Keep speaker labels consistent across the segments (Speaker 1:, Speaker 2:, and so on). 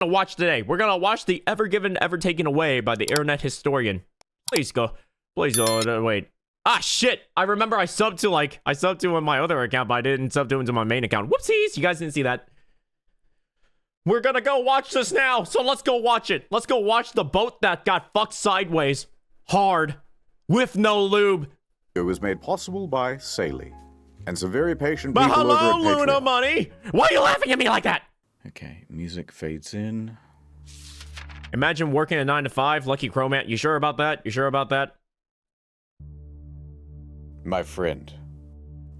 Speaker 1: gonna watch today. We're gonna watch the Ever Given, Ever Taken Away by the internet historian. Please go. Please go. Wait. Ah, shit. I remember I subbed to in my other account, but I didn't sub to into my main account. Whoopsies. You guys didn't see that. We're gonna go watch this now. So let's go watch it. Let's go watch the boat that got fucked sideways. Hard. With no lube.
Speaker 2: It was made possible by Saley and some very patient
Speaker 1: But
Speaker 2: people
Speaker 1: hello,
Speaker 2: over at
Speaker 1: Luna
Speaker 2: Patreon.
Speaker 1: Money. Why are you laughing at me like that?
Speaker 2: Okay, music fades in.
Speaker 1: Imagine working a 9 to 5, Lucky Chromat. You sure about that? You sure about that?
Speaker 2: My friend,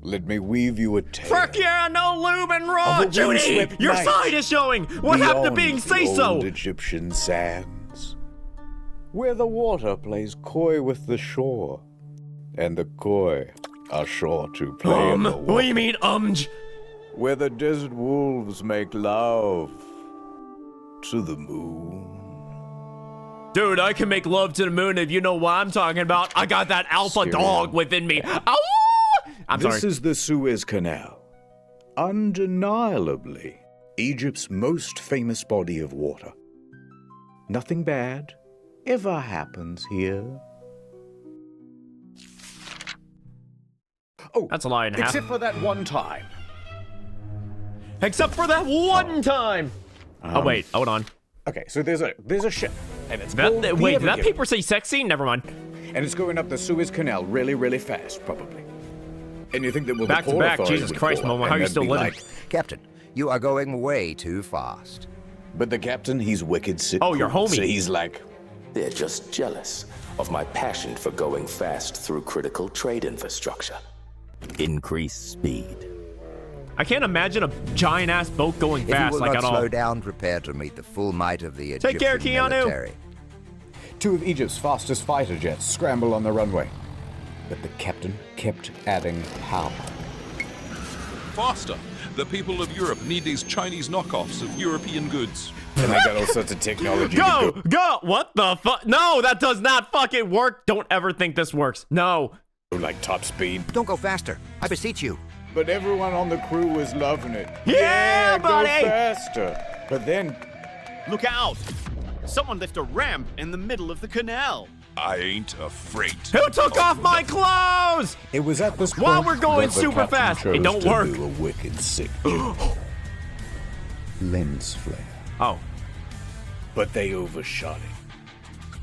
Speaker 2: let me weave you a tale.
Speaker 1: Fuck yeah, no lube and raw,
Speaker 2: Of a
Speaker 1: Judy!
Speaker 2: windswept
Speaker 1: Your
Speaker 2: night
Speaker 1: side is showing! What happened to
Speaker 2: beyond
Speaker 1: being
Speaker 2: the
Speaker 1: say-so?
Speaker 2: old Egyptian sands, where the water plays coy with the shore, and the coy are sure to play in the water.
Speaker 1: What do you mean,
Speaker 2: Where the desert wolves make love to the moon.
Speaker 1: Dude, I can make love to the moon if you know what I'm talking about. I got that alpha dog within me. Ow! I'm sorry.
Speaker 2: This is the Suez Canal. Undeniably, Egypt's most famous body of water. Nothing bad ever happens here. Oh,
Speaker 1: That's a lie and a half.
Speaker 2: except for that one time.
Speaker 1: Except for that one time. Oh, wait. Hold on.
Speaker 2: Okay, so there's a ship, and it's
Speaker 1: That,
Speaker 2: called the
Speaker 1: wait, did that
Speaker 2: Evergiven,
Speaker 1: paper say sexy? Never mind.
Speaker 2: and it's going up the Suez Canal really, really fast, probably. And you think that will
Speaker 1: Back to back, Jesus Christ, Momo, how are you still living?
Speaker 3: Captain, you are going way too fast.
Speaker 2: But the captain, he's wicked sick.
Speaker 1: Oh, your
Speaker 2: cool,
Speaker 1: homie.
Speaker 2: So he's like,
Speaker 4: They're just jealous of my passion for going fast through critical trade infrastructure. Increase speed.
Speaker 1: I can't imagine a giant-ass boat going
Speaker 3: If you
Speaker 1: fast
Speaker 3: will
Speaker 1: like
Speaker 3: not
Speaker 1: at all.
Speaker 3: slow down, prepare to meet the full might of the Egyptian
Speaker 1: Take care, Keanu.
Speaker 3: military.
Speaker 2: two of Egypt's fastest fighter jets scramble on the runway. But the captain kept adding power.
Speaker 5: Faster! The people of Europe need these Chinese knockoffs of European goods.
Speaker 2: And they got all sorts of technology.
Speaker 1: Go!
Speaker 2: to
Speaker 1: Go! What the fuck? No, that does not fucking work. Don't ever think this works. No.
Speaker 2: go like top speed.
Speaker 3: Don't go faster. I beseech you.
Speaker 2: But everyone on the crew was loving it.
Speaker 1: Yeah, buddy!
Speaker 2: Go faster. But then,
Speaker 6: Look out! Someone left a ramp in the middle of the canal.
Speaker 5: I ain't afraid.
Speaker 1: Who took off my clothes?
Speaker 2: it was at this
Speaker 1: While
Speaker 2: point
Speaker 1: we're going
Speaker 2: that the
Speaker 1: super
Speaker 2: captain
Speaker 1: fast. It
Speaker 2: chose
Speaker 1: don't
Speaker 2: to
Speaker 1: work.
Speaker 2: do a wicked sick joke. Lens flare.
Speaker 1: Oh.
Speaker 2: But they overshot it.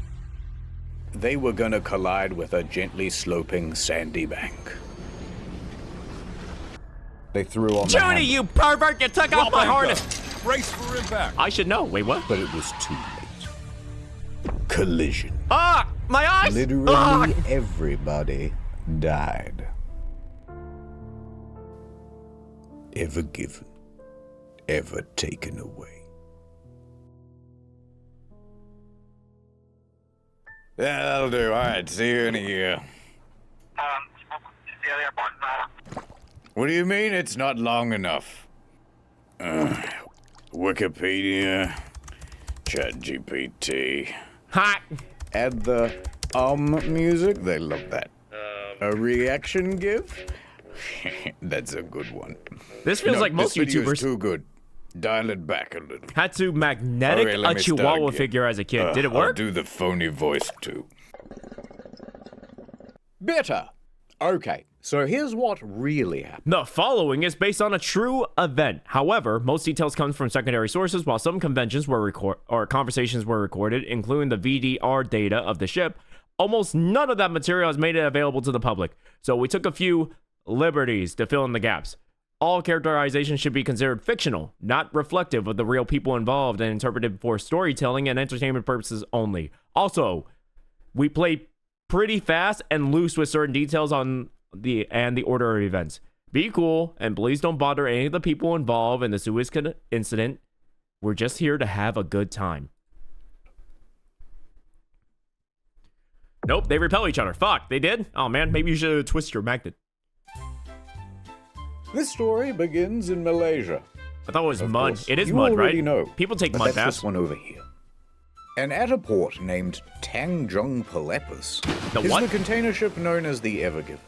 Speaker 2: They were gonna collide with a gently sloping sandy bank. They threw on the
Speaker 1: Judy,
Speaker 2: handle,
Speaker 1: you pervert! You took off my harness!
Speaker 5: Brace for impact.
Speaker 1: I should know. Wait, what?
Speaker 2: but it was too late. Collision.
Speaker 1: Ah! My eyes!
Speaker 2: Literally
Speaker 1: Ah!
Speaker 2: everybody died. Ever given, ever taken away. Yeah, that'll do. All right, see you in a year. What do you mean it's not long enough? Wikipedia, ChatGPT.
Speaker 1: Hot!
Speaker 2: Add the music. They love that. A reaction GIF? That's a good one.
Speaker 1: This feels
Speaker 2: No,
Speaker 1: like most
Speaker 2: this video's
Speaker 1: YouTubers
Speaker 2: too good. Dial it back a little.
Speaker 1: had to magnetic
Speaker 2: Okay, let
Speaker 1: a
Speaker 2: me start
Speaker 1: Chihuahua
Speaker 2: again.
Speaker 1: figure as a kid. Did it
Speaker 2: I'll
Speaker 1: work?
Speaker 2: do the phony voice too. Better. Okay, so here's what really happened.
Speaker 1: The following is based on a true event. However, most details come from secondary sources, while some conventions were conversations were recorded, including the VDR data of the ship. Almost none of that material has made it available to the public, so we took a few liberties to fill in the gaps. All characterizations should be considered fictional, not reflective of the real people involved, and interpreted for storytelling and entertainment purposes only. Also, we play pretty fast and loose with certain details on the order of events. Be cool, and please don't bother any of the people involved in the Suez incident. We're just here to have a good time. Nope, they repel each other. Fuck, they did? Oh man, maybe you should twist your magnet.
Speaker 2: This story begins in Malaysia.
Speaker 1: I thought it was
Speaker 2: Of
Speaker 1: mud.
Speaker 2: course,
Speaker 1: It is
Speaker 2: you
Speaker 1: mud,
Speaker 2: already
Speaker 1: right?
Speaker 2: know,
Speaker 1: People take
Speaker 2: but
Speaker 1: mud
Speaker 2: that's
Speaker 1: baths.
Speaker 2: this one over here. And at a port named Tanjung Palepus
Speaker 1: The
Speaker 2: is
Speaker 1: what?
Speaker 2: the container ship known as the Ever Given.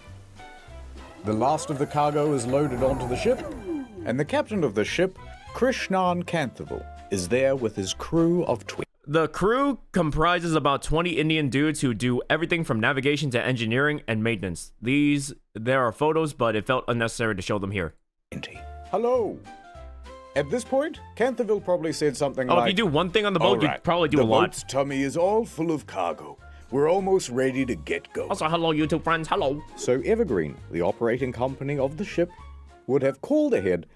Speaker 2: The last of the cargo is loaded onto the ship, and the captain of the ship, Krishnan Kanthaval, is there with his crew of 20.
Speaker 1: The crew comprises about 20 Indian dudes who do everything from navigation to engineering and maintenance. There are photos, but it felt unnecessary to show them here.
Speaker 2: Hello. At this point, Canthaville probably said something like,
Speaker 1: if you do one thing on the boat,
Speaker 2: "All
Speaker 1: you
Speaker 2: right,
Speaker 1: probably do
Speaker 2: the
Speaker 1: a lot.
Speaker 2: boat's tummy is all full of cargo. We're almost ready to get going."
Speaker 1: Also, hello, YouTube friends. Hello.
Speaker 2: So Evergreen, the operating company of the ship, would have called ahead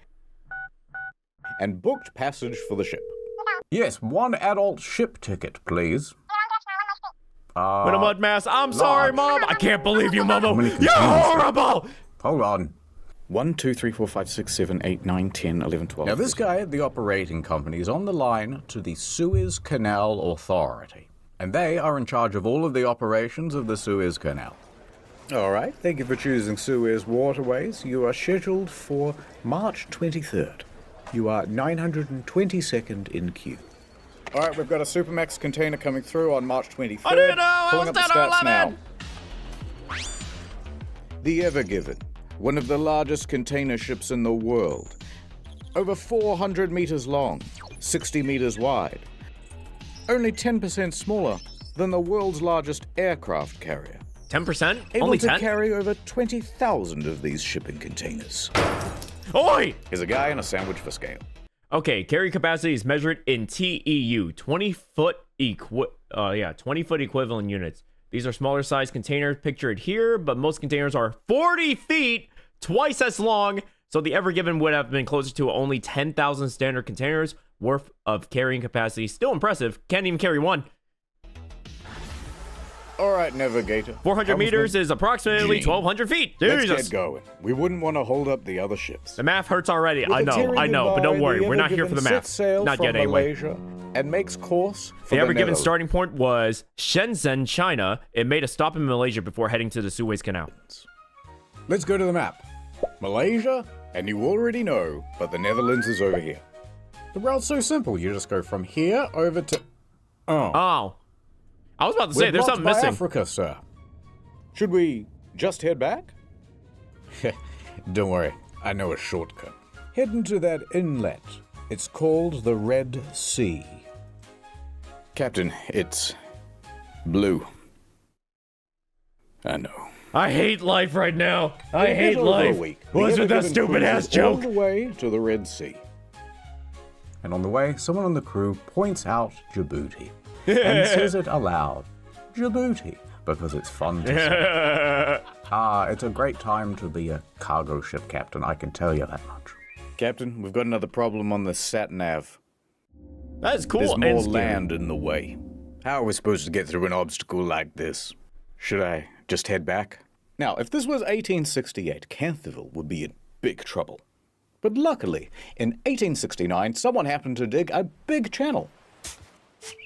Speaker 2: and booked passage for the ship.
Speaker 7: Yes, one adult ship ticket, please.
Speaker 1: With a mud mask. I'm sorry, Mom. I can't believe you,
Speaker 7: many
Speaker 1: Momo. You're
Speaker 7: containers?
Speaker 1: horrible.
Speaker 7: Hold on.
Speaker 2: 1, 2, 3, 4, 5, 6, 7, 8, 9, 10, 11, 12.
Speaker 7: Now, this guy at the operating company is on the line to the Suez Canal Authority, and they are in charge of all of the operations of the Suez Canal.
Speaker 2: All right, thank you for choosing Suez Waterways. You are scheduled for March 23rd. You are 922nd in queue. All right, we've got a Supermax container coming through on March 23rd.
Speaker 1: I didn't know I
Speaker 2: Pulling
Speaker 1: was
Speaker 2: up the
Speaker 1: 10 or
Speaker 2: stats
Speaker 1: 11.
Speaker 2: now. The Ever Given, one of the largest container ships in the world. Over 400 meters long, 60 meters wide. Only 10% smaller than the world's largest aircraft carrier.
Speaker 1: 10%?
Speaker 2: Able
Speaker 1: Only
Speaker 2: to
Speaker 1: 10?
Speaker 2: carry over 20,000 of these shipping containers.
Speaker 1: Oi!
Speaker 2: Here's a guy and a sandwich for scale.
Speaker 1: Okay, carry capacity is measured in TEU, 20-foot 20-foot equivalent units. These are smaller size containers pictured here, but most containers are 40 feet, twice as long. So the Ever Given would have been closer to only 10,000 standard containers worth of carrying capacity. Still impressive. Can't even carry one.
Speaker 2: All right, Navigator.
Speaker 1: 400 meters is approximately
Speaker 2: Gene.
Speaker 1: 1,200 feet.
Speaker 2: Let's
Speaker 1: Jesus.
Speaker 2: get going. We wouldn't want to hold up the other ships.
Speaker 1: The math hurts already.
Speaker 2: With
Speaker 1: I
Speaker 2: a tearing
Speaker 1: know, but
Speaker 2: goodbye,
Speaker 1: don't worry.
Speaker 2: the
Speaker 1: We're not here for the
Speaker 2: Ever Given
Speaker 1: math.
Speaker 2: sets sail
Speaker 1: Not
Speaker 2: from
Speaker 1: yet, anyway.
Speaker 2: Malaysia and makes course for
Speaker 1: The Ever Given
Speaker 2: Netherlands.
Speaker 1: starting point was Shenzhen, China. It made a stop in Malaysia before heading to the Suez Canal.
Speaker 7: Let's go to the map.
Speaker 2: Malaysia, and you already know, but the Netherlands is over here.
Speaker 7: The route's so simple. You just go from here over to...
Speaker 1: Oh. I was about to say,
Speaker 7: We're
Speaker 1: there's
Speaker 7: blocked
Speaker 1: something
Speaker 7: by
Speaker 1: missing.
Speaker 7: Africa, sir.
Speaker 2: Should we just head back?
Speaker 7: Don't worry, I know a shortcut. Head into that inlet. It's called the Red Sea.
Speaker 2: Captain, it's blue. I know.
Speaker 1: I hate life right now. I
Speaker 2: In a
Speaker 1: hate
Speaker 2: bit over a
Speaker 1: life.
Speaker 2: week, the
Speaker 1: What's with
Speaker 2: Ever
Speaker 1: that
Speaker 2: Given
Speaker 1: stupid ass
Speaker 2: cruises all
Speaker 1: joke?
Speaker 2: the way to the Red Sea.
Speaker 7: And on the way, someone on the crew points out Djibouti and says it aloud. Djibouti, because it's fun to say. It's a great time to be a cargo ship captain, I can tell you that much.
Speaker 2: Captain, we've got another problem on the sat-nav.
Speaker 1: That is cool.
Speaker 2: There's
Speaker 1: and
Speaker 2: more
Speaker 1: scary.
Speaker 2: land in the way. How are we supposed to get through an obstacle like this? Should I just head back? Now, if this was 1868, Canthaville would be in big trouble. But luckily, in 1869, someone happened to dig a big channel.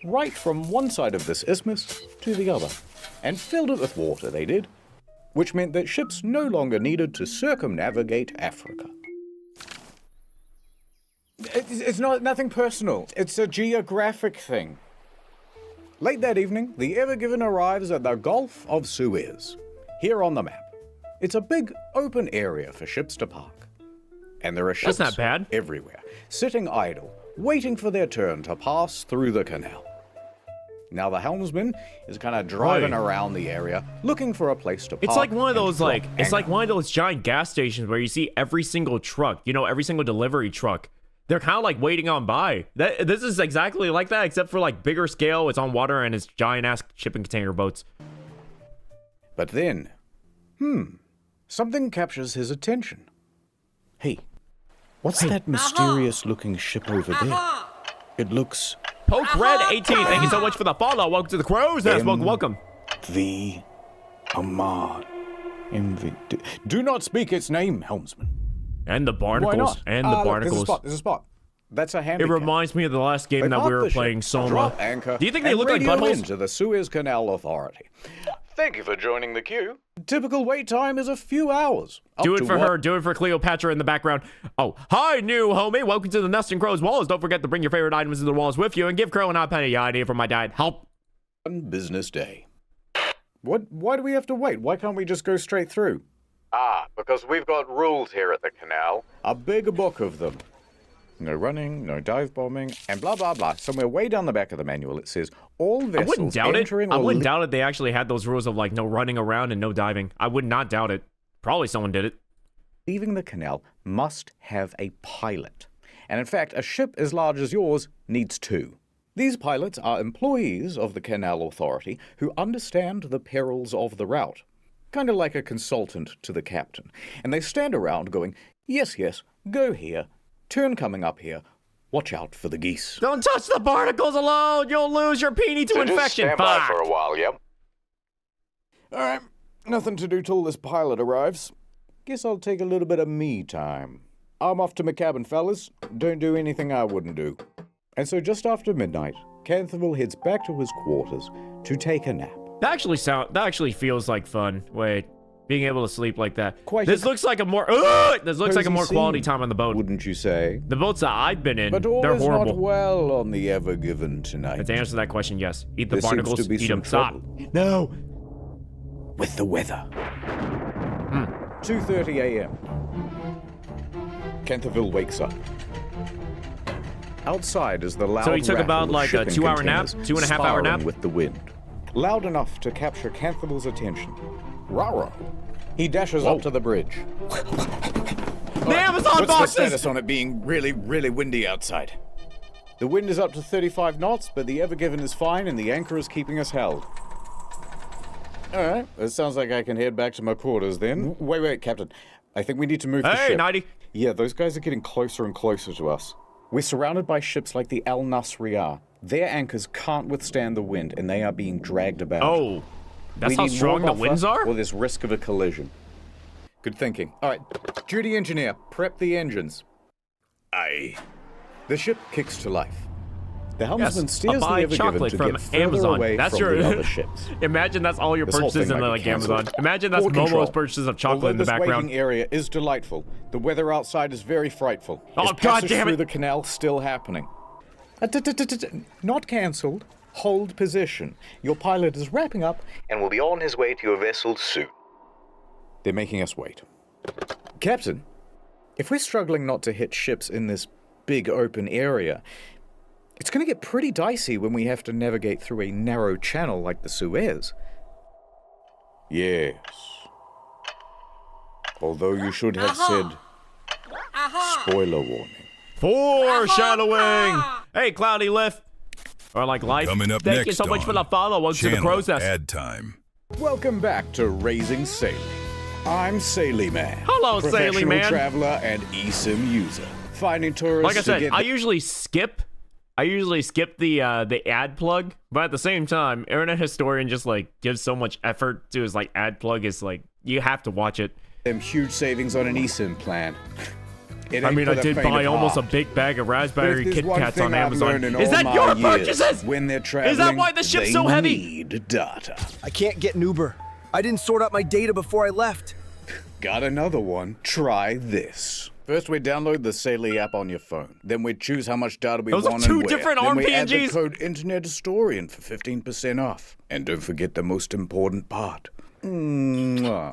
Speaker 2: Right from one side of this isthmus to the other. And filled it with water, they did. Which meant that ships no longer needed to circumnavigate Africa. It's nothing personal. It's a geographic thing. Late that evening, the Ever Given arrives at the Gulf of Suez, here on the map. It's a big open area for ships to park. And there are ships
Speaker 1: That's not bad.
Speaker 2: everywhere, sitting idle, waiting for their turn to pass through the canal. Now the helmsman is kind of driving around the area, looking for a place to park.
Speaker 1: It's like one of
Speaker 2: and
Speaker 1: those,
Speaker 2: drop
Speaker 1: it's like
Speaker 2: anchor.
Speaker 1: one of those giant gas stations where you see every single truck, every single delivery truck. They're kind of like waiting on by. This is exactly like that, except for like bigger scale. It's on water and it's giant ass shipping container boats.
Speaker 2: But then, something captures his attention. Hey, what's that mysterious looking ship over there? It looks
Speaker 1: Poke Red 18, thank you so much for the follow. Welcome to the Crows Nest. Welcome.
Speaker 2: the Ahmad. Do not speak its name, helmsman.
Speaker 1: And the barnacles.
Speaker 2: Why not?
Speaker 1: And the
Speaker 2: Look,
Speaker 1: barnacles.
Speaker 2: There's a spot. That's a
Speaker 1: It
Speaker 2: handicap.
Speaker 1: reminds me of the last game
Speaker 2: They
Speaker 1: that we
Speaker 2: park
Speaker 1: were
Speaker 2: the ship,
Speaker 1: playing, Soma.
Speaker 2: drop anchor,
Speaker 1: Do you think they
Speaker 2: and
Speaker 1: look like
Speaker 2: radio
Speaker 1: buttholes?
Speaker 2: into the Suez Canal Authority. Thank you for joining the queue. Typical wait time is a few hours.
Speaker 1: Do
Speaker 2: Up
Speaker 1: it
Speaker 2: to
Speaker 1: for
Speaker 2: what-
Speaker 1: her. Do it for Cleopatra in the background. Oh, hi, new homie. Welcome to the Nest and Crow's Walls. Don't forget to bring your favorite items to the walls with you and give Crow and I a penny. I need it from my dad. Help.
Speaker 2: One business day. Why do we have to wait? Why can't we just go straight through? Because we've got rules here at the canal. A big book of them. No running, no dive bombing, and blah, blah, blah. Somewhere way down the back of the manual, it says, all vessels
Speaker 1: I wouldn't doubt it.
Speaker 2: entering
Speaker 1: I
Speaker 2: or
Speaker 1: wouldn't doubt it. They actually had those rules of like no running around and no diving. I would not doubt it. Probably someone did it.
Speaker 2: leaving the canal must have a pilot. And in fact, a ship as large as yours needs 2. These pilots are employees of the Canal Authority who understand the perils of the route. Kind of like a consultant to the captain. And they stand around going, yes, yes, go here, turn coming up here, watch out for the geese.
Speaker 1: Don't touch the barnacles alone! You'll lose your peenie to infection!
Speaker 2: Just stand by
Speaker 1: Fuck.
Speaker 2: for a while, yep. Alright, nothing to do till this pilot arrives. Guess I'll take a little bit of me time. I'm off to my cabin, fellas. Don't do anything I wouldn't do. And so just after midnight, Canterville heads back to his quarters to take a nap.
Speaker 1: That actually feels like fun. Wait, being able to sleep like that. This looks like a more quality time on the boat.
Speaker 2: Wouldn't you say?
Speaker 1: The boats that I've been in,
Speaker 2: But all
Speaker 1: they're
Speaker 2: is
Speaker 1: horrible.
Speaker 2: not well on the Ever Given tonight.
Speaker 1: To answer that question, yes. Eat the
Speaker 2: There seems
Speaker 1: barnacles,
Speaker 2: to be
Speaker 1: eat
Speaker 2: some
Speaker 1: them. Stop.
Speaker 2: trouble.
Speaker 1: No.
Speaker 2: With the weather. 2:30 a.m. Canterville wakes up. Outside is the loud
Speaker 1: So he took
Speaker 2: rattle
Speaker 1: about
Speaker 2: of
Speaker 1: like a
Speaker 2: shipping
Speaker 1: 2-hour nap?
Speaker 2: containers
Speaker 1: 2.5 hour nap?
Speaker 2: sparring with the wind. Loud enough to capture Canterville's attention. Rah-rah. He dashes up to the bridge.
Speaker 1: The Amazon
Speaker 2: What's
Speaker 1: boxes!
Speaker 2: the status on it being really, really windy outside? The wind is up to 35 knots, but the Ever Given is fine and the anchor is keeping us held. Alright, it sounds like I can head back to my quarters then. Wait, Captain. I think we need to move the
Speaker 1: Hey,
Speaker 2: ship.
Speaker 1: 90.
Speaker 2: Yeah, those guys are getting closer and closer to us. We're surrounded by ships like the Al Nasriyah. Their anchors can't withstand the wind, and they are being dragged about.
Speaker 1: Oh, that's
Speaker 2: We
Speaker 1: how
Speaker 2: need
Speaker 1: strong
Speaker 2: more
Speaker 1: the winds
Speaker 2: buffer,
Speaker 1: are?
Speaker 2: or there's risk of a collision. Good thinking. All right, duty engineer, prep the engines. Aye. The ship kicks to life. The helmsman
Speaker 1: Yes,
Speaker 2: steers the
Speaker 1: buy
Speaker 2: Ever Given
Speaker 1: chocolate
Speaker 2: to
Speaker 1: from
Speaker 2: get further
Speaker 1: Amazon.
Speaker 2: away
Speaker 1: That's
Speaker 2: from
Speaker 1: your
Speaker 2: the other ships.
Speaker 1: Imagine that's all your
Speaker 2: This whole
Speaker 1: purchases
Speaker 2: thing
Speaker 1: in
Speaker 2: might
Speaker 1: like
Speaker 2: be
Speaker 1: Amazon.
Speaker 2: cancelled.
Speaker 1: Imagine that's
Speaker 2: Port control.
Speaker 1: Momo's purchases of chocolate
Speaker 2: Although
Speaker 1: in the
Speaker 2: this
Speaker 1: background.
Speaker 2: waiting area is delightful, the weather outside is very frightful.
Speaker 1: Oh,
Speaker 2: Is
Speaker 1: God
Speaker 2: passage
Speaker 1: damn it.
Speaker 2: through the canal still happening? Not cancelled. Hold position. Your pilot is wrapping up and will be on his way to your vessel soon. They're making us wait. Captain, if we're struggling not to hit ships in this big open area, it's going to get pretty dicey when we have to navigate through a narrow channel like the Suez. Yes. Although you should have said, spoiler warning.
Speaker 1: Foreshadowing! Hey, Cloudy Lift. Or like life.
Speaker 5: Coming up
Speaker 1: Thank
Speaker 5: next
Speaker 1: you so much
Speaker 5: on
Speaker 1: for the follow. Welcome to the
Speaker 5: Channel
Speaker 1: process.
Speaker 5: Ad Time.
Speaker 2: Welcome back to Raising Saley. I'm Saley Man.
Speaker 1: Hello, Saley Man.
Speaker 2: Professional traveler and eSIM user. Finding tourists
Speaker 1: Like I
Speaker 2: to
Speaker 1: said,
Speaker 2: get
Speaker 1: I usually skip the ad plug, but at the same time, Internet Historian just like gives so much effort to his like ad plug. Is like you have to watch it.
Speaker 2: them huge savings on an eSIM plan. It
Speaker 1: I
Speaker 2: ain't
Speaker 1: mean,
Speaker 2: for
Speaker 1: I
Speaker 2: the
Speaker 1: did
Speaker 2: faint
Speaker 1: buy
Speaker 2: of
Speaker 1: almost a
Speaker 2: heart.
Speaker 1: big bag of
Speaker 2: But if
Speaker 1: raspberry
Speaker 2: there's
Speaker 1: Kit
Speaker 2: one
Speaker 1: Kats
Speaker 2: thing
Speaker 1: on
Speaker 2: I've
Speaker 1: Amazon.
Speaker 2: learned in
Speaker 1: Is
Speaker 2: all
Speaker 1: that
Speaker 2: my
Speaker 1: your
Speaker 2: years,
Speaker 1: purchases?
Speaker 2: When they're traveling,
Speaker 1: Is that why the ship's
Speaker 2: they
Speaker 1: so heavy?
Speaker 2: need data.
Speaker 8: I can't get an Uber. I didn't sort out my data before I left.
Speaker 2: Got another one. Try this. First, we download the Saley app on your phone. Then we choose how much data we
Speaker 1: Those are
Speaker 2: want
Speaker 1: two
Speaker 2: and where.
Speaker 1: different
Speaker 2: Then we add the
Speaker 1: RPGs.
Speaker 2: code Internet Historian for 15% off. And don't forget the most important part. Mwah.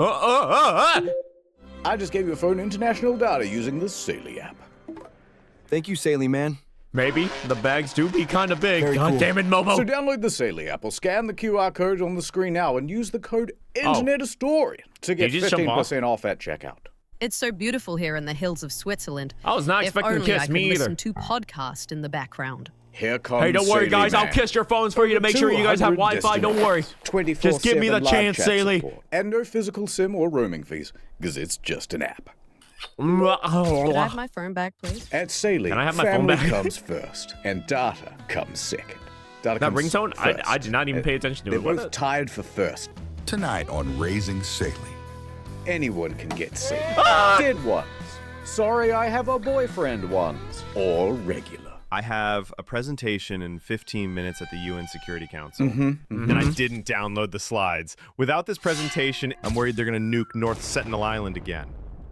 Speaker 2: I just gave your phone international data using the Saley app.
Speaker 8: Thank you, Saley Man.
Speaker 1: Maybe the bags do be kind of big.
Speaker 8: Very
Speaker 1: God
Speaker 8: cool.
Speaker 1: damn it, Momo.
Speaker 2: So download the Saley app or scan the QR code on the screen now and use the code Internet Historian to get
Speaker 1: Did you just jump
Speaker 2: 15% off at checkout.
Speaker 9: It's so beautiful here in the hills of Switzerland.
Speaker 1: I was not
Speaker 9: If
Speaker 1: expecting to
Speaker 9: only
Speaker 1: kiss
Speaker 9: I could
Speaker 1: me either.
Speaker 9: listen to podcast in the background.
Speaker 2: Here comes
Speaker 1: Hey, don't worry,
Speaker 2: Saley
Speaker 1: guys. I'll
Speaker 2: Man.
Speaker 1: kiss your phones for you to make sure you guys have
Speaker 2: 200
Speaker 1: Wi-Fi. Don't worry.
Speaker 2: 24/7
Speaker 1: Just give me the
Speaker 2: live
Speaker 1: chance,
Speaker 2: chat
Speaker 1: Saley.
Speaker 2: support. And no physical SIM or roaming fees, because it's just an app.
Speaker 9: Could I have my phone back, please?
Speaker 2: At Saley,
Speaker 1: Can I have my phone
Speaker 2: family
Speaker 1: back?
Speaker 2: comes first, and data comes second. Data
Speaker 1: That
Speaker 2: comes
Speaker 1: ringtone?
Speaker 2: first.
Speaker 1: I did not even pay attention to
Speaker 2: They're
Speaker 1: it. What
Speaker 2: both
Speaker 1: the-
Speaker 2: tied for first.
Speaker 5: Tonight on Raising Saley.
Speaker 2: Anyone can get Saley.
Speaker 1: Ah!
Speaker 2: Dead ones. Sorry, I have a boyfriend ones. Or regular.
Speaker 10: I have a presentation in 15 minutes at the UN Security Council, and I didn't download the slides. Without this presentation, I'm worried they're going to nuke North Sentinel Island again.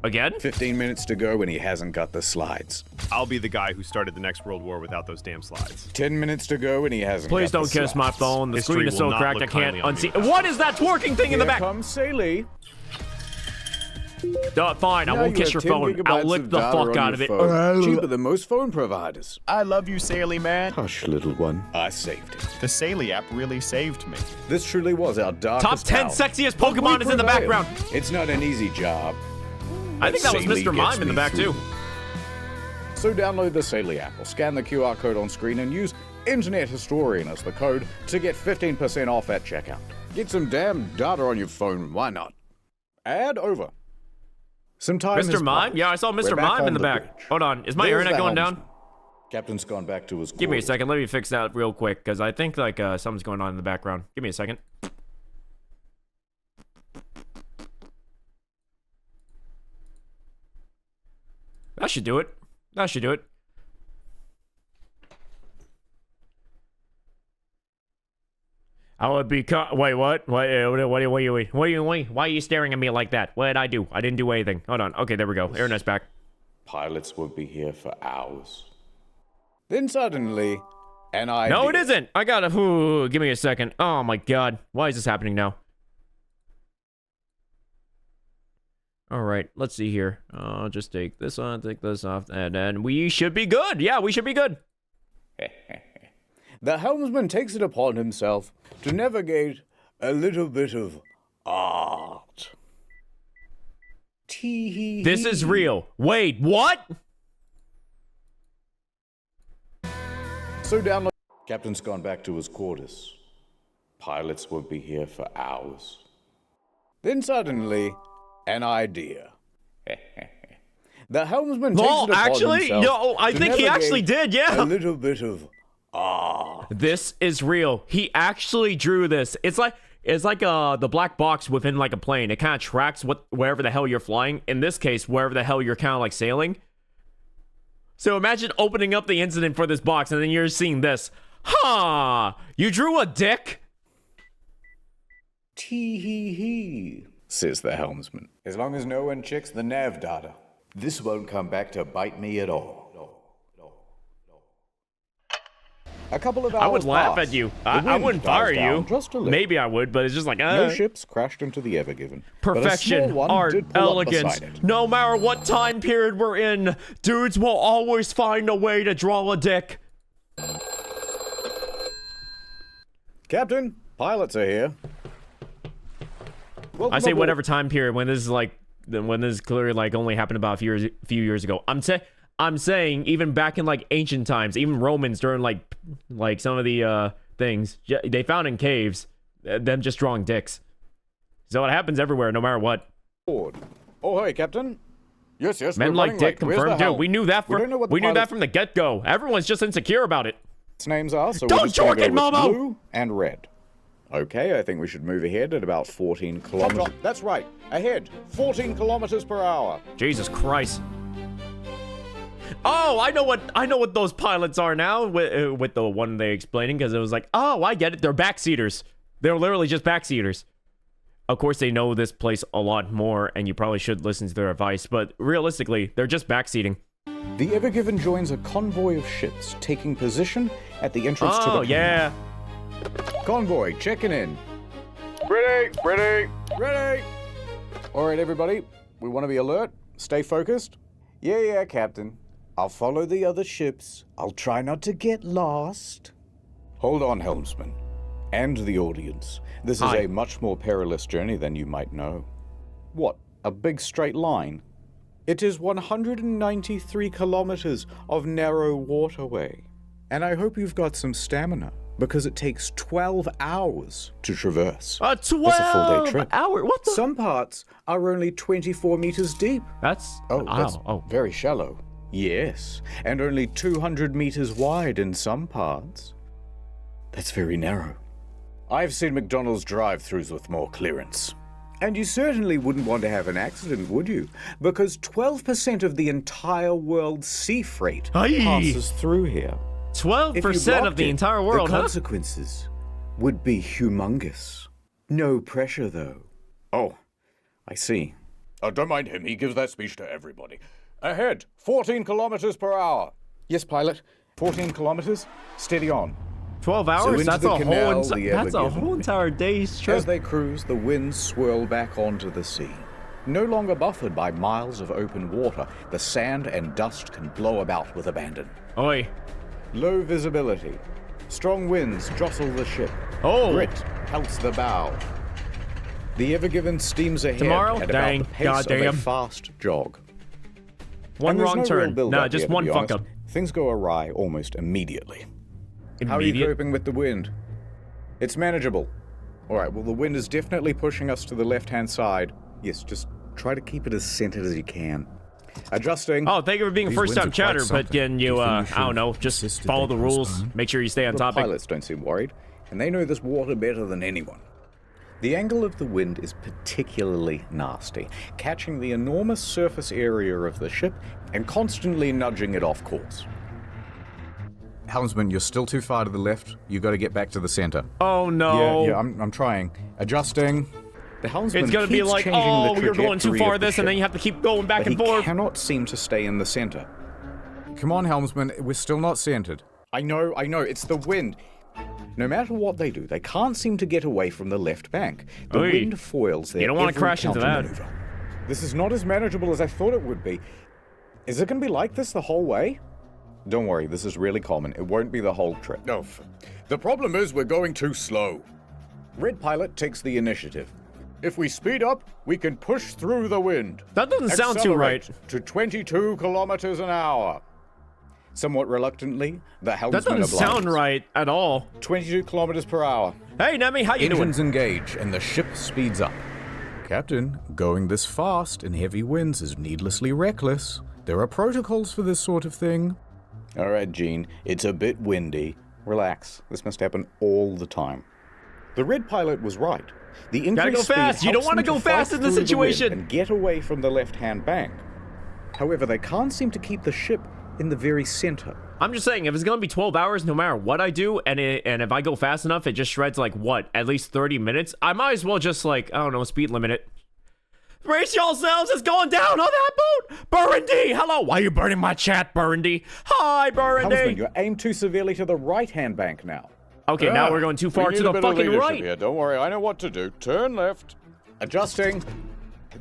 Speaker 1: Again?
Speaker 2: 15 minutes to go and he hasn't got the slides.
Speaker 10: I'll be the guy who started the next World War without those damn slides.
Speaker 2: 10 minutes to go and he hasn't
Speaker 1: Please
Speaker 2: got
Speaker 1: don't
Speaker 2: the
Speaker 1: kiss my
Speaker 2: slides.
Speaker 1: phone. The
Speaker 10: History
Speaker 1: screen is
Speaker 10: will
Speaker 1: so
Speaker 10: not
Speaker 1: cracked I
Speaker 10: look
Speaker 1: can't
Speaker 10: kindly on me
Speaker 1: unsee.
Speaker 10: without
Speaker 1: What is that twerking thing in the
Speaker 2: Here
Speaker 1: back?
Speaker 2: comes Saley.
Speaker 1: Fine, I
Speaker 2: Now
Speaker 1: won't
Speaker 2: you
Speaker 1: kiss your
Speaker 2: have 10
Speaker 1: phone.
Speaker 2: gigabytes
Speaker 1: I'll lick
Speaker 2: of
Speaker 1: the
Speaker 2: data
Speaker 1: fuck
Speaker 2: on
Speaker 1: out
Speaker 2: your
Speaker 1: of it.
Speaker 2: phone. Cheaper than most phone providers.
Speaker 6: I love you, Saley man.
Speaker 2: Hush, little one. I saved it.
Speaker 6: The Saley app really saved me.
Speaker 2: This truly was our darkest
Speaker 1: Top 10
Speaker 2: hour.
Speaker 1: sexiest
Speaker 2: But we
Speaker 1: Pokemon is in the
Speaker 2: prevailed.
Speaker 1: background.
Speaker 2: It's not an easy job.
Speaker 1: I think that was
Speaker 2: Saley
Speaker 1: Mr.
Speaker 2: gets
Speaker 1: Mime in the
Speaker 2: me
Speaker 1: back,
Speaker 2: through.
Speaker 1: too.
Speaker 2: So download the Saley app or scan the QR code on screen and use Internet Historian as the code to get 15% off at checkout. Get some damn data on your phone, why not? Ad over. Some time has
Speaker 1: Mr. Mime?
Speaker 2: passed.
Speaker 1: Yeah, I saw
Speaker 2: We're
Speaker 1: Mr.
Speaker 2: back
Speaker 1: Mime
Speaker 2: on
Speaker 1: in the back.
Speaker 2: bridge.
Speaker 1: Hold on. Is my
Speaker 2: There's
Speaker 1: internet
Speaker 2: the
Speaker 1: going
Speaker 2: helmsman.
Speaker 1: down?
Speaker 2: Captain's gone back to his
Speaker 1: Give me a
Speaker 2: quarters.
Speaker 1: second. Let me fix that real quick, because I think, like, something's going on in the background. Give me a second. That should do it. That should do it. I would be wait, what? Why are you staring at me like that? What did I do? I didn't do anything. Hold on. Okay, there we go. Internet's back.
Speaker 2: Pilots would be here for hours. Then suddenly, an idea.
Speaker 1: No, it isn't. I gotta. Give me a second. Oh my god. Why is this happening now? All right, let's see here. I'll just take this on, take this off, and then we should be good. Yeah, we should be good.
Speaker 2: The helmsman takes it upon himself to navigate a little bit of art. Tee-hee-hee.
Speaker 1: This is real. Wait, what?
Speaker 2: So download. Captain's gone back to his quarters. Pilots would be here for hours. Then suddenly, an idea. The helmsman takes it upon
Speaker 1: actually,
Speaker 2: himself
Speaker 1: no, I
Speaker 2: to
Speaker 1: think he actually
Speaker 2: navigate
Speaker 1: did, yeah.
Speaker 2: A little bit of art.
Speaker 1: This is real. He actually drew this. It's like the black box within like a plane. It kind of tracks wherever the hell you're flying. In this case, wherever the hell you're kind of like sailing. So imagine opening up the incident for this box and then you're seeing this. Huh? You drew a dick?
Speaker 2: Tee-hee-hee, says the helmsman. As long as no one checks the nav data, this won't come back to bite me at all. A couple of hours
Speaker 1: I would laugh
Speaker 2: pass.
Speaker 1: at you.
Speaker 2: The
Speaker 1: I
Speaker 2: wind
Speaker 1: wouldn't
Speaker 2: dies
Speaker 1: fire
Speaker 2: down
Speaker 1: you.
Speaker 2: just a little.
Speaker 1: Maybe I would, but it's just like,
Speaker 2: No ships crashed into the Ever Given. but a
Speaker 1: perfection,
Speaker 2: small one
Speaker 1: art,
Speaker 2: did pull up
Speaker 1: elegance.
Speaker 2: beside it.
Speaker 1: No matter what time period we're in, dudes will always find a way to draw a dick.
Speaker 2: Captain, pilots are here. Welcome
Speaker 1: I say
Speaker 2: aboard.
Speaker 1: whatever time period when this is like when this clearly like only happened about a few years ago. I'm saying even back in like ancient times, even Romans during like some of the things they found in caves, them just drawing dicks. So it happens everywhere, no matter what.
Speaker 2: Oh, hey, Captain. Yes,
Speaker 1: Men
Speaker 2: we're
Speaker 1: like
Speaker 2: running
Speaker 1: dick
Speaker 2: late. Where's
Speaker 1: confirmed.
Speaker 2: the
Speaker 1: Dude,
Speaker 2: helm?
Speaker 1: we knew that
Speaker 2: We don't know what the
Speaker 1: we knew that
Speaker 2: pilots'
Speaker 1: from the get-go. Everyone's just insecure about it.
Speaker 2: names are, so
Speaker 1: Don't
Speaker 2: we're just gonna
Speaker 1: jork it,
Speaker 2: go with
Speaker 1: Momo!
Speaker 2: blue and red. Okay, I think we should move ahead at about 14 kilometers. That's right. Ahead, 14 kilometers per hour.
Speaker 1: Jesus Christ. Oh, I know what those pilots are now with the one they explaining, because it was like, oh, I get it. They're backseaters. They're literally just backseaters. Of course, they know this place a lot more, and you probably should listen to their advice. But realistically, they're just backseating.
Speaker 2: The Ever Given joins a convoy of ships taking position at the entrance to the
Speaker 1: Oh, yeah.
Speaker 2: convoy checking in. Ready. All right, everybody. We want to be alert. Stay focused. Yeah, Captain. I'll follow the other ships. I'll try not to get lost. Hold on, helmsman. And the audience. This is a much more perilous journey than you might know. What? A big straight line? It is 193 kilometers of narrow waterway. And I hope you've got some stamina, because it takes 12 hours to traverse.
Speaker 1: 12
Speaker 2: That's a full-day trip.
Speaker 1: hour? What the?
Speaker 2: Some parts are only 24 meters deep.
Speaker 1: That's
Speaker 2: That's very shallow. Yes, and only 200 meters wide in some parts. That's very narrow. I've seen McDonald's drive-thrus with more clearance. And you certainly wouldn't want to have an accident, would you? Because 12% of the entire world's sea freight passes through here.
Speaker 1: 12% of the entire world,
Speaker 2: the consequences would be humongous. No pressure, though. Oh, I see. Oh, don't mind him. He gives that speech to everybody. Ahead, 14 kilometers per hour. Yes, pilot. 14 kilometers. Steady on.
Speaker 1: 12 hours?
Speaker 2: So into
Speaker 1: that's
Speaker 2: the
Speaker 1: a
Speaker 2: canal,
Speaker 1: whole
Speaker 2: the Ever
Speaker 1: that's a
Speaker 2: Given.
Speaker 1: whole entire day's trip.
Speaker 2: As they cruise, the winds swirl back onto the sea. No longer buffered by miles of open water, the sand and dust can blow about with abandon.
Speaker 1: Oi.
Speaker 2: Low visibility. Strong winds jostle the ship.
Speaker 1: Oh.
Speaker 2: Grit pelts the bow. The Ever Given steams ahead
Speaker 1: Tomorrow?
Speaker 2: at
Speaker 1: Dang,
Speaker 2: about the pace
Speaker 1: goddamn.
Speaker 2: of a fast jog.
Speaker 1: One
Speaker 2: And there's
Speaker 1: wrong
Speaker 2: no
Speaker 1: turn.
Speaker 2: real build-up
Speaker 1: Nah, just
Speaker 2: here, to
Speaker 1: one
Speaker 2: be
Speaker 1: fuck
Speaker 2: honest.
Speaker 1: up.
Speaker 2: Things go awry almost immediately. How are you
Speaker 1: Immediate?
Speaker 2: coping with the wind? It's manageable. All right, well, the wind is definitely pushing us to the left-hand side. Yes, just try to keep it as centered as you can. Adjusting.
Speaker 1: Oh, thank you for being a
Speaker 7: These
Speaker 1: first-time
Speaker 7: winds are quite
Speaker 1: chatter, but
Speaker 7: something.
Speaker 1: can you,
Speaker 7: Do you think
Speaker 1: I
Speaker 7: you should
Speaker 1: don't know,
Speaker 7: have
Speaker 1: just
Speaker 7: insisted
Speaker 1: follow
Speaker 7: they
Speaker 1: the rules,
Speaker 7: postpone?
Speaker 1: make sure you stay on
Speaker 2: The
Speaker 1: topic.
Speaker 2: pilots don't seem worried, and they know this water better than anyone. The angle of the wind is particularly nasty, catching the enormous surface area of the ship and constantly nudging it off course.
Speaker 7: Helmsman, you're still too far to the left. You got to get back to the center.
Speaker 1: Oh, no.
Speaker 2: Yeah, I'm trying. Adjusting. The helmsman
Speaker 1: It's gonna be
Speaker 2: keeps
Speaker 1: like,
Speaker 2: changing
Speaker 1: oh,
Speaker 2: the
Speaker 1: you're going too
Speaker 2: trajectory
Speaker 1: far
Speaker 2: of the
Speaker 1: this, and then
Speaker 2: ship,
Speaker 1: you have to keep going back
Speaker 2: but
Speaker 1: and
Speaker 2: he
Speaker 1: forth.
Speaker 2: cannot seem to stay in the center.
Speaker 7: Come on, Helmsman. We're still not centered.
Speaker 2: I know, it's the wind. No matter what they do, they can't seem to get away from the left bank. The
Speaker 1: Oy.
Speaker 2: wind foils their
Speaker 1: You don't wanna
Speaker 2: every
Speaker 1: crash into that.
Speaker 2: countermaneuver. This is not as manageable as I thought it would be. Is it going to be like this the whole way? Don't worry, this is really common. It won't be the whole trip. No. The problem is we're going too slow. Red Pilot takes the initiative. If we speed up, we can push through the wind.
Speaker 1: That doesn't sound too right.
Speaker 2: Accelerate to 22 kilometers an hour. Somewhat reluctantly, the
Speaker 1: That
Speaker 2: helmsman
Speaker 1: doesn't sound
Speaker 2: obliges.
Speaker 1: right at all.
Speaker 2: 22 kilometers per hour.
Speaker 1: Hey, Nemi, how you
Speaker 7: Engines
Speaker 1: doing?
Speaker 7: engage, and the ship speeds up. Captain, going this fast in heavy winds is needlessly reckless. There are protocols for this sort of thing.
Speaker 2: All right, Gene, it's a bit windy. Relax. This must happen all the time. The Red Pilot was right. The increased
Speaker 1: Gotta go
Speaker 2: speed
Speaker 1: fast. You don't
Speaker 2: helps
Speaker 1: wanna
Speaker 2: them
Speaker 1: go
Speaker 2: to fight
Speaker 1: fast in this
Speaker 2: through the wind
Speaker 1: situation.
Speaker 2: and get away from the left-hand bank. However, they can't seem to keep the ship in the very center.
Speaker 1: I'm just saying, if it's gonna be 12 hours, no matter what I do, and if I go fast enough, it just shreds like what, at least 30 minutes. I might as well just like, I don't know, speed limit it. Brace yourselves, it's going down on that boat. Burgundy, hello. Why are you burning my chat, Burgundy? Hi,
Speaker 2: Helmsman,
Speaker 1: Burgundy.
Speaker 2: you're aimed too severely to the right-hand bank now.
Speaker 1: Okay, now we're going too far to the fucking right.
Speaker 2: Here. Don't worry, I know what to do. Turn left. Adjusting.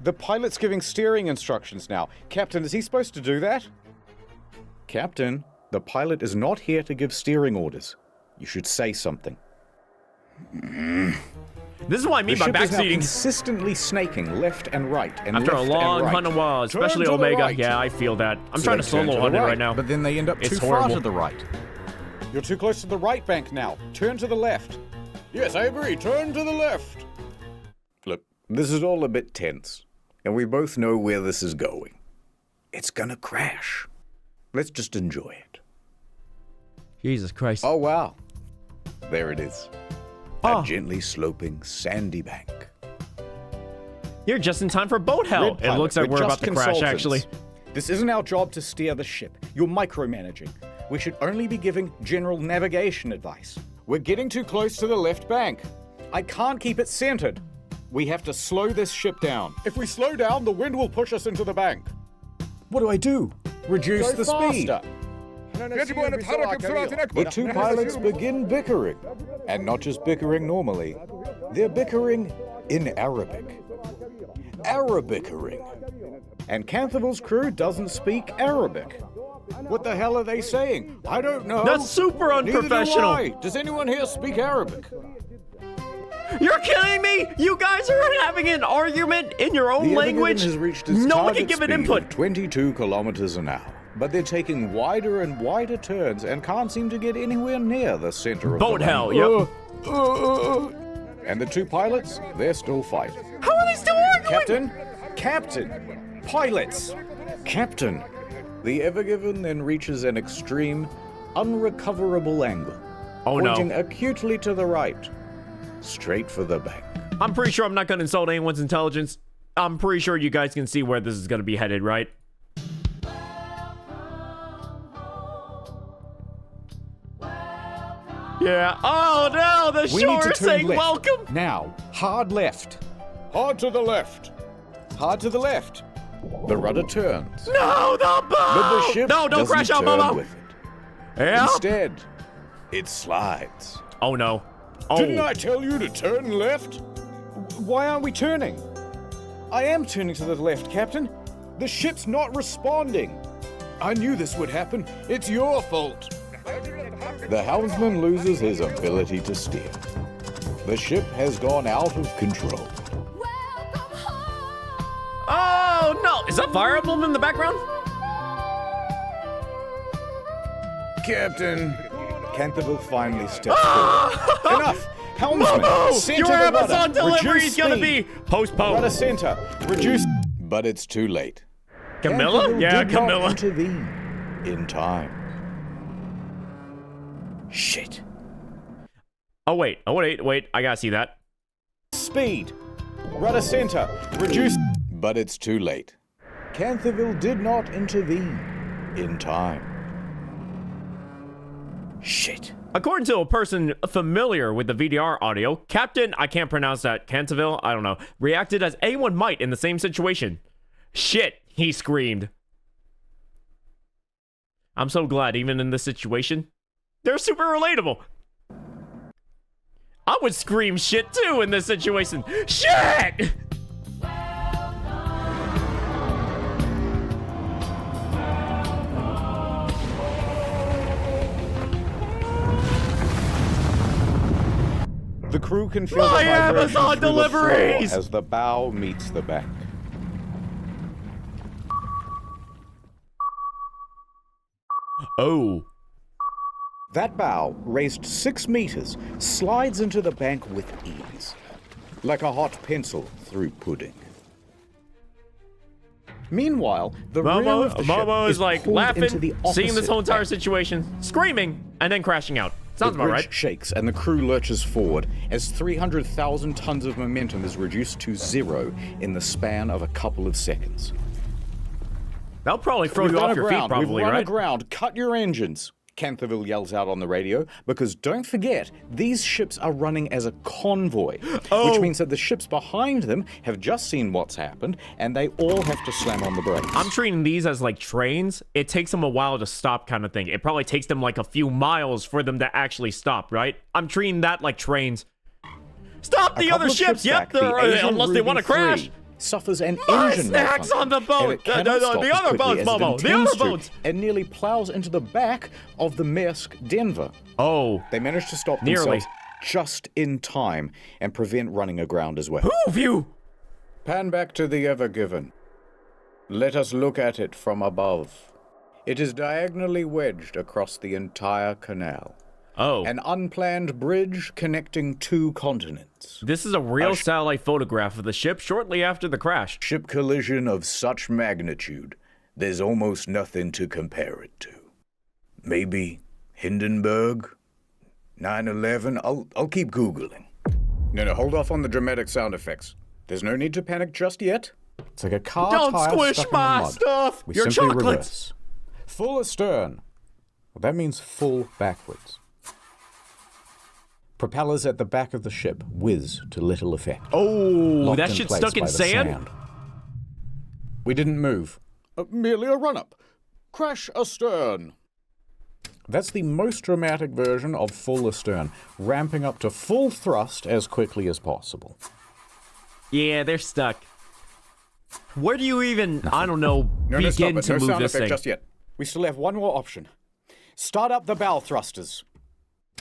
Speaker 2: The pilot's giving steering instructions now. Captain, is he supposed to do that? Captain, the pilot is not here to give steering orders. You should say something.
Speaker 1: This is what I mean by
Speaker 2: The ship is now
Speaker 1: backseating.
Speaker 2: consistently snaking left and right and
Speaker 1: After a
Speaker 2: left
Speaker 1: long
Speaker 2: and right.
Speaker 1: hunt of was,
Speaker 2: Turn
Speaker 1: especially
Speaker 2: to the
Speaker 1: Omega.
Speaker 2: right.
Speaker 1: Yeah, I feel that. I'm
Speaker 2: So
Speaker 1: trying
Speaker 2: they
Speaker 1: to
Speaker 2: turn
Speaker 1: solo
Speaker 2: to the
Speaker 1: hunt it
Speaker 2: right,
Speaker 1: right now.
Speaker 7: But then they end up
Speaker 1: It's
Speaker 7: too
Speaker 1: horrible.
Speaker 7: far to the right.
Speaker 2: You're too close to the right bank now. Turn to the left. Yes, I agree. Turn to the left. Look, this is all a bit tense, and we both know where this is going. It's gonna crash. Let's just enjoy it.
Speaker 1: Jesus Christ.
Speaker 2: Oh, wow. There it is.
Speaker 1: Oh.
Speaker 2: A gently sloping, sandy bank.
Speaker 1: You're just in time for boat hell.
Speaker 2: Red
Speaker 1: It
Speaker 2: Pilot,
Speaker 1: looks like we're about
Speaker 2: just
Speaker 1: to crash,
Speaker 2: consultants.
Speaker 1: actually.
Speaker 2: This isn't our job to steer the ship. You're micromanaging. We should only be giving general navigation advice. We're getting too close to the left bank. I can't keep it centered. We have to slow this ship down. If we slow down, the wind will push us into the bank.
Speaker 7: What do I do? Reduce
Speaker 2: Go
Speaker 7: the speed.
Speaker 2: faster. The two pilots begin bickering. And not just bickering normally. They're bickering in Arabic. Arabickering. And Canthavil's crew doesn't speak Arabic. What the hell are they saying? I don't know.
Speaker 1: That's super
Speaker 2: Neither do
Speaker 1: unprofessional.
Speaker 2: I. Does anyone here speak Arabic?
Speaker 1: You're kidding me! You guys are having an argument in your own
Speaker 2: The
Speaker 1: language?
Speaker 2: Ever Given has reached its
Speaker 1: No one
Speaker 2: target
Speaker 1: can give an
Speaker 2: speed
Speaker 1: input.
Speaker 2: of 22 kilometers an hour. But they're taking wider and wider turns and can't seem to get anywhere near the center of
Speaker 1: Boat
Speaker 2: the
Speaker 1: hell,
Speaker 2: lane.
Speaker 1: yep.
Speaker 2: And the two pilots, they're still fighting.
Speaker 1: How are they still arguing?
Speaker 2: Captain! Pilots! Captain! The Ever Given then reaches an extreme, unrecoverable angle.
Speaker 1: Oh, no.
Speaker 2: Pointing acutely to the right. Straight for the bank.
Speaker 1: I'm pretty sure I'm not going to insult anyone's intelligence. I'm pretty sure you guys can see where this is going to be headed, right? Yeah. Oh, no! The
Speaker 2: We need
Speaker 1: shore
Speaker 2: to
Speaker 1: is
Speaker 2: turn
Speaker 1: saying
Speaker 2: left.
Speaker 1: welcome!
Speaker 2: Now, hard left. Hard to the left. Hard to the left. The rudder turns.
Speaker 1: No, the boat!
Speaker 2: But the ship
Speaker 1: No, don't
Speaker 2: doesn't
Speaker 1: crash out,
Speaker 2: turn
Speaker 1: Momo!
Speaker 2: with it.
Speaker 1: Yep.
Speaker 2: Instead, it slides.
Speaker 1: Oh, no. Oh.
Speaker 2: Didn't I tell you to turn left? Why aren't we turning? I am turning to the left, Captain. The ship's not responding. I knew this would happen. It's your fault.
Speaker 7: The helmsman loses his ability to steer. The ship has gone out of control.
Speaker 1: Oh no! Is that Fire Emblem in the background?
Speaker 2: Captain. Canterville finally steps forward. Enough! Helmsman,
Speaker 1: Momo!
Speaker 2: center
Speaker 1: Your
Speaker 2: the
Speaker 1: Amazon
Speaker 2: rudder.
Speaker 1: delivery
Speaker 2: Reduce
Speaker 1: is gonna
Speaker 2: speed.
Speaker 1: be postponed.
Speaker 2: Rudder center. Reduce.
Speaker 7: But it's too late.
Speaker 1: Camilla?
Speaker 7: Canterville
Speaker 1: Yeah,
Speaker 7: did not
Speaker 1: Camilla.
Speaker 7: intervene in time.
Speaker 2: Shit.
Speaker 1: Oh wait, I gotta see that.
Speaker 2: Speed. Rudder center. Reduce.
Speaker 7: But it's too late. Canterville did not intervene in time.
Speaker 2: Shit.
Speaker 1: According to a person familiar with the VDR audio, Captain, I can't pronounce that, Canterville, I don't know, reacted as anyone might in the same situation. Shit, he screamed. I'm so glad even in this situation, they're super relatable. I would scream shit too in this situation. Shit!
Speaker 7: The crew can feel
Speaker 1: My
Speaker 7: the vibration
Speaker 1: Amazon
Speaker 7: through the floor
Speaker 1: deliveries!
Speaker 7: as the bow meets the bank.
Speaker 1: Oh.
Speaker 2: That bow, raised 6 meters, slides into the bank with ease, like a hot pencil through pudding. Meanwhile, the rear of the
Speaker 1: Momo
Speaker 2: ship
Speaker 1: is like
Speaker 2: pulled
Speaker 1: laughing,
Speaker 2: into the
Speaker 1: seeing this whole
Speaker 2: opposite
Speaker 1: entire
Speaker 2: bank.
Speaker 1: situation, screaming, and then crashing out. Sounds
Speaker 2: The
Speaker 1: about
Speaker 2: bridge
Speaker 1: right.
Speaker 2: shakes and the crew lurches forward as 300,000 tons of momentum is reduced to 0 in the span of a couple of seconds.
Speaker 1: That'll probably throw
Speaker 2: We've
Speaker 1: you
Speaker 2: run
Speaker 1: off your feet,
Speaker 2: aground.
Speaker 1: probably,
Speaker 2: We've run
Speaker 1: right?
Speaker 2: aground. Cut your engines. Canterville yells out on the radio, because don't forget, these ships are running as a convoy, which means that the ships behind them have just seen what's happened, and they all have to slam on the brakes.
Speaker 1: I'm treating these as like trains. It takes them a while to stop kind of thing. It probably takes them like a few miles for them to actually stop, right? I'm treating that like trains. Stop the other ships! Yep, they're, unless they want to crash.
Speaker 2: Suffers an
Speaker 1: Ah,
Speaker 2: engine
Speaker 1: snacks
Speaker 2: malfunction,
Speaker 1: on the boat.
Speaker 2: and it cannot stop
Speaker 1: The
Speaker 2: as
Speaker 1: other
Speaker 2: quickly
Speaker 1: boats,
Speaker 2: as it
Speaker 1: Momo. The
Speaker 2: intends
Speaker 1: other
Speaker 2: to,
Speaker 1: boats.
Speaker 2: and nearly plows into the back of the Maersk Denver.
Speaker 1: Oh.
Speaker 2: They managed to stop
Speaker 1: Nearly.
Speaker 2: themselves just in time and prevent running aground as well.
Speaker 1: Who you?
Speaker 7: Pan back to the Ever Given. Let us look at it from above. It is diagonally wedged across the entire canal.
Speaker 1: Oh.
Speaker 7: An unplanned bridge connecting 2 continents.
Speaker 1: This is a real satellite photograph of the ship shortly after the crash.
Speaker 7: Ship collision of such magnitude, there's almost nothing to compare it to. Maybe Hindenburg? 9/11? I'll keep Googling. No, hold off on the dramatic sound effects. There's no need to panic just yet. It's like a car
Speaker 1: Don't
Speaker 7: tire
Speaker 1: squish
Speaker 7: stuck in
Speaker 1: my
Speaker 7: the mud.
Speaker 1: stuff.
Speaker 7: We
Speaker 1: Your
Speaker 7: simply
Speaker 1: chocolates.
Speaker 7: reverse. Full astern. Well, that means full backwards. Propellers at the back of the ship whiz to little effect.
Speaker 1: Oh,
Speaker 7: Locked
Speaker 1: that
Speaker 7: in
Speaker 1: shit's
Speaker 7: place
Speaker 1: stuck in
Speaker 7: by the
Speaker 1: sand?
Speaker 7: We didn't move.
Speaker 2: Merely a run-up. Crash astern.
Speaker 7: That's the most dramatic version of full astern, ramping up to full thrust as quickly as possible.
Speaker 1: Yeah, they're stuck. Where do you even, I don't know,
Speaker 2: No,
Speaker 1: begin
Speaker 2: stop it.
Speaker 1: to
Speaker 2: No
Speaker 1: move
Speaker 2: sound
Speaker 1: this
Speaker 2: effect
Speaker 1: thing?
Speaker 2: just yet. We still have one more option. Start up the bow thrusters.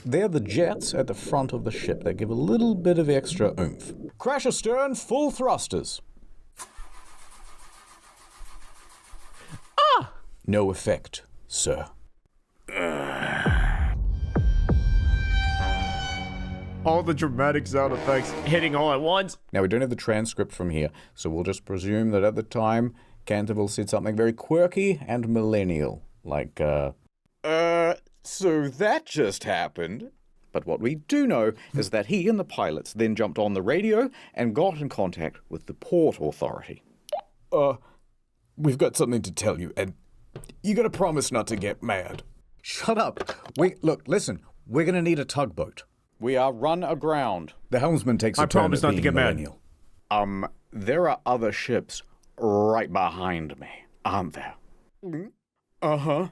Speaker 7: They're the jets at the front of the ship that give a little bit of extra oomph. Crash astern, full thrusters.
Speaker 1: Ah!
Speaker 7: No effect, sir.
Speaker 1: All the dramatic sound effects hitting all at once.
Speaker 7: Now, we don't have the transcript from here, so we'll just presume that at the time, Canterville said something very quirky and millennial, like,
Speaker 2: So that just happened. But what we do know is that he and the pilots then jumped on the radio and got in contact with the Port Authority.
Speaker 7: we've got something to tell you, and you gotta promise not to get mad. Shut up. Look, listen, we're gonna need a tugboat.
Speaker 2: We are run aground.
Speaker 7: The helmsman takes a
Speaker 1: I
Speaker 7: turn
Speaker 1: promise
Speaker 7: at
Speaker 1: not to
Speaker 7: being
Speaker 1: get mad.
Speaker 7: millennial.
Speaker 2: There are other ships right behind me, aren't there? Uh-huh.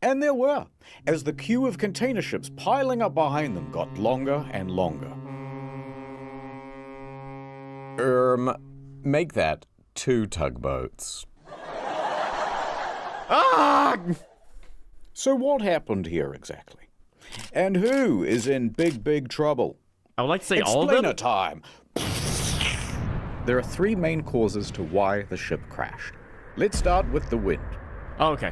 Speaker 2: And there were, as the queue of container ships piling up behind them got longer and longer.
Speaker 7: Make that 2 tugboats.
Speaker 1: Ah!
Speaker 2: So what happened here exactly? And who is in big trouble?
Speaker 1: I would like to say all of them.
Speaker 2: Explainer time! There are 3 main causes to why the ship crashed. Let's start with the wind.
Speaker 1: Oh, okay.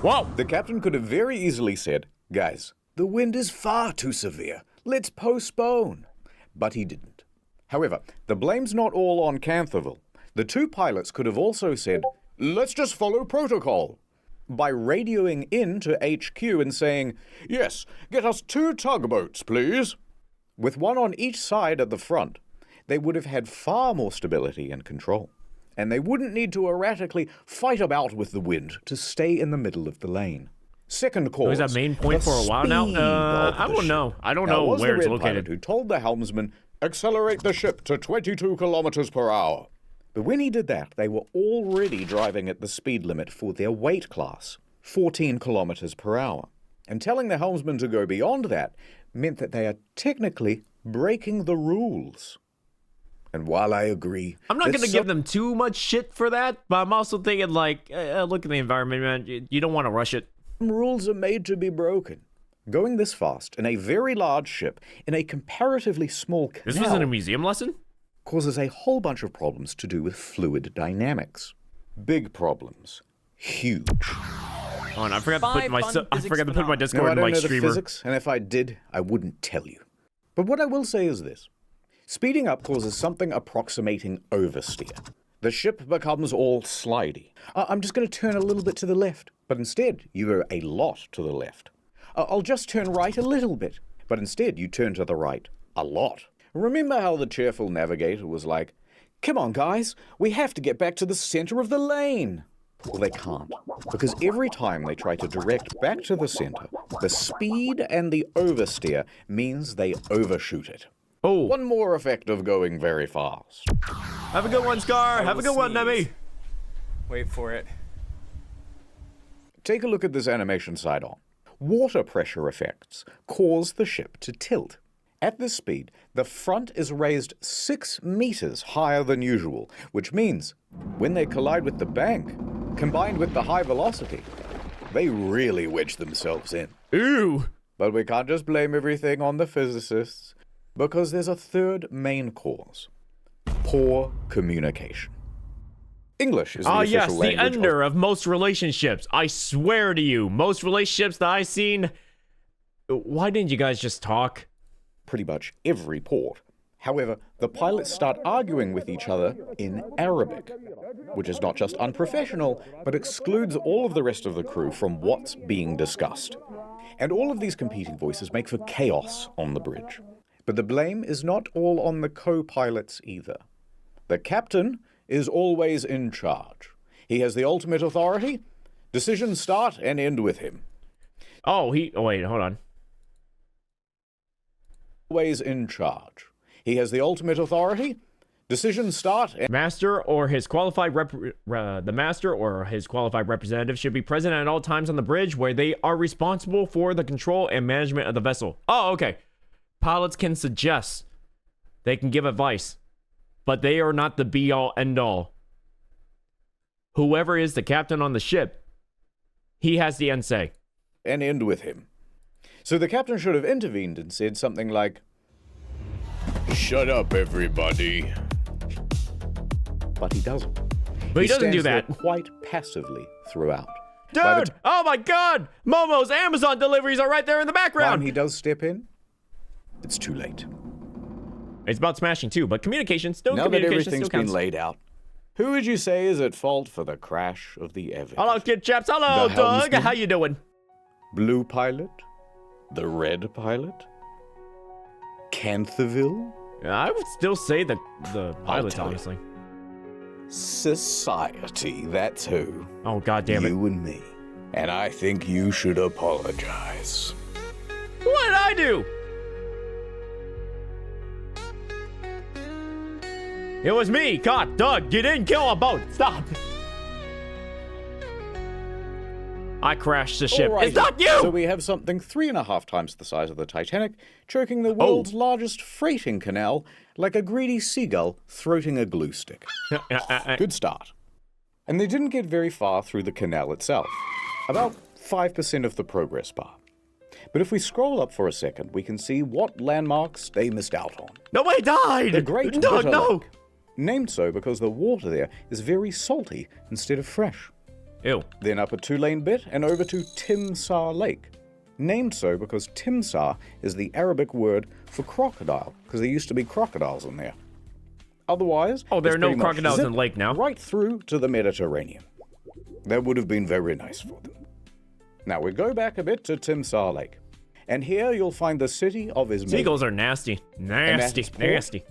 Speaker 1: Whoa!
Speaker 2: The captain could have very easily said, guys, the wind is far too severe. Let's postpone. But he didn't. However, the blame's not all on Canterville. The 2 pilots could have also said, let's just follow protocol. By radioing in to HQ and saying, yes, get us 2 tugboats, please. With 1 on each side at the front, they would have had far more stability and control. And they wouldn't need to erratically fight about with the wind to stay in the middle of the lane. Second cause.
Speaker 1: Was that main point for a while now? I don't know. I don't know where it's located.
Speaker 2: Who told the helmsman, accelerate the ship to 22 kilometers per hour. But when he did that, they were already driving at the speed limit for their weight class, 14 kilometers per hour. And telling the helmsman to go beyond that meant that they are technically breaking the rules. And while I agree...
Speaker 1: I'm not going to give them too much shit for that, but I'm also thinking, like, look at the environment, man. You don't want to rush it.
Speaker 2: Rules are made to be broken. Going this fast in a very large ship in a comparatively small canal...
Speaker 1: This wasn't a museum lesson?
Speaker 2: ...causes a whole bunch of problems to do with fluid dynamics. Big problems. Huge.
Speaker 1: Oh, and I forgot to put my Discord
Speaker 2: no, I don't
Speaker 1: in my
Speaker 2: know
Speaker 1: streamer.
Speaker 2: The physics, and if I did, I wouldn't tell you. But what I will say is this. Speeding up causes something approximating oversteer. The ship becomes all slidey. I'm just going to turn a little bit to the left, but instead you go a lot to the left. I'll just turn right a little bit, but instead you turn to the right a lot. Remember how the cheerful navigator was like, come on guys, we have to get back to the center of the lane. Well, they can't, because every time they try to direct back to the center, the speed and the oversteer means they overshoot it.
Speaker 1: Oh.
Speaker 2: One more effect of going very fast.
Speaker 1: Have a good one, Scar. Have a good one, Nemi.
Speaker 11: Wait for it.
Speaker 2: Take a look at this animation side on. Water pressure effects cause the ship to tilt. At this speed, the front is raised 6 meters higher than usual, which means when they collide with the bank, combined with the high velocity, they really wedge themselves in.
Speaker 1: Ew!
Speaker 2: But we can't just blame everything on the physicists, because there's a third main cause. Poor communication. English is the official language.
Speaker 1: The ender of most relationships. I swear to you, most relationships that I've seen... Why didn't you guys just talk?
Speaker 2: Pretty much every port. However, the pilots start arguing with each other in Arabic, which is not just unprofessional, but excludes all of the rest of the crew from what's being discussed. And all of these competing voices make for chaos on the bridge. But the blame is not all on the co-pilots either. The captain is always in charge. He has the ultimate authority. Decisions start and end with him.
Speaker 1: Oh, wait, hold on.
Speaker 2: Always in charge. He has the ultimate authority. Decisions start and...
Speaker 1: The master or his qualified representative should be present at all times on the bridge where they are responsible for the control and management of the vessel. Oh, okay. Pilots can suggest. They can give advice. But they are not the be-all, end-all. Whoever is the captain on the ship, he has the end say.
Speaker 2: And end with him. So the captain should have intervened and said something like, shut up, everybody. But he doesn't.
Speaker 1: But he doesn't do that.
Speaker 2: Quite passively throughout.
Speaker 1: Dude! Oh my god! Momo's Amazon deliveries are right there in the background!
Speaker 2: When he does step in, it's too late.
Speaker 1: It's about smashing too, but communication still
Speaker 2: now
Speaker 1: communication
Speaker 2: that everything's
Speaker 1: still counts.
Speaker 2: been laid out, who would you say is at fault for the crash of the Ever?
Speaker 1: Hello, kid chaps. Hello, Doug. How you doing?
Speaker 2: Blue pilot? The red pilot? Canterville?
Speaker 1: I would still say the pilot, honestly.
Speaker 2: Society, that's who.
Speaker 1: Oh, god damn it.
Speaker 2: You and me. And I think you should apologize.
Speaker 1: What did I do? It was me, God, Doug, get in, kill a boat, stop. I crashed the ship.
Speaker 2: Alrighty.
Speaker 1: It's not you!
Speaker 2: So we have something 3.5 times the size of the Titanic, choking the world's largest freighting canal like a greedy seagull throating a glue stick. Good start. And they didn't get very far through the canal itself. About 5% of the progress bar. But if we scroll up for a second, we can see what landmarks they missed out on.
Speaker 1: Nobody died!
Speaker 2: The Great
Speaker 1: No,
Speaker 2: Bitter
Speaker 1: no!
Speaker 2: Lake, named so because the water there is very salty instead of fresh.
Speaker 1: Ew.
Speaker 2: Then up a 2-lane bit and over to Timsah Lake. Named so because Timsah is the Arabic word for crocodile, because there used to be crocodiles in there. Otherwise,
Speaker 1: oh, there are
Speaker 2: it's
Speaker 1: no
Speaker 2: pretty much
Speaker 1: crocodiles in the lake now.
Speaker 2: Right through to the Mediterranean. That would have been very nice for them. Now we go back a bit to Timsah Lake. And here you'll find the city of Ismail.
Speaker 1: Seagulls are nasty. Nasty. Nasty.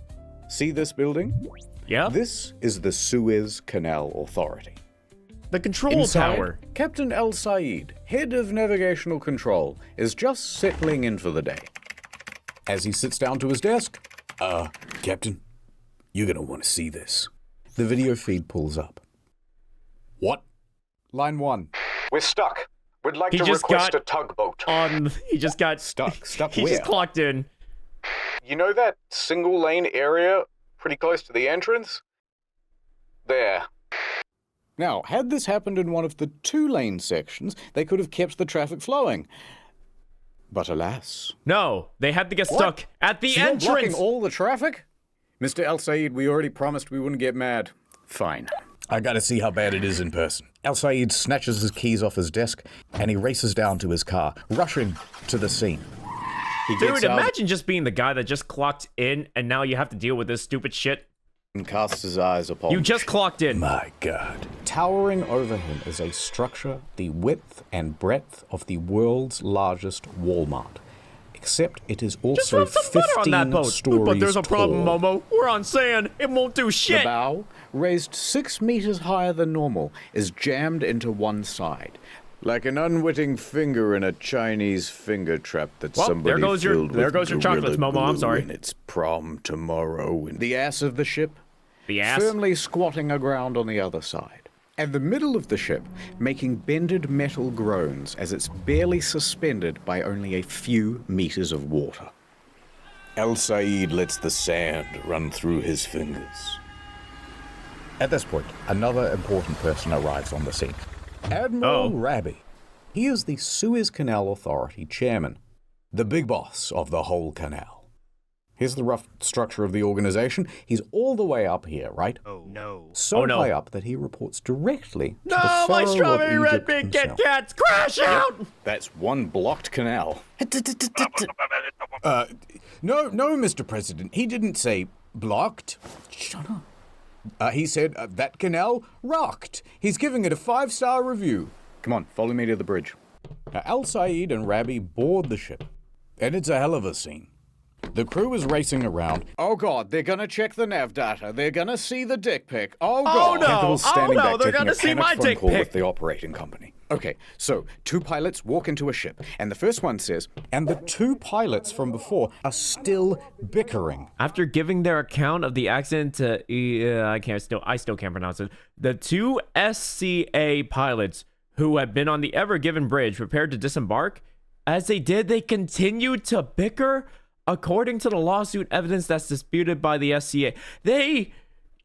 Speaker 2: See this building?
Speaker 1: Yeah.
Speaker 2: This is the Suez Canal Authority.
Speaker 1: The control
Speaker 2: Inside,
Speaker 1: tower.
Speaker 2: Captain El Said, head of navigational control, is just settling in for the day. As he sits down to his desk, Captain, you're gonna want to see this. The video feed pulls up. What? Line 1. We're stuck. We'd like to request a tugboat.
Speaker 1: He just got
Speaker 2: stuck. Stuck
Speaker 1: he
Speaker 2: where?
Speaker 1: just clocked in.
Speaker 2: You know that single lane area pretty close to the entrance? There. Now, had this happened in one of the 2-lane sections, they could have kept the traffic flowing. But alas.
Speaker 1: No, they had to get stuck at the
Speaker 2: So you're
Speaker 1: entrance.
Speaker 2: blocking all the traffic? Mr. El Said, we already promised we wouldn't get mad. Fine. I gotta see how bad it is in person. El Said snatches his keys off his desk and he races down to his car, rushing to the scene.
Speaker 1: Dude, imagine just being the guy that just clocked in and now you have to deal with this stupid shit.
Speaker 2: And casts his eyes upon.
Speaker 1: You just clocked in.
Speaker 2: My God. Towering over him is a structure the width and breadth of the world's largest Walmart. Except it is also 15
Speaker 1: on that boat.
Speaker 2: stories
Speaker 1: But there's a problem,
Speaker 2: tall.
Speaker 1: Momo. We're on sand. It won't do shit.
Speaker 2: The bow, raised 6 meters higher than normal, is jammed into one side. Like an unwitting finger in a Chinese finger trap that somebody filled
Speaker 1: there
Speaker 2: with
Speaker 1: goes your chocolates,
Speaker 2: Gorilla
Speaker 1: Momo. I'm
Speaker 2: Glue
Speaker 1: sorry.
Speaker 2: And it's prom tomorrow. And the ass of the ship,
Speaker 1: the ass,
Speaker 2: firmly squatting aground on the other side. And the middle of the ship, making bended metal groans as it's barely suspended by only a few meters of water. El Said lets the sand run through his fingers. At this point, another important person arrives on the scene. Admiral Rabi. He is the Suez Canal Authority chairman, the big boss of the whole canal. Here's the rough structure of the organization. He's all the way up here, right?
Speaker 10: Oh, no.
Speaker 2: So high up that he reports directly to the
Speaker 1: No, my
Speaker 2: Pharaoh
Speaker 1: strawberry
Speaker 2: of
Speaker 1: red
Speaker 2: Egypt
Speaker 1: big Kit
Speaker 2: himself.
Speaker 1: Kats, crash out!
Speaker 2: That's one blocked canal. No, Mr. President. He didn't say blocked. Shut up. He said that canal rocked. He's giving it a 5-star review. Come on, follow me to the bridge. Now, El Said and Rabi board the ship, and it's a hell of a scene. The crew is racing around. Oh God, they're gonna check the nav data. They're gonna see the dick pic. Oh God. Campbell's standing back
Speaker 1: they're
Speaker 2: taking
Speaker 1: gonna
Speaker 2: a
Speaker 1: see
Speaker 2: panicked
Speaker 1: my
Speaker 2: phone
Speaker 1: dick
Speaker 2: call
Speaker 1: pic.
Speaker 2: with the operating company. Okay, so 2 pilots walk into a ship, and the first one says, and the 2 pilots from before are still bickering.
Speaker 1: After giving their account of the accident to I still can't pronounce it. The 2 SCA pilots who had been on the Ever Given Bridge prepared to disembark. As they did, they continued to bicker. According to the lawsuit evidence that's disputed by the SCA, they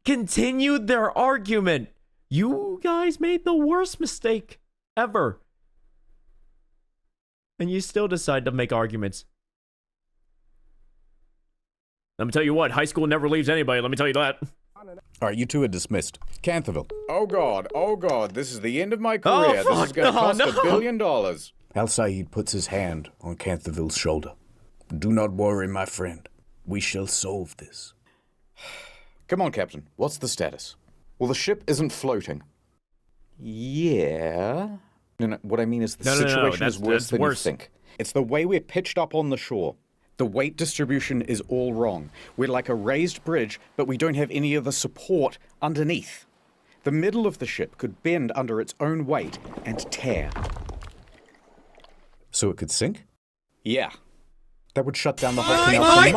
Speaker 1: continued their argument. You guys made the worst mistake ever. And you still decide to make arguments. Let me tell you what, high school never leaves anybody, let me tell you that.
Speaker 2: All right, you 2 are dismissed. Canterville. Oh God, this is the end of my career.
Speaker 1: Oh,
Speaker 2: this is going to cost $1 billion. El Said puts his hand on Canterville's shoulder. Do not worry, my friend. We shall solve this. Come on, Captain. What's the status? Well, the ship isn't floating. Yeah. No, what I mean is the situation is worse than you think. It's the way we're pitched up on the shore. The weight distribution is all wrong. We're like a raised bridge, but we don't have any of the support underneath. The middle of the ship could bend under its own weight and tear. So it could sink? Yeah. That would shut down the whole canal.
Speaker 1: Let me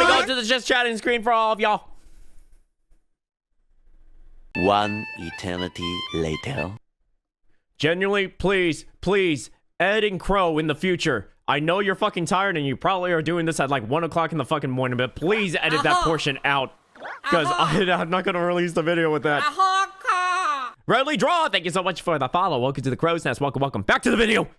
Speaker 1: go to the just chatting screen for all of y'all.
Speaker 4: One eternity later.
Speaker 1: Genuinely, please, Ed and Crow in the future. I know you're fucking tired and you probably are doing this at like 1 o'clock in the fucking morning, but please edit that portion out. Because I'm not going to release the video with that. Redley Draw, thank you so much for the follow. Welcome to the Crow's Nest. Welcome. Back to the video.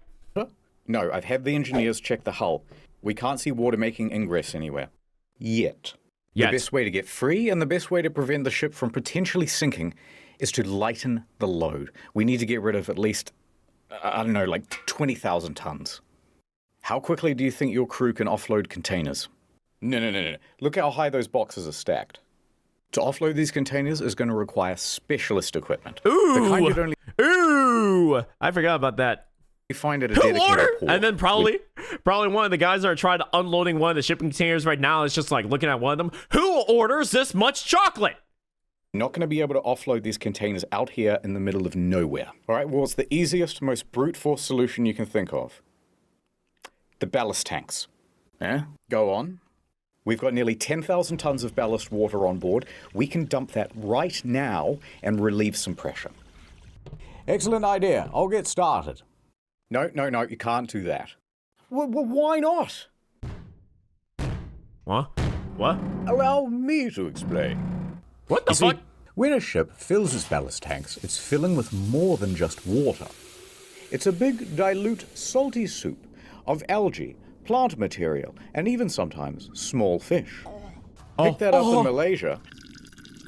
Speaker 2: No, I've had the engineers check the hull. We can't see water making ingress anywhere. Yet. The best way to get free and the best way to prevent the ship from potentially sinking is to lighten the load. We need to get rid of at least, I don't know, like 20,000 tons. How quickly do you think your crew can offload containers? No. Look how high those boxes are stacked. To offload these containers is going to require specialist equipment.
Speaker 1: Ooh! I forgot about that.
Speaker 2: You find it a dedicated port.
Speaker 1: And then probably one of the guys that are trying to unloading one of the shipping containers right now is just like looking at one of them. Who orders this much chocolate?
Speaker 2: Not going to be able to offload these containers out here in the middle of nowhere. All right, well, it's the easiest, most brute force solution you can think of. The ballast tanks. Yeah, go on. We've got nearly 10,000 tons of ballast water on board. We can dump that right now and relieve some pressure.
Speaker 7: Excellent idea. I'll get started.
Speaker 2: No, you can't do that. Well, why not?
Speaker 1: What?
Speaker 2: Allow me to explain.
Speaker 1: What the fuck?
Speaker 7: When a ship fills its ballast tanks, it's filling with more than just water.
Speaker 2: It's a big, dilute, salty soup of algae, plant material, and even sometimes small fish. Pick that up in Malaysia,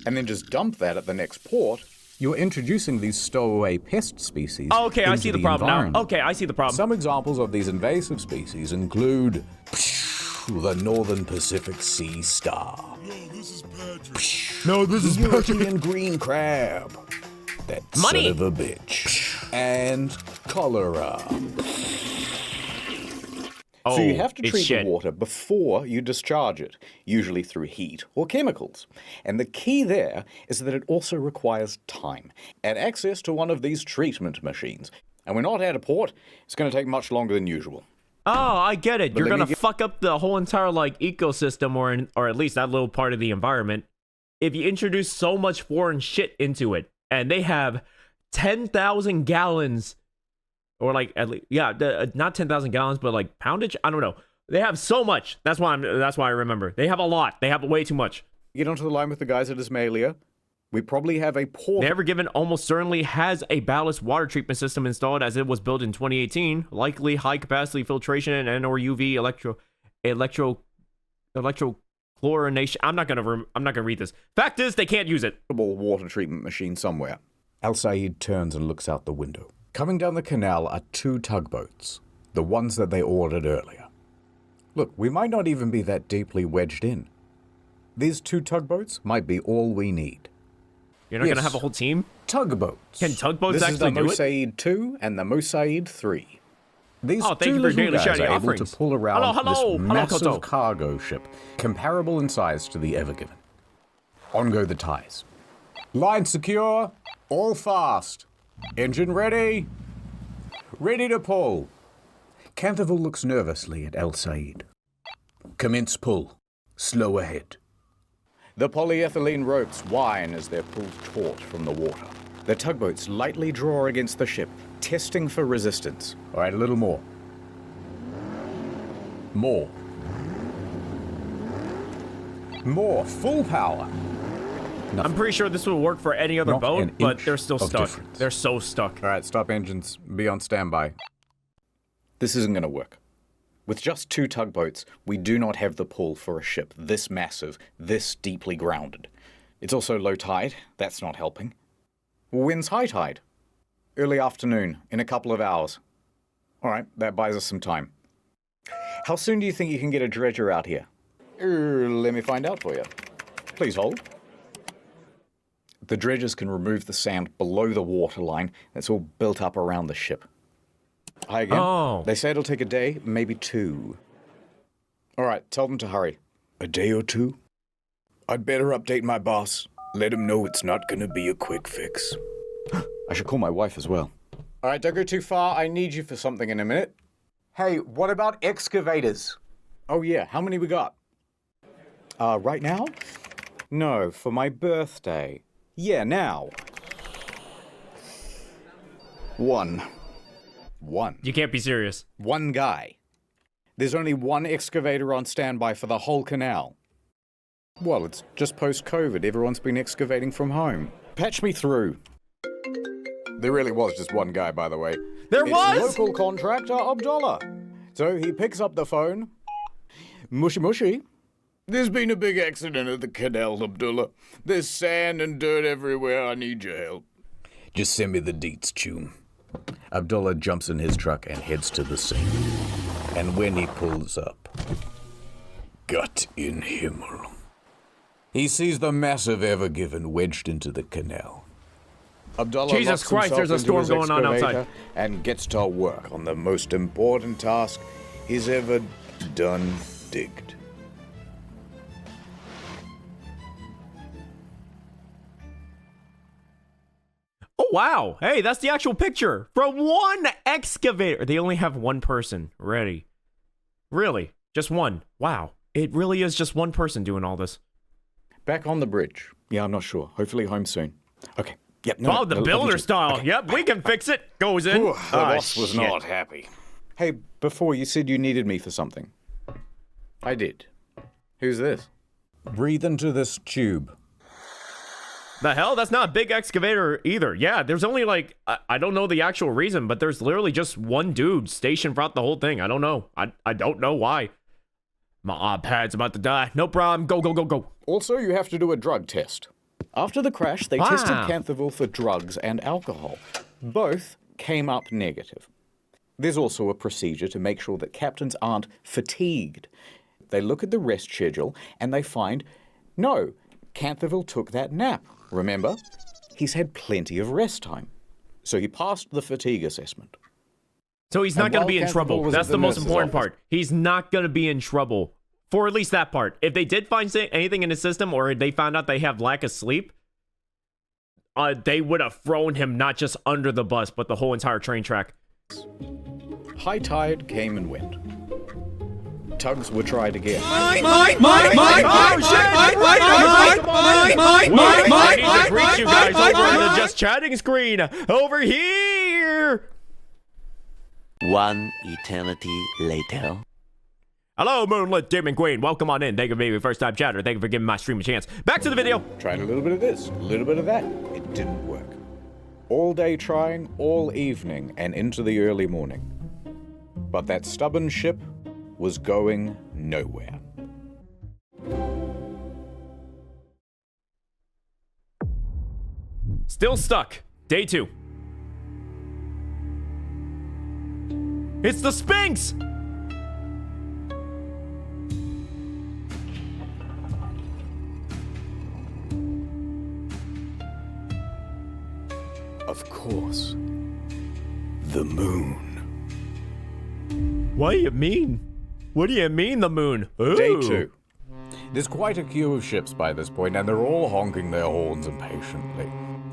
Speaker 2: and then just dump that at the next port.
Speaker 7: You're introducing these stowaway pest species.
Speaker 1: Oh, okay, I see the problem now. Okay, I see the problem.
Speaker 7: Some examples of these invasive species include the Northern Pacific Sea Star.
Speaker 1: No, this is
Speaker 7: European green crab. That son of a bitch. And cholera.
Speaker 2: So you have to treat the water before you discharge it, usually through heat or chemicals. And the key there is that it also requires time and access to one of these treatment machines. And we're not at a port, it's going to take much longer than usual.
Speaker 1: Oh, I get it. You're going to fuck up the whole entire like ecosystem or at least that little part of the environment if you introduce so much foreign shit into it. And they have 10,000 gallons or like at least not 10,000 gallons but like poundage. I don't know. They have so much. That's why I remember. They have a lot. They have way too much.
Speaker 2: Get onto the line with the guys at Ismailia. We probably have a port.
Speaker 1: The Ever Given almost certainly has a ballast water treatment system installed as it was built in 2018. Likely high capacity filtration and or UV electrochlorination. I'm not gonna read this. Fact is, they can't use it.
Speaker 2: Water treatment machine somewhere.
Speaker 7: Al Said turns and looks out the window. Coming down the canal are 2 tugboats, the ones that they ordered earlier. Look, we might not even be that deeply wedged in. These 2 tugboats might be all we need.
Speaker 1: You're not gonna have a whole team?
Speaker 7: Tugboats.
Speaker 1: Can tugboats actually do it?
Speaker 2: This is the Mosaid 2 and the Mosaid 3.
Speaker 7: These 2 little guys are able to pull around this massive cargo ship, comparable in size to the Ever Given. On go the ties. Line secure, all fast. Engine ready. Ready to pull. Canterville looks nervously at El Said. Commence pull. Slow ahead.
Speaker 2: The polyethylene ropes whine as they're pulled taut from the water. The tugboats lightly draw against the ship, testing for resistance.
Speaker 7: All right, a little more. More. More. Full power.
Speaker 1: Nothing. I'm pretty sure this will work for any other boat, but they're still stuck.
Speaker 7: Difference.
Speaker 1: They're so stuck.
Speaker 7: All right, stop engines. Be on standby.
Speaker 2: This isn't going to work. With just 2 tugboats, we do not have the pull for a ship this massive, this deeply grounded. It's also low tide. That's not helping. Wind's high tide. Early afternoon, in a couple of hours. All right, that buys us some time. How soon do you think you can get a dredger out here? Let me find out for you. Please hold. The dredgers can remove the sand below the waterline that's all built up around the ship. Hi again.
Speaker 1: Oh.
Speaker 2: They say it'll take a day, maybe 2. All right, tell them to hurry.
Speaker 12: A day or 2? I'd better update my boss. Let him know it's not gonna be a quick fix.
Speaker 2: I should call my wife as well. All right, don't go too far. I need you for something in a minute. Hey, what about excavators? Oh yeah, how many we got? Right now? No, for my birthday. Yeah, now. One.
Speaker 1: You can't be serious.
Speaker 2: One guy. There's only one excavator on standby for the whole canal. Well, it's just post-COVID. Everyone's been excavating from home. Patch me through. There really was just one guy, by the way.
Speaker 1: There
Speaker 2: it's
Speaker 1: was?
Speaker 2: Local contractor Abdullah. So he picks up the phone. Mushy mushy. There's been a big accident at the canal, Abdullah. There's sand and dirt everywhere. I need your help. Just send me the deets, Chum. Abdullah jumps in his truck and heads to the scene. And when he pulls up, Gott in Himmel, he sees the massive Ever Given wedged into the canal. Abdullah
Speaker 1: Jesus Christ, there's a storm going on outside.
Speaker 2: And gets to work on the most important task he's ever done digged.
Speaker 1: Oh, wow. Hey, that's the actual picture from one excavator. They only have one person ready. Really? Just one. Wow. It really is just one person doing all this.
Speaker 2: Back on the bridge. Yeah, I'm not sure. Hopefully home soon. Okay. Yep.
Speaker 1: Oh, the builder style. Okay. Yep, we can fix it. Goes in.
Speaker 2: Ooh, the boss was not happy. Hey, before you said you needed me for something. I did. Who's this? Breathe into this tube.
Speaker 1: The hell? That's not a big excavator either. Yeah, there's only like, I don't know the actual reason, but there's literally just one dude stationed throughout the whole thing. I don't know. I don't know why. My iPad's about to die. No problem. Go, go, go, go.
Speaker 2: Also, you have to do a drug test. After the crash, they tested Canthaville for drugs and alcohol. Both came up negative. There's also a procedure to make sure that captains aren't fatigued. They look at the rest schedule and they find, no, Canthaville took that nap. Remember? He's had plenty of rest time. So he passed the fatigue assessment.
Speaker 1: So he's not going to be in trouble. That's the most important part. He's not going to be in trouble. For at least that part. If they did find anything in his system or they found out they have lack of sleep, they would have thrown him not just under the bus, but the whole entire train track.
Speaker 2: High tide came and went. Tugs were tried again.
Speaker 1: I need to greet you guys over on the Just Chatting screen. Over here.
Speaker 13: One eternity later.
Speaker 1: Hello, Moonlit Demon Queen. Welcome on in. Thank you for being your first time chatter. Thank you for giving my stream a chance. Back to the video.
Speaker 2: Tried a little bit of this, a little bit of that. It didn't work. All day trying, all evening, and into the early morning. But that stubborn ship was going nowhere.
Speaker 1: Still stuck. Day 2. It's the Sphinx!
Speaker 2: Of course. The moon.
Speaker 1: What do you mean? What do you mean, the moon? Ooh.
Speaker 2: Day 2. There's quite a queue of ships by this point, and they're all honking their horns impatiently.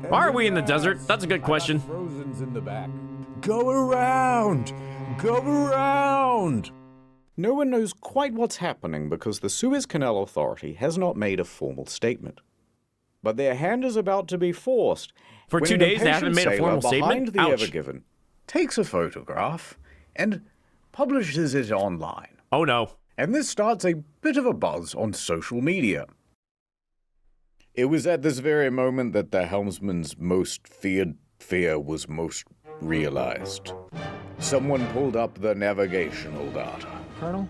Speaker 1: Why are we in the desert? That's a good question.
Speaker 2: Frozen's in the back. Go around! Go around! No one knows quite what's happening because the Suez Canal Authority has not made a formal statement. But their hand is about to be forced.
Speaker 1: For 2 days, they haven't made a formal statement?
Speaker 2: The Ever Given takes a photograph and publishes it online.
Speaker 1: Oh no.
Speaker 2: And this starts a bit of a buzz on social media. It was at this very moment that the helmsman's most feared fear was most realized. Someone pulled up the navigational data.
Speaker 1: Colonel?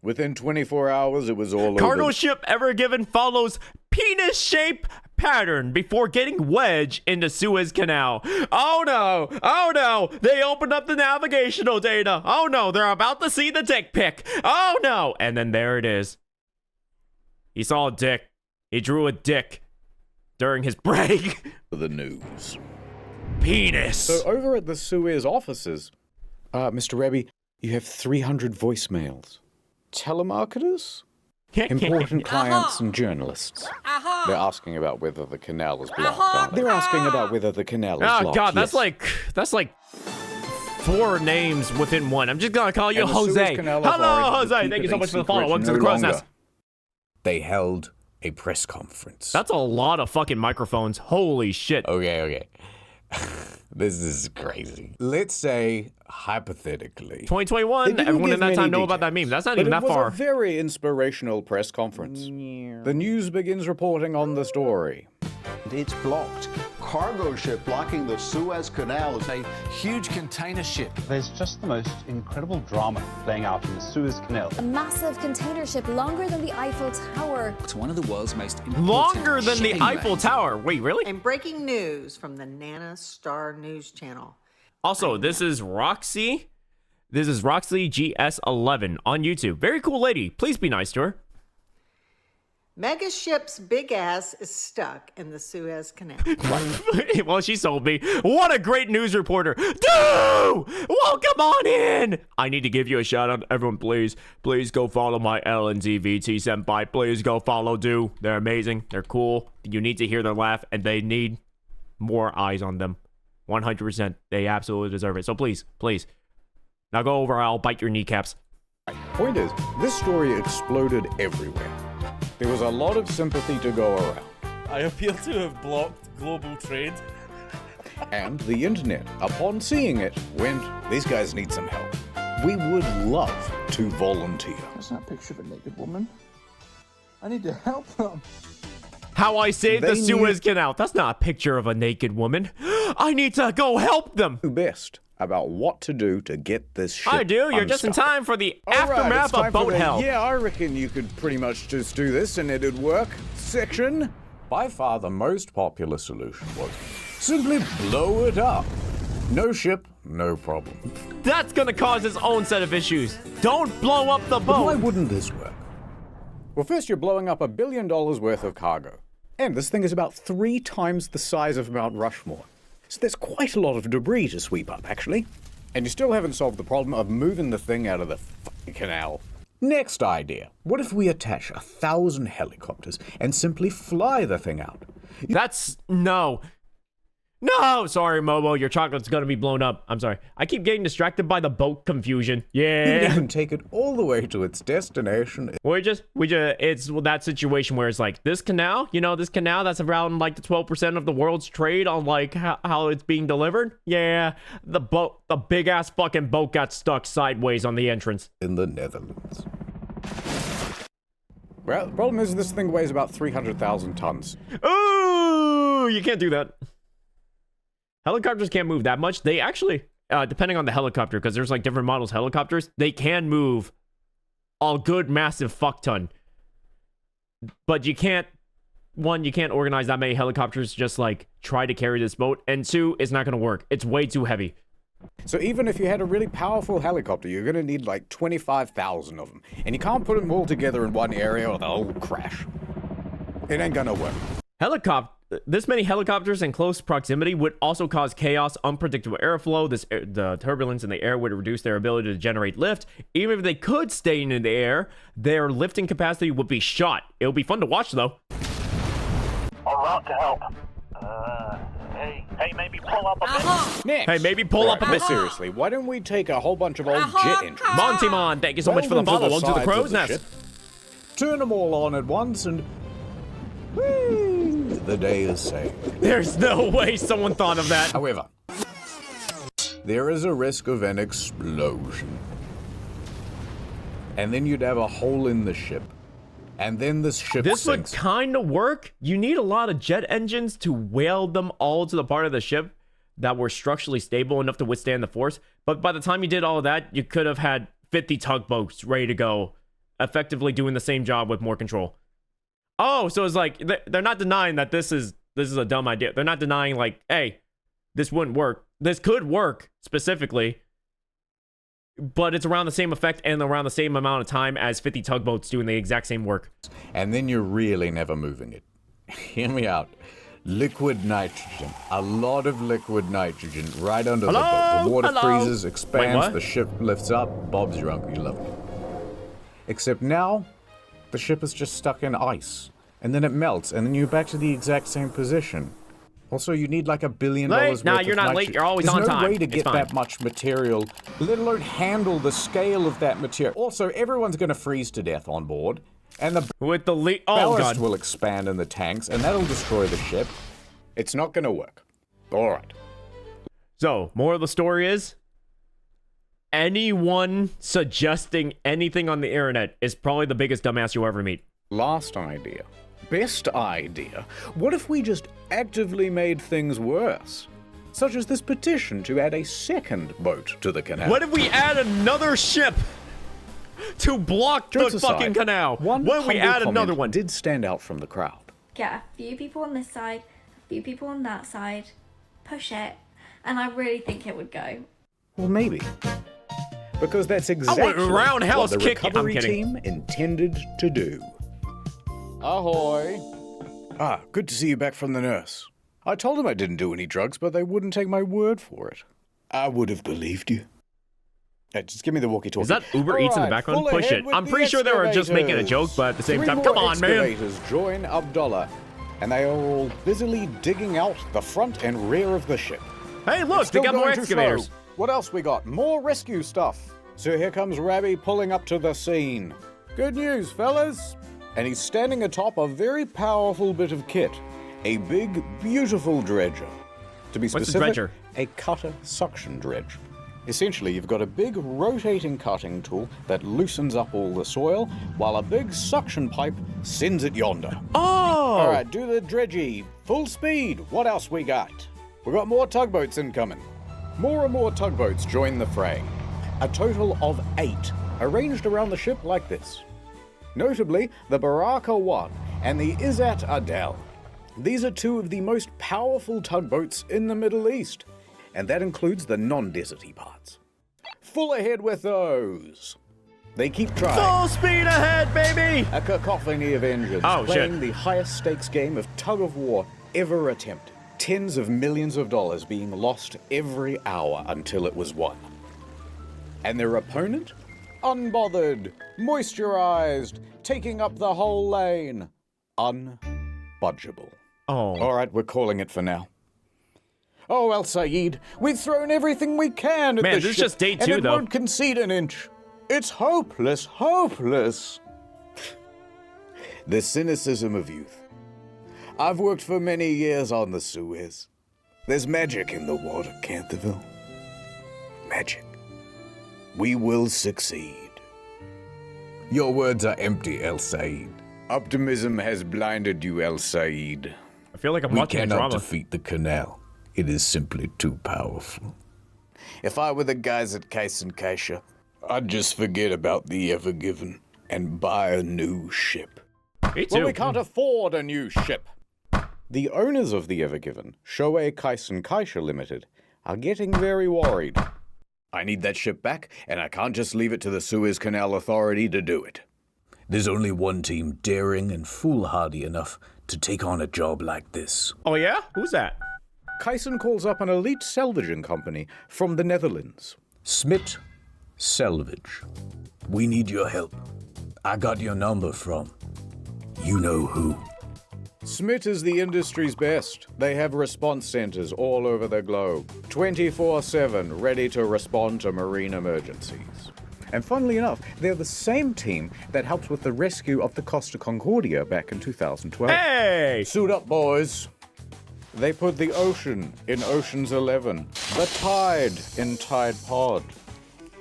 Speaker 2: Within 24 hours, it was all over.
Speaker 1: Cargo ship Ever Given follows penis-shaped pattern before getting wedged in the Suez Canal. Oh no! Oh no! They opened up the navigational data. Oh no! They're about to see the dick pic. Oh no! And then there it is. He saw a dick. He drew a dick during his break.
Speaker 2: The news.
Speaker 1: Penis.
Speaker 2: So over at the Suez offices, Mr. Rebbe, you have 300 voicemails. Telemarketers? Important clients and journalists. They're asking about whether the canal is blocked, aren't they? They're asking about whether the canal is blocked.
Speaker 1: Oh god, that's like 4 names within one. I'm just gonna call you Jose. Hello, Jose. Thank you so much for the follow. Welcome to the Crow's Nest.
Speaker 2: They held a press conference.
Speaker 1: That's a lot of fucking microphones. Holy shit.
Speaker 2: Okay. This is crazy. Let's say, hypothetically,
Speaker 1: 2021, everyone in that time know about that meme. That's not even that far.
Speaker 2: It was a very inspirational press conference. The news begins reporting on the story.
Speaker 14: It's blocked. Cargo ship blocking the Suez Canal. It's a huge container ship.
Speaker 15: There's just the most incredible drama playing out in the Suez Canal.
Speaker 16: A massive container ship longer than the Eiffel Tower.
Speaker 17: It's one of the world's most important
Speaker 1: longer than the Eiffel Tower. Wait, really?
Speaker 18: And breaking news from the Nana Star News Channel.
Speaker 1: Also, this is Roxy. This is Roxy GS11 on YouTube. Very cool lady. Please be nice to her.
Speaker 18: Mega ship's big ass is stuck in the Suez Canal.
Speaker 1: Well, she sold me. What a great news reporter. Dude! Welcome on in! I need to give you a shout out. Everyone, please go follow my L and ZVT senpai. Please go follow Do. They're amazing. They're cool. You need to hear their laugh, and they need more eyes on them. 100%. They absolutely deserve it. So please. Now go over. I'll bite your kneecaps.
Speaker 2: Point is, this story exploded everywhere. There was a lot of sympathy to go around.
Speaker 19: I appeal to have blocked global trade.
Speaker 2: And the internet, upon seeing it, went, these guys need some help. We would love to volunteer.
Speaker 14: That's not a picture of a naked woman. I need to help them.
Speaker 1: How I saved the Suez Canal. That's not a picture of a naked woman. I need to go help them.
Speaker 2: Best about what to do to get this ship
Speaker 1: I do. You're
Speaker 2: unstuck.
Speaker 1: just in time for the
Speaker 2: All right,
Speaker 1: aftermath
Speaker 2: it's time
Speaker 1: of boat
Speaker 2: for the,
Speaker 1: hell.
Speaker 2: Yeah, I reckon you could pretty much just do this and it'd work. Section. By far the most popular solution was simply blow it up. No ship, no problem.
Speaker 1: That's gonna cause its own set of issues. Don't blow up the boat.
Speaker 2: But why wouldn't this work? Well, first you're blowing up $1 billion worth of cargo. And this thing is about 3 times the size of Mount Rushmore. So there's quite a lot of debris to sweep up, actually. And you still haven't solved the problem of moving the thing out of the fucking canal. Next idea. What if we attach 1,000 helicopters and simply fly the thing out?
Speaker 1: That's... No, sorry, Momo. Your chocolate's gonna be blown up. I'm sorry. I keep getting distracted by the boat confusion.
Speaker 2: You
Speaker 1: Yeah.
Speaker 2: can even take it all the way to its destination.
Speaker 1: It's that situation where it's like, this canal, this canal that's around like the 12% of the world's trade on like how it's being delivered. Yeah, the big ass fucking boat got stuck sideways on the entrance.
Speaker 2: In the Netherlands. Well, the problem is this thing weighs about 300,000 tons.
Speaker 1: Ooh, you can't do that. Helicopters can't move that much. They actually, depending on the helicopter, because there's like different models of helicopters, they can move a good massive fuck ton. But you can't organize that many helicopters just like try to carry this boat. And 2, it's not going to work. It's way too heavy.
Speaker 2: So even if you had a really powerful helicopter, you're going to need like 25,000 of them. And you can't put them all together in one area or they'll all crash. It ain't going to work.
Speaker 1: This many helicopters in close proximity would also cause chaos, unpredictable airflow. The turbulence in the air would reduce their ability to generate lift. Even if they could stay in the air, their lifting capacity would be shot. It would be fun to watch, though.
Speaker 20: En route to help. Hey, maybe pull up a bit.
Speaker 2: Next.
Speaker 1: Hey, maybe pull up a bit.
Speaker 2: Seriously, why don't we take a whole bunch of old jet engines?
Speaker 1: Monty, thank you so much for the follow. Welcome to the crow's nest.
Speaker 2: Turn them all on at once and... Whee, the day is saved.
Speaker 1: There's no way someone thought of that.
Speaker 2: However, there is a risk of an explosion. And then you'd have a hole in the ship. And then the ship
Speaker 1: This
Speaker 2: sinks.
Speaker 1: would kind of work. You need a lot of jet engines to weld them all to the part of the ship that were structurally stable enough to withstand the force. But by the time you did all of that, you could have had 50 tugboats ready to go, effectively doing the same job with more control. Oh, so it's like, they're not denying that this is a dumb idea. They're not denying like, hey, this wouldn't work. This could work specifically, but it's around the same effect and around the same amount of time as 50 tugboats doing the exact same work.
Speaker 2: And then you're really never moving it. Hear me out. Liquid nitrogen. A lot of liquid nitrogen right under the boat. The water freezes, expands, the ship lifts up. Bob's your uncle, you love it. Except now, the ship is just stuck in ice. And then it melts, and then you're back to the exact same position. Also, you need like $1 billion worth
Speaker 1: Nah,
Speaker 2: of
Speaker 1: you're not
Speaker 2: nitrogen.
Speaker 1: late. You're always
Speaker 2: There's
Speaker 1: on
Speaker 2: no
Speaker 1: time.
Speaker 2: way to
Speaker 1: It's
Speaker 2: get
Speaker 1: fine.
Speaker 2: that much material, let alone handle the scale of that material. Also, everyone's going to freeze to death on board.
Speaker 7: And the
Speaker 1: with the oh
Speaker 7: ballast
Speaker 1: god
Speaker 7: will expand in the tanks, and that'll destroy the ship. It's not gonna work. All right.
Speaker 1: So, more of the story is, anyone suggesting anything on the internet is probably the biggest dumbass you'll ever meet.
Speaker 2: Last idea. Best idea. What if we just actively made things worse? Such as this petition to add a second boat to the canal.
Speaker 1: What if we add another ship to block
Speaker 2: Jokes
Speaker 1: the
Speaker 2: aside,
Speaker 1: fucking canal?
Speaker 2: One
Speaker 1: What if we
Speaker 2: humble
Speaker 1: add another
Speaker 2: comment
Speaker 1: one?
Speaker 2: did stand out from the crowd.
Speaker 17: Get a few people on this side, a few people on that side, push it, and I really think it would go.
Speaker 2: Well, maybe. Because that's exactly
Speaker 1: roundhouse
Speaker 2: what the
Speaker 1: kick. I'm
Speaker 2: recovery
Speaker 1: kidding.
Speaker 2: team intended to do. Ahoy. Ah, good to see you back from the nurse. I told them I didn't do any drugs, but they wouldn't take my word for it. I would have believed you. Hey, just give me the walkie-talkie.
Speaker 1: Is that Uber Eats in the background?
Speaker 2: Full
Speaker 1: Push
Speaker 2: ahead
Speaker 1: it.
Speaker 2: with
Speaker 1: I'm
Speaker 2: the
Speaker 1: pretty sure they were just making a
Speaker 2: excavators.
Speaker 1: joke, but at the same
Speaker 2: 3
Speaker 1: time,
Speaker 2: more
Speaker 1: come on, man.
Speaker 2: excavators join Abdullah, and they are all busily digging out the front and rear of the ship.
Speaker 1: Hey, look,
Speaker 2: It's
Speaker 1: they
Speaker 2: still
Speaker 1: got more
Speaker 2: going too
Speaker 1: excavators.
Speaker 2: slow. What else we got? More rescue stuff. So here comes Rabbi pulling up to the scene. Good news, fellas. And he's standing atop a very powerful bit of kit. A big, beautiful dredger. To be
Speaker 1: What's a
Speaker 2: specific,
Speaker 1: dredger?
Speaker 2: a cutter suction dredge. Essentially, you've got a big rotating cutting tool that loosens up all the soil, while a big suction pipe sends it yonder.
Speaker 1: Oh!
Speaker 2: All right, do the dredgy. Full speed. What else we got? We got more tugboats incoming. More and more tugboats join the fray. A total of 8, arranged around the ship like this. Notably, the Baraka 1 and the Izzat Adel. These are 2 of the most powerful tugboats in the Middle East, and that includes the non-deserty parts. Full ahead with those. They keep trying.
Speaker 1: Full speed ahead, baby!
Speaker 2: A cacophony of engines playing the highest stakes game of tug of war ever attempted. Tens of millions of dollars being lost every hour until it was won. And their opponent? Unbothered, moisturized, taking up the whole lane. Unbudgeable.
Speaker 1: Oh.
Speaker 2: All right, we're calling it for now. Oh, El Sayed, we've thrown everything we can at
Speaker 1: Man,
Speaker 2: this
Speaker 1: this is
Speaker 2: ship,
Speaker 1: just day
Speaker 2: and
Speaker 1: 2,
Speaker 2: it
Speaker 1: though.
Speaker 2: won't concede an inch. It's hopeless, hopeless. The cynicism of youth. I've worked for many years on the Suez. There's magic in the water, Canterville. Magic. We will succeed. Your words are empty, El Sayed. Optimism has blinded you, El Sayed.
Speaker 1: I feel like I'm watching a drama.
Speaker 2: defeat the canal. It is simply too powerful. If I were the guys at Case and Kaisha, I'd just forget about the Ever Given and buy a new ship.
Speaker 1: Me too.
Speaker 2: Well, we can't afford a new ship. The owners of the Ever Given, Shoei Case and Kaisha Limited, are getting very worried. I need that ship back, and I can't just leave it to the Suez Canal Authority to do it.
Speaker 12: There's only one team daring and foolhardy enough to take on a job like this.
Speaker 1: Oh yeah? Who's that?
Speaker 2: Kaisen calls up an elite salvaging company from the Netherlands.
Speaker 12: Smit Salvage. We need your help. I got your number from you know who.
Speaker 2: Smit is the industry's best. They have response centers all over the globe, 24/7, ready to respond to marine emergencies. And funnily enough, they're the same team that helped with the rescue of the Costa Concordia back in 2012.
Speaker 1: Hey!
Speaker 2: Suit up, boys. They put the ocean in Ocean's 11, the tide in Tide Pod.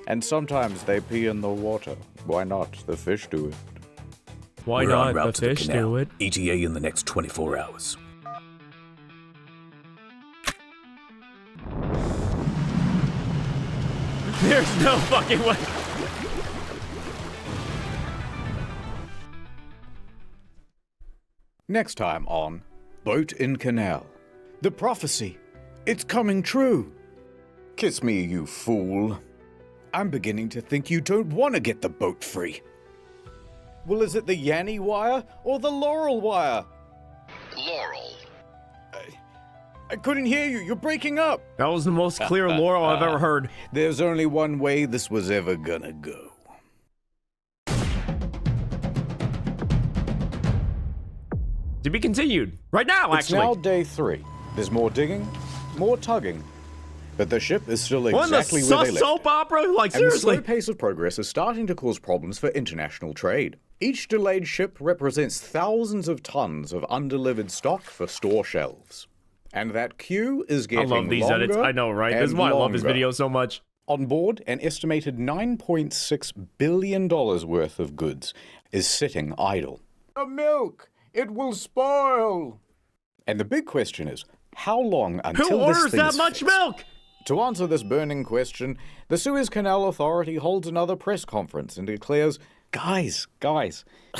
Speaker 2: And sometimes they pee in the water. Why not? The fish do it.
Speaker 1: Why
Speaker 12: We're
Speaker 1: not?
Speaker 12: en route
Speaker 1: The
Speaker 12: to the
Speaker 1: fish
Speaker 12: canal.
Speaker 1: do it.
Speaker 12: ETA in the next 24 hours.
Speaker 1: There's no fucking way.
Speaker 2: Next time on Boat in Canal. The prophecy. It's coming true. Kiss me, you fool. I'm beginning to think you don't want to get the boat free. Well, is it the Yanny wire or the Laurel wire?
Speaker 3: Laurel.
Speaker 2: I couldn't hear you. You're breaking up.
Speaker 1: That was the most clear Laurel I've ever heard.
Speaker 2: There's only one way this was ever gonna go.
Speaker 1: To be continued. Right now,
Speaker 2: It's
Speaker 1: actually.
Speaker 2: now day 3. There's more digging, more tugging, But the ship is still
Speaker 1: What in
Speaker 2: exactly
Speaker 1: the
Speaker 2: where they
Speaker 1: sus
Speaker 2: left
Speaker 1: soap opera? Like,
Speaker 2: And the
Speaker 1: seriously.
Speaker 2: slow pace of progress is starting to cause problems for international trade. Each delayed ship represents thousands of tons of undelivered stock for store shelves. And that queue is
Speaker 1: I
Speaker 2: getting
Speaker 1: love these
Speaker 2: longer
Speaker 1: edits. I know, right? This is
Speaker 2: and
Speaker 1: why I love this
Speaker 2: longer.
Speaker 1: video so much.
Speaker 2: On board, an estimated $9.6 billion worth of goods is sitting idle.
Speaker 7: The milk! It will spoil!
Speaker 2: And the big question is, how long until
Speaker 1: Who
Speaker 2: this
Speaker 1: orders
Speaker 2: thing
Speaker 1: that
Speaker 2: is
Speaker 1: much
Speaker 2: fixed?
Speaker 1: milk?
Speaker 2: To answer this burning question, the Suez Canal Authority holds another press conference and declares, guys,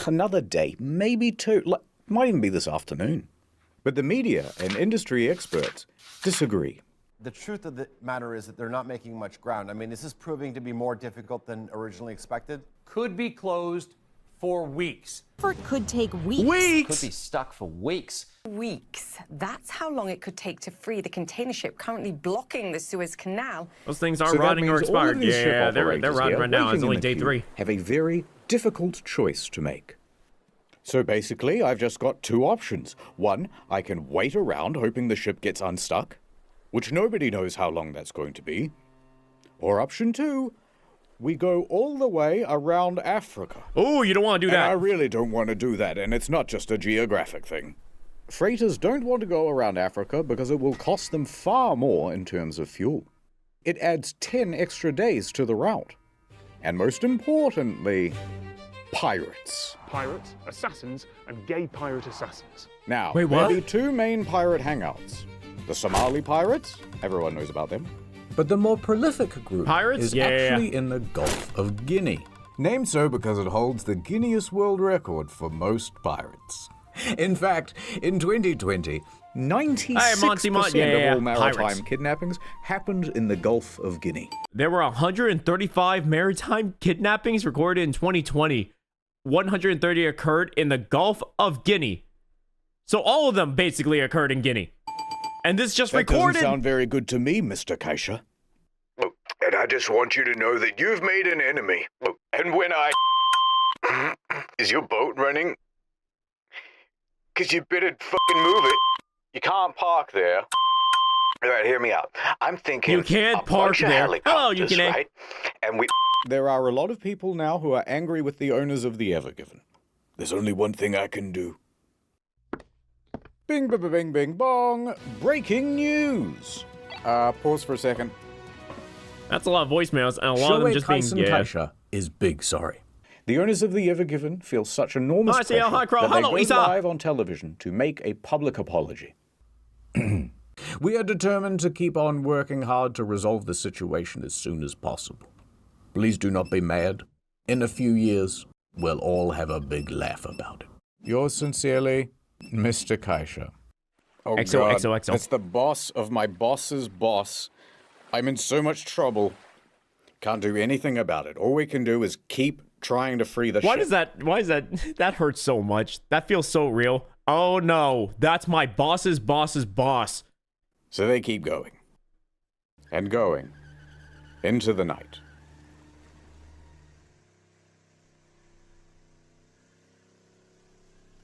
Speaker 2: another day, maybe two, might even be this afternoon. But the media and industry experts disagree.
Speaker 21: The truth of the matter is that they're not making much ground. I mean, is this proving to be more difficult than originally expected?
Speaker 11: Could be closed for weeks.
Speaker 22: Could take weeks.
Speaker 11: Could be stuck for weeks.
Speaker 23: Weeks. That's how long it could take to free the container ship currently blocking the Suez Canal.
Speaker 1: Those things are
Speaker 2: So that
Speaker 1: rotting or
Speaker 2: means all of
Speaker 1: expired.
Speaker 2: these ship
Speaker 1: Yeah, they're
Speaker 2: operators
Speaker 1: rotting
Speaker 2: here,
Speaker 1: right now.
Speaker 2: waiting
Speaker 1: It's
Speaker 2: in
Speaker 1: only
Speaker 2: the
Speaker 1: day
Speaker 2: queue,
Speaker 1: 3.
Speaker 2: have a very difficult choice to make. So basically, I've just got two options. One, I can wait around hoping the ship gets unstuck, which nobody knows how long that's going to be. Or option 2, we go all the way around Africa.
Speaker 1: Oh, you don't want to do that.
Speaker 2: And I really don't want to do that, and it's not just a geographic thing. Freighters don't want to go around Africa because it will cost them far more in terms of fuel. It adds 10 extra days to the route. And most importantly, pirates.
Speaker 20: Pirates, assassins, and gay pirate assassins.
Speaker 2: Now,
Speaker 1: Wait, what?
Speaker 2: there'll be two main pirate hangouts. The Somali pirates, everyone knows about them.
Speaker 7: But the more prolific group
Speaker 1: Pirates?
Speaker 7: is
Speaker 1: Yeah.
Speaker 7: actually in the Gulf of Guinea. Named so because it holds the Guinness World Record for most pirates. In fact, in 2020,
Speaker 2: 96%
Speaker 1: yeah,
Speaker 2: of all maritime
Speaker 1: pirates.
Speaker 2: kidnappings happened in the Gulf of Guinea.
Speaker 1: There were 135 maritime kidnappings recorded in 2020. 130 occurred in the Gulf of Guinea. So all of them basically occurred in Guinea. And this just
Speaker 2: That
Speaker 1: recorded.
Speaker 2: doesn't sound very good to me, Mr. Kaisha.
Speaker 12: And I just want you to know that you've made an enemy. And when I... Is your boat running? Because you better fucking move it. You can't park there. All right, hear me out. I'm thinking
Speaker 1: You can't
Speaker 12: a
Speaker 1: park
Speaker 12: bunch of
Speaker 1: there.
Speaker 12: helicopters,
Speaker 1: Oh, you can.
Speaker 12: right? And we...
Speaker 2: There are a lot of people now who are angry with the owners of the Ever Given. There's only one thing I can do. Bing, bing, bing, bing, bong. Breaking news. Pause for a second.
Speaker 1: That's a lot of voicemails, and a lot of them just being
Speaker 7: Kaisha is big sorry.
Speaker 2: The owners of the Ever Given feel such enormous
Speaker 1: Hi,
Speaker 2: pressure
Speaker 1: hi, Crow.
Speaker 2: that they
Speaker 1: Hello,
Speaker 2: go
Speaker 1: Isa.
Speaker 2: live on television to make a public apology.
Speaker 7: We are determined to keep on working hard to resolve the situation as soon as possible. Please do not be mad. In a few years, we'll all have a big laugh about it.
Speaker 2: Yours sincerely, Mr. Kaisha. Oh,
Speaker 1: XO,
Speaker 2: God.
Speaker 1: XO, XO.
Speaker 2: It's the boss of my boss's boss. I'm in so much trouble. Can't do anything about it. All we can do is keep trying to free the ship.
Speaker 1: Why is that? That hurts so much. That feels so real. Oh no, that's my boss's boss's boss.
Speaker 2: So they keep going. And going. Into the night.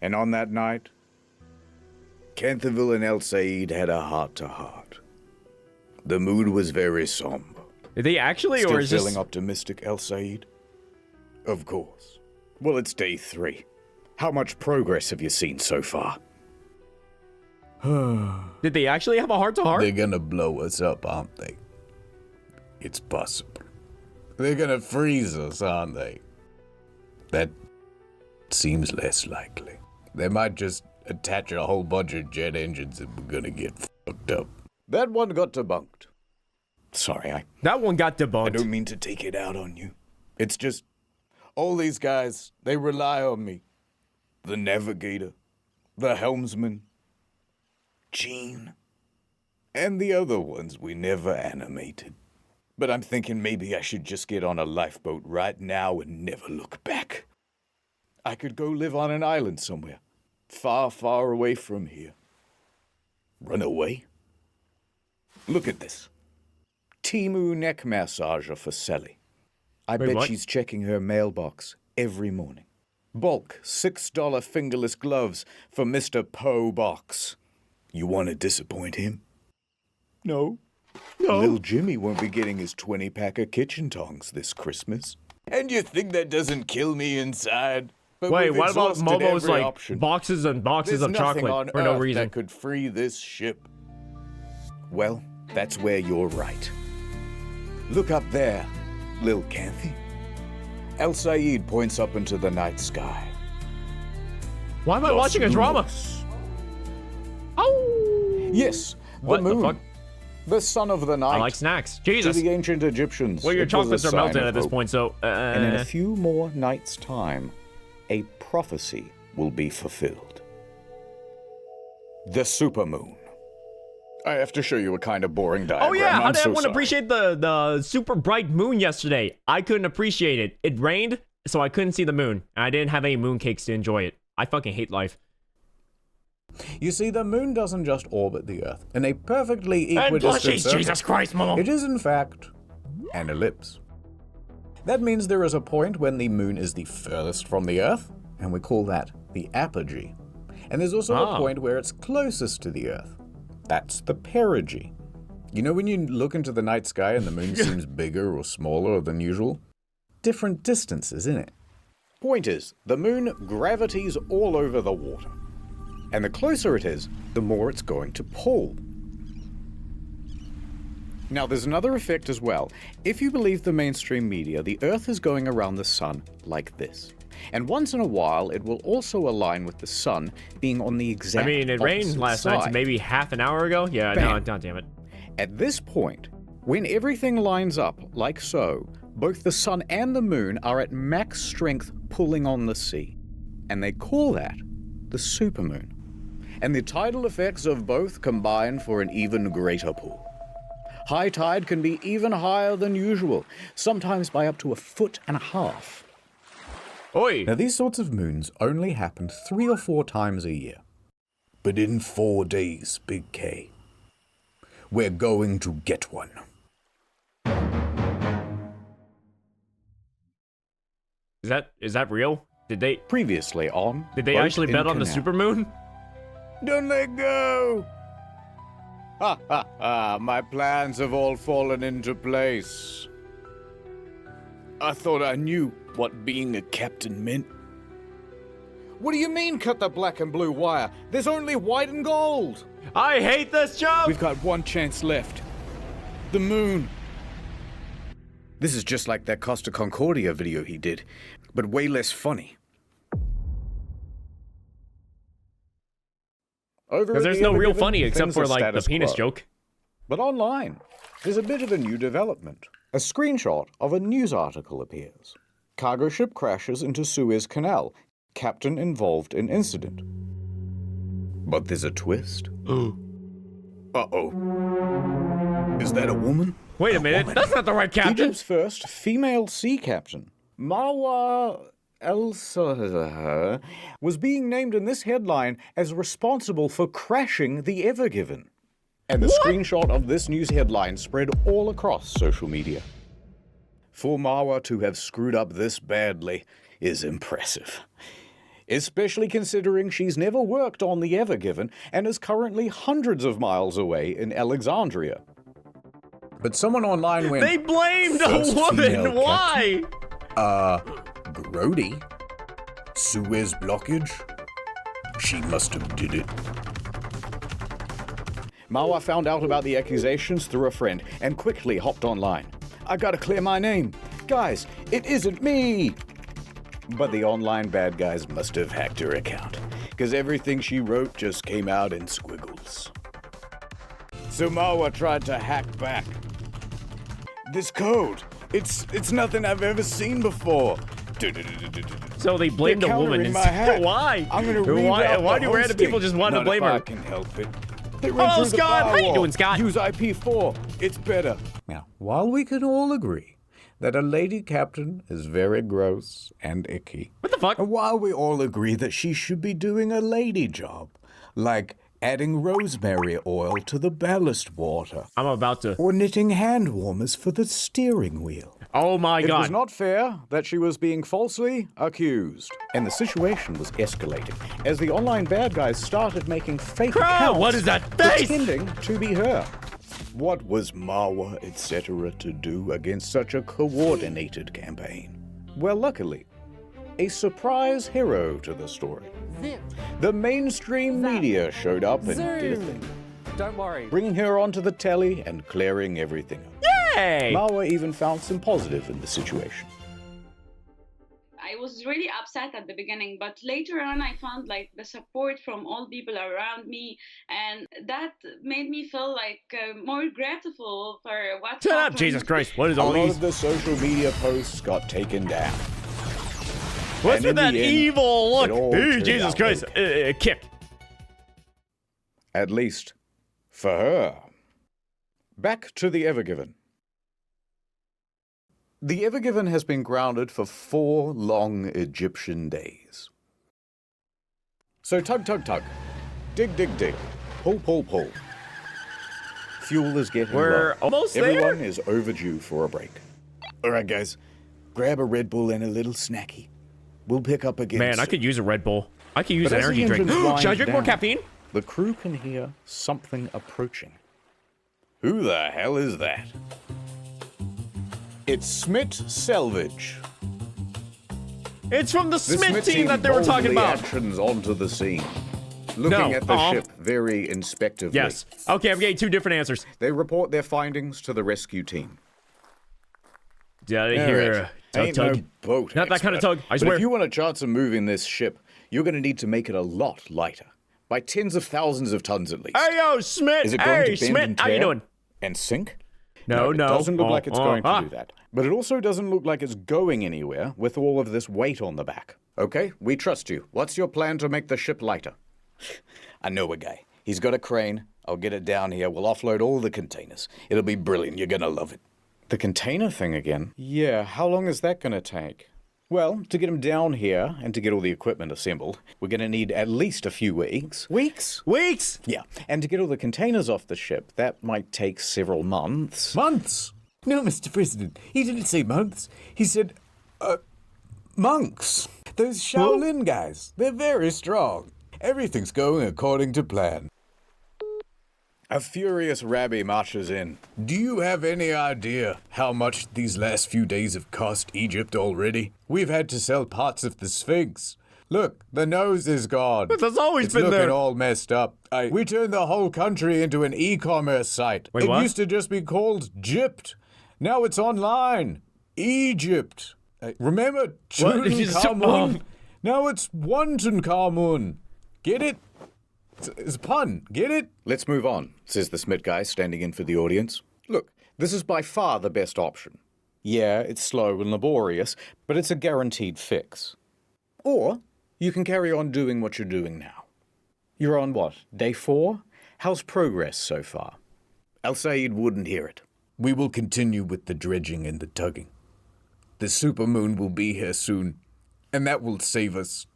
Speaker 2: And on that night, Canterville and El Said had a heart-to-heart. The mood was very somber.
Speaker 1: Did they actually,
Speaker 2: Still
Speaker 1: or is
Speaker 2: feeling
Speaker 1: this...
Speaker 2: optimistic, El Said? Of course. Well, it's day 3. How much progress have you seen so far?
Speaker 1: Did they actually have a heart-to-heart?
Speaker 7: They're gonna blow us up, aren't they? It's possible. They're gonna freeze us, aren't they? That seems less likely. They might just attach a whole bunch of jet engines and we're gonna get fucked up.
Speaker 2: That one got debunked. Sorry,
Speaker 1: That one got debunked.
Speaker 2: I don't mean to take it out on you. It's just, all these guys, they rely on me. The navigator, the helmsman, Gene, and the other ones we never animated. But I'm thinking maybe I should just get on a lifeboat right now and never look back. I could go live on an island somewhere, far, far away from here. Run away? Look at this. Timu neck massager for Sally. I
Speaker 1: Wait,
Speaker 2: bet
Speaker 1: what?
Speaker 2: she's checking her mailbox every morning. Bulk $6 fingerless gloves for Mr. Poe Box. You want to disappoint him? No. Little Jimmy won't be getting his 20-pack of kitchen tongs this Christmas. And you think that doesn't kill me inside? But
Speaker 1: Wait,
Speaker 2: we've
Speaker 1: what about
Speaker 2: exhausted
Speaker 1: Momo's
Speaker 2: every
Speaker 1: like
Speaker 2: option.
Speaker 1: boxes and boxes
Speaker 2: There's
Speaker 1: of
Speaker 2: nothing
Speaker 1: chocolate
Speaker 2: on
Speaker 1: for no
Speaker 2: Earth
Speaker 1: reason?
Speaker 2: that could free this ship. Well, that's where you're right. Look up there, Lil Canthy. El Said points up into the night sky.
Speaker 1: Why am I watching a drama? Oh!
Speaker 2: Yes,
Speaker 1: What the
Speaker 2: moon.
Speaker 1: fuck?
Speaker 2: The son of the night.
Speaker 1: I like snacks. Jesus.
Speaker 2: To the ancient Egyptians.
Speaker 1: Well, your
Speaker 2: it was a
Speaker 1: chocolates are
Speaker 2: sign
Speaker 1: melted
Speaker 2: of
Speaker 1: at this
Speaker 2: hope.
Speaker 1: point, so.
Speaker 2: And in a few more nights' time, a prophecy will be fulfilled. The supermoon. I have to show you a kind of boring diagram.
Speaker 1: Oh yeah, how
Speaker 2: I'm
Speaker 1: did
Speaker 2: so
Speaker 1: everyone
Speaker 2: sorry.
Speaker 1: appreciate the super bright moon yesterday? I couldn't appreciate it. It rained, so I couldn't see the moon. And I didn't have any mooncakes to enjoy it. I fucking hate life.
Speaker 7: You see, the moon doesn't just orbit the Earth in a perfectly
Speaker 1: And
Speaker 7: equidistant
Speaker 1: plushies,
Speaker 7: circle.
Speaker 1: Jesus Christ, Momo.
Speaker 7: It is, in fact, an ellipse. That means there is a point when the moon is the furthest from the Earth, and we call that the apogee. And there's also a point where it's closest to the Earth. That's the perigee. You know when you look into the night sky and the moon seems bigger or smaller than usual? Different distances, isn't it?
Speaker 2: Point is, the moon gravities all over the water. And the closer it is, the more it's going to pull. Now, there's another effect as well. If you believe the mainstream media, the Earth is going around the sun like this. And once in a while, it will also align with the sun being on the exact
Speaker 1: I mean, it rained
Speaker 2: opposite
Speaker 1: last night, so
Speaker 2: side.
Speaker 1: maybe half an hour ago? Yeah,
Speaker 2: Bam.
Speaker 1: no, god damn it.
Speaker 2: At this point, when everything lines up like so, both the sun and the moon are at max strength pulling on the sea. And they call that the supermoon. And the tidal effects of both combine for an even greater pull. High tide can be even higher than usual, sometimes by up to 1.5 feet.
Speaker 1: Oi!
Speaker 7: Now, these sorts of moons only happen 3 or 4 times a year. But in 4 days, Big K, we're going to get one.
Speaker 1: Is that real? Did they
Speaker 2: previously on?
Speaker 1: Did they
Speaker 2: Boat
Speaker 1: actually
Speaker 2: in
Speaker 1: bet on the
Speaker 2: Canal.
Speaker 1: supermoon?
Speaker 2: Don't let go! Ha ha ha, my plans have all fallen into place. I thought I knew what being a captain meant. What do you mean, cut the black and blue wire? There's only white and gold!
Speaker 1: I hate this job!
Speaker 2: We've got one chance left. The moon. This is just like that Costa Concordia video he did, but way less funny.
Speaker 1: Because there's no real funny except for like the penis joke.
Speaker 2: But online, there's a bit of a new development. A screenshot of a news article appears. Cargo ship crashes into Suez Canal. Captain involved in incident. But there's a twist. Uh-oh. Is that a woman?
Speaker 1: Wait a minute, that's not the right captain.
Speaker 2: Egypt's first female sea captain, Marwa El-Sahar, was being named in this headline as responsible for crashing the Ever Given. And the screenshot of this news headline spread all across social media. For Marwa to have screwed up this badly is impressive. Especially considering she's never worked on the Ever Given and is currently hundreds of miles away in Alexandria.
Speaker 7: But someone online went,
Speaker 1: They blamed a
Speaker 7: "First female
Speaker 1: woman. Why?
Speaker 7: Grody? Suez blockage? She must have did it.
Speaker 2: Marwa found out about the accusations through a friend and quickly hopped online. I gotta clear my name. Guys, it isn't me! But the online bad guys must have hacked her account, because everything she wrote just came out in squiggles. So Marwa tried to hack back. This code, it's nothing I've ever seen before.
Speaker 1: So they blamed
Speaker 2: They're
Speaker 1: a woman.
Speaker 2: countering my hack.
Speaker 1: Why?
Speaker 2: I'm gonna
Speaker 1: Why do random people just want to blame her?
Speaker 2: I can help it. They
Speaker 1: Hello,
Speaker 2: run through the
Speaker 1: Scott. How you
Speaker 2: firewall.
Speaker 1: doing, Scott?
Speaker 2: Use IP4. It's better.
Speaker 7: Now, while we can all agree that a lady captain is very gross and icky,
Speaker 1: what the fuck?
Speaker 7: And while we all agree that she should be doing a lady job, like adding rosemary oil to the ballast water,
Speaker 1: I'm about to.
Speaker 7: or knitting hand warmers for the steering wheel.
Speaker 1: Oh my
Speaker 2: It
Speaker 1: god.
Speaker 2: was not fair that she was being falsely accused. And the situation was escalating as the online bad guys started making fake accounts
Speaker 1: what is that face?
Speaker 2: pretending to be her. What was Marwa, etc. to do against such a coordinated campaign? Well, luckily, a surprise hero to the story.
Speaker 11: Zip.
Speaker 2: The mainstream media showed up and did a
Speaker 11: Zoom.
Speaker 2: thing,
Speaker 11: Don't worry.
Speaker 2: bringing her onto the telly and clearing everything up.
Speaker 1: Yay!
Speaker 2: Marwa even found some positive in the situation.
Speaker 8: I was really upset at the beginning, but later on I found like the support from all people around me, and that made me feel like more grateful for what
Speaker 1: Shut
Speaker 8: happened.
Speaker 1: up, Jesus Christ! What is all
Speaker 2: A lot
Speaker 1: these?
Speaker 2: of the social media posts got taken down.
Speaker 1: What's
Speaker 2: And
Speaker 1: with
Speaker 2: in
Speaker 1: that
Speaker 2: the end,
Speaker 1: evil
Speaker 2: it all
Speaker 1: look? Hey,
Speaker 2: turned
Speaker 1: Jesus
Speaker 2: out
Speaker 1: Christ!
Speaker 2: okay.
Speaker 1: Kick.
Speaker 2: At least, for her. Back to the Evergiven. The Evergiven has been grounded for 4 long Egyptian days. So tug, tug, tug. Dig, dig, dig. Pull, pull, pull. Fuel is getting
Speaker 1: We're
Speaker 2: low.
Speaker 1: almost there?
Speaker 2: Everyone is overdue for a break. All right, guys. Grab a Red Bull and a little snacky. We'll pick up again
Speaker 1: Man, I
Speaker 2: soon.
Speaker 1: could use a Red Bull. I could use
Speaker 2: But
Speaker 1: an
Speaker 2: as the
Speaker 1: energy drink.
Speaker 2: engines wind
Speaker 1: Should I drink more
Speaker 2: down,
Speaker 1: caffeine?
Speaker 2: The crew can hear something approaching. Who the hell is that? It's Smith Selvage.
Speaker 1: It's from the
Speaker 2: The
Speaker 1: Smith team that they were talking
Speaker 2: boldly
Speaker 1: about.
Speaker 2: actions onto the scene, looking
Speaker 1: No.
Speaker 2: at the
Speaker 1: Aw.
Speaker 2: ship very inspectively.
Speaker 1: Yes. Okay, I'm getting 2 different answers.
Speaker 2: They report their findings to the rescue team.
Speaker 1: Get out of
Speaker 2: All
Speaker 1: here.
Speaker 2: right.
Speaker 1: Tug,
Speaker 2: Ain't
Speaker 1: tug.
Speaker 2: no boat
Speaker 1: Not that kind of
Speaker 2: expert,
Speaker 1: tug, I
Speaker 2: but
Speaker 1: swear.
Speaker 2: if you want a chance of moving this ship, you're going to need to make it a lot lighter, by tens of thousands of tons at least.
Speaker 1: Hey, yo, Smith.
Speaker 2: Is it going
Speaker 1: Hey,
Speaker 2: to bend
Speaker 1: Smith.
Speaker 2: and
Speaker 1: How you
Speaker 2: tear
Speaker 1: doing?
Speaker 2: and sink?
Speaker 1: No,
Speaker 2: it
Speaker 1: no.
Speaker 2: doesn't look
Speaker 1: Oh,
Speaker 2: like it's
Speaker 1: oh,
Speaker 2: going to
Speaker 1: ah.
Speaker 2: do that. But it also doesn't look like it's going anywhere with all of this weight on the back. Okay, we trust you. What's your plan to make the ship lighter? I know a guy. He's got a crane. I'll get it down here. We'll offload all the containers. It'll be brilliant. You're going to love it. The container thing again? Yeah, how long is that going to take? Well, to get them down here and to get all the equipment assembled, we're going to need at least a few weeks. Weeks?
Speaker 1: Weeks?
Speaker 2: Yeah, and to get all the containers off the ship, that might take several months.
Speaker 9: Months? No, Mr. President, he didn't say months. He said, monks. Those Shaolin guys, they're very strong. Everything's going according to plan.
Speaker 2: A furious rabbi marches in.
Speaker 9: Do you have any idea how much these last few days have cost Egypt already? We've had to sell parts of the Sphinx. Look, the nose is gone.
Speaker 1: But that's always
Speaker 9: it's
Speaker 1: been
Speaker 9: looking
Speaker 1: there.
Speaker 9: all messed up. We turned the whole country into an e-commerce site.
Speaker 1: Wait,
Speaker 9: it
Speaker 1: what?
Speaker 9: used to just be called Gypt. Now it's online. Egypt. Remember Tutankhamun? Now it's Tutankhamun. Get it? It's a pun. Get it?
Speaker 2: Let's move on, says the Smith guy standing in for the audience. Look, this is by far the best option. Yeah, it's slow and laborious, but it's a guaranteed fix. Or you can carry on doing what you're doing now. You're on what, day 4? How's progress so far? Al-Sayed wouldn't hear it.
Speaker 9: We will continue with the dredging and the tugging. The supermoon will be here soon, and that will save us.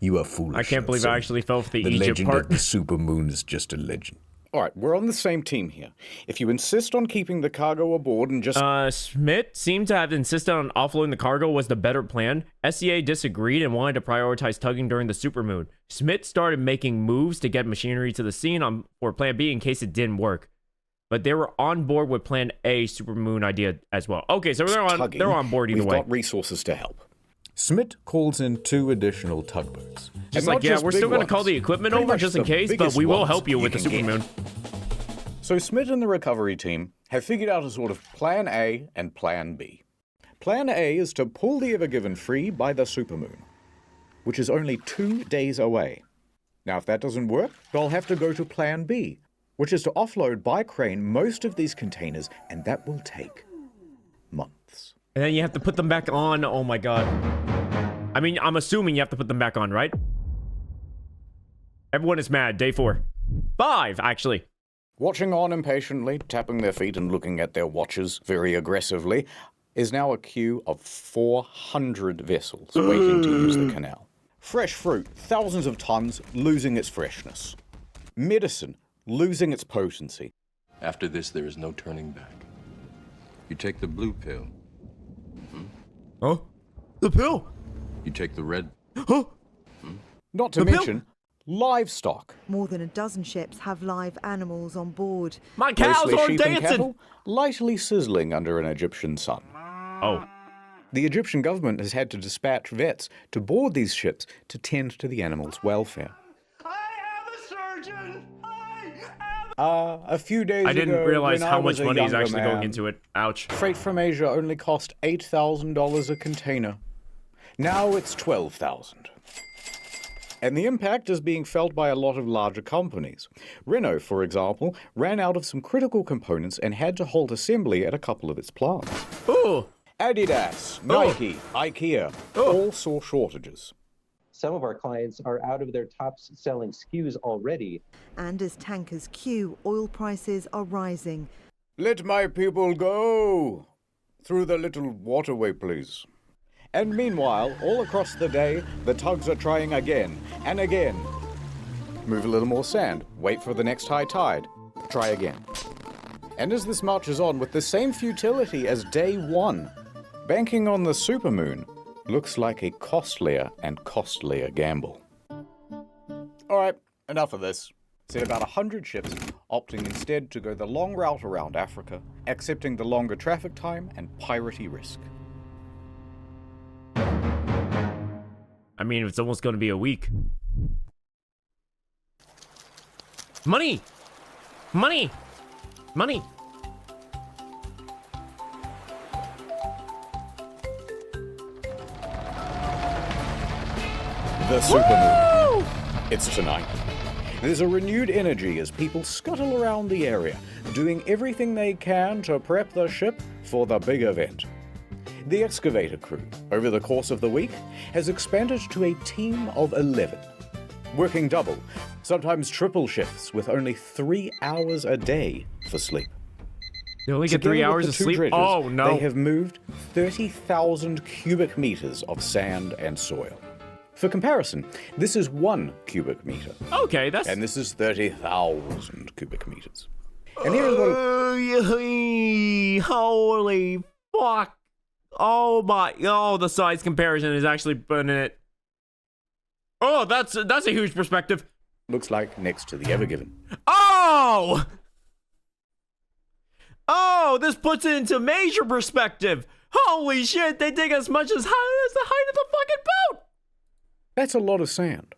Speaker 9: You are foolish.
Speaker 1: I can't believe I actually fell for the Egypt
Speaker 9: legend
Speaker 1: part.
Speaker 9: of the supermoon is just a legend.
Speaker 2: All right, we're on the same team here. If you insist on keeping the cargo aboard and just...
Speaker 1: Smith seemed to have insisted on offloading the cargo was the better plan. SEA disagreed and wanted to prioritize tugging during the supermoon. Smith started making moves to get machinery to the scene for Plan B in case it didn't work. But they were on board with Plan A supermoon idea as well. Okay, so they're on board either
Speaker 2: We've
Speaker 1: way.
Speaker 2: got resources to help.
Speaker 9: Smith calls in 2 additional tugboats.
Speaker 1: Just like, yeah, we're still going to call the equipment over just in case, but we will help you with the supermoon.
Speaker 2: So Smith and the recovery team have figured out a sort of Plan A and Plan B. Plan A is to pull the Evergiven free by the supermoon, which is only 2 days away. Now, if that doesn't work, they'll have to go to Plan B, which is to offload by crane most of these containers, and that will take months.
Speaker 1: And then you have to put them back on. Oh my god. I mean, I'm assuming you have to put them back on, right? Everyone is mad. Day 4. 5, actually.
Speaker 2: Watching on impatiently, tapping their feet and looking at their watches very aggressively, is now a queue of 400 vessels waiting to use the canal. Fresh fruit, thousands of tons, losing its freshness. Medicine, losing its potency.
Speaker 22: After this, there is no turning back. You take the blue pill.
Speaker 1: Oh? The pill?
Speaker 22: You take the red.
Speaker 1: Huh?
Speaker 2: Not to mention,
Speaker 7: livestock.
Speaker 5: More than a dozen ships have live animals on board.
Speaker 1: My cows
Speaker 7: Mostly
Speaker 1: are
Speaker 7: sheep and
Speaker 1: dancing!
Speaker 7: cattle, lightly sizzling under an Egyptian sun.
Speaker 1: Oh.
Speaker 7: The Egyptian government has had to dispatch vets to board these ships to tend to the animals' welfare. A few days ago,
Speaker 1: I didn't realize
Speaker 7: when
Speaker 1: how
Speaker 7: I was
Speaker 1: much
Speaker 7: a
Speaker 1: money is
Speaker 7: younger
Speaker 1: actually going
Speaker 7: man,
Speaker 1: into it. Ouch.
Speaker 7: Freight from Asia only cost $8,000 a container. Now it's $12,000. And the impact is being felt by a lot of larger companies. Renault, for example, ran out of some critical components and had to halt assembly at a couple of its plants.
Speaker 1: Ooh.
Speaker 7: Adidas, Nike, IKEA, all saw shortages.
Speaker 6: Some of our clients are out of their top-selling SKUs already.
Speaker 5: And as tankers queue, oil prices are rising.
Speaker 7: Let my people go! Through the little waterway, please. And meanwhile, all across the day, the tugs are trying again and again. Move a little more sand, wait for the next high tide, try again. And as this marches on with the same futility as day one, banking on the supermoon looks like a costlier and costlier gamble. All right, enough of this. Said about 100 ships opting instead to go the long route around Africa, accepting the longer traffic time and piratey risk.
Speaker 1: I mean, it's almost going to be a week. Money! Money! Money!
Speaker 7: The supermoon. It's tonight. There's a renewed energy as people scuttle around the area, doing everything they can to prep the ship for the big event. The excavator crew, over the course of the week, has expanded to a team of 11, working double, sometimes triple shifts with only 3 hours a day for sleep.
Speaker 1: They only get 3 hours of sleep?
Speaker 7: Dredgers,
Speaker 1: Oh, no.
Speaker 7: They have moved 30,000 cubic meters of sand and soil. For comparison, this is 1 cubic meter.
Speaker 1: Okay, that's...
Speaker 7: And this is 30,000 cubic meters. And here is what...
Speaker 1: Holy fuck. Oh my... Oh, the size comparison is actually putting it... Oh, that's a huge perspective.
Speaker 7: Looks like next to the Ever Given.
Speaker 1: Oh! Oh, this puts it into major perspective. Holy shit, they dig as much as the height of the fucking boat.
Speaker 7: That's a lot of sand.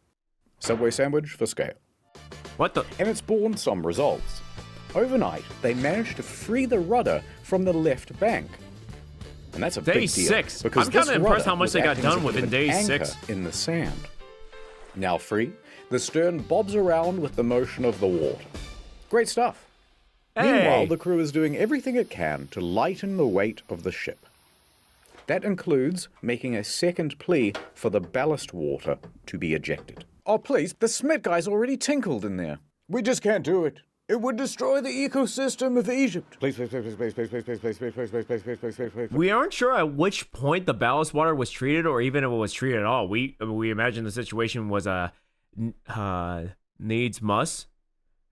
Speaker 7: Subway sandwich for scale.
Speaker 1: What the?
Speaker 7: And it's borne some results. Overnight, they managed to free the rudder from the left bank. And that's a
Speaker 1: Day
Speaker 7: big deal.
Speaker 1: 6.
Speaker 7: Because
Speaker 1: I'm kind
Speaker 7: this
Speaker 1: of impressed
Speaker 7: rudder
Speaker 1: how much
Speaker 7: was
Speaker 1: they got
Speaker 7: acting as
Speaker 1: done
Speaker 7: a bit
Speaker 1: within
Speaker 7: of
Speaker 1: day
Speaker 7: an anchor
Speaker 1: 6.
Speaker 7: in the sand. Now free, the stern bobs around with the motion of the water. Great stuff.
Speaker 1: Hey.
Speaker 7: Meanwhile, the crew is doing everything it can to lighten the weight of the ship. That includes making a second plea for the ballast water to be ejected. Oh, please, the Smith guy's already tinkled in there. We just can't do it. It would destroy the ecosystem of Egypt. Please, please, please, please, please, please, please, please, please, please, please, please, please, please, please, please.
Speaker 1: We aren't sure at which point the ballast water was treated, or even if it was treated at all. We imagine the situation was a needs must.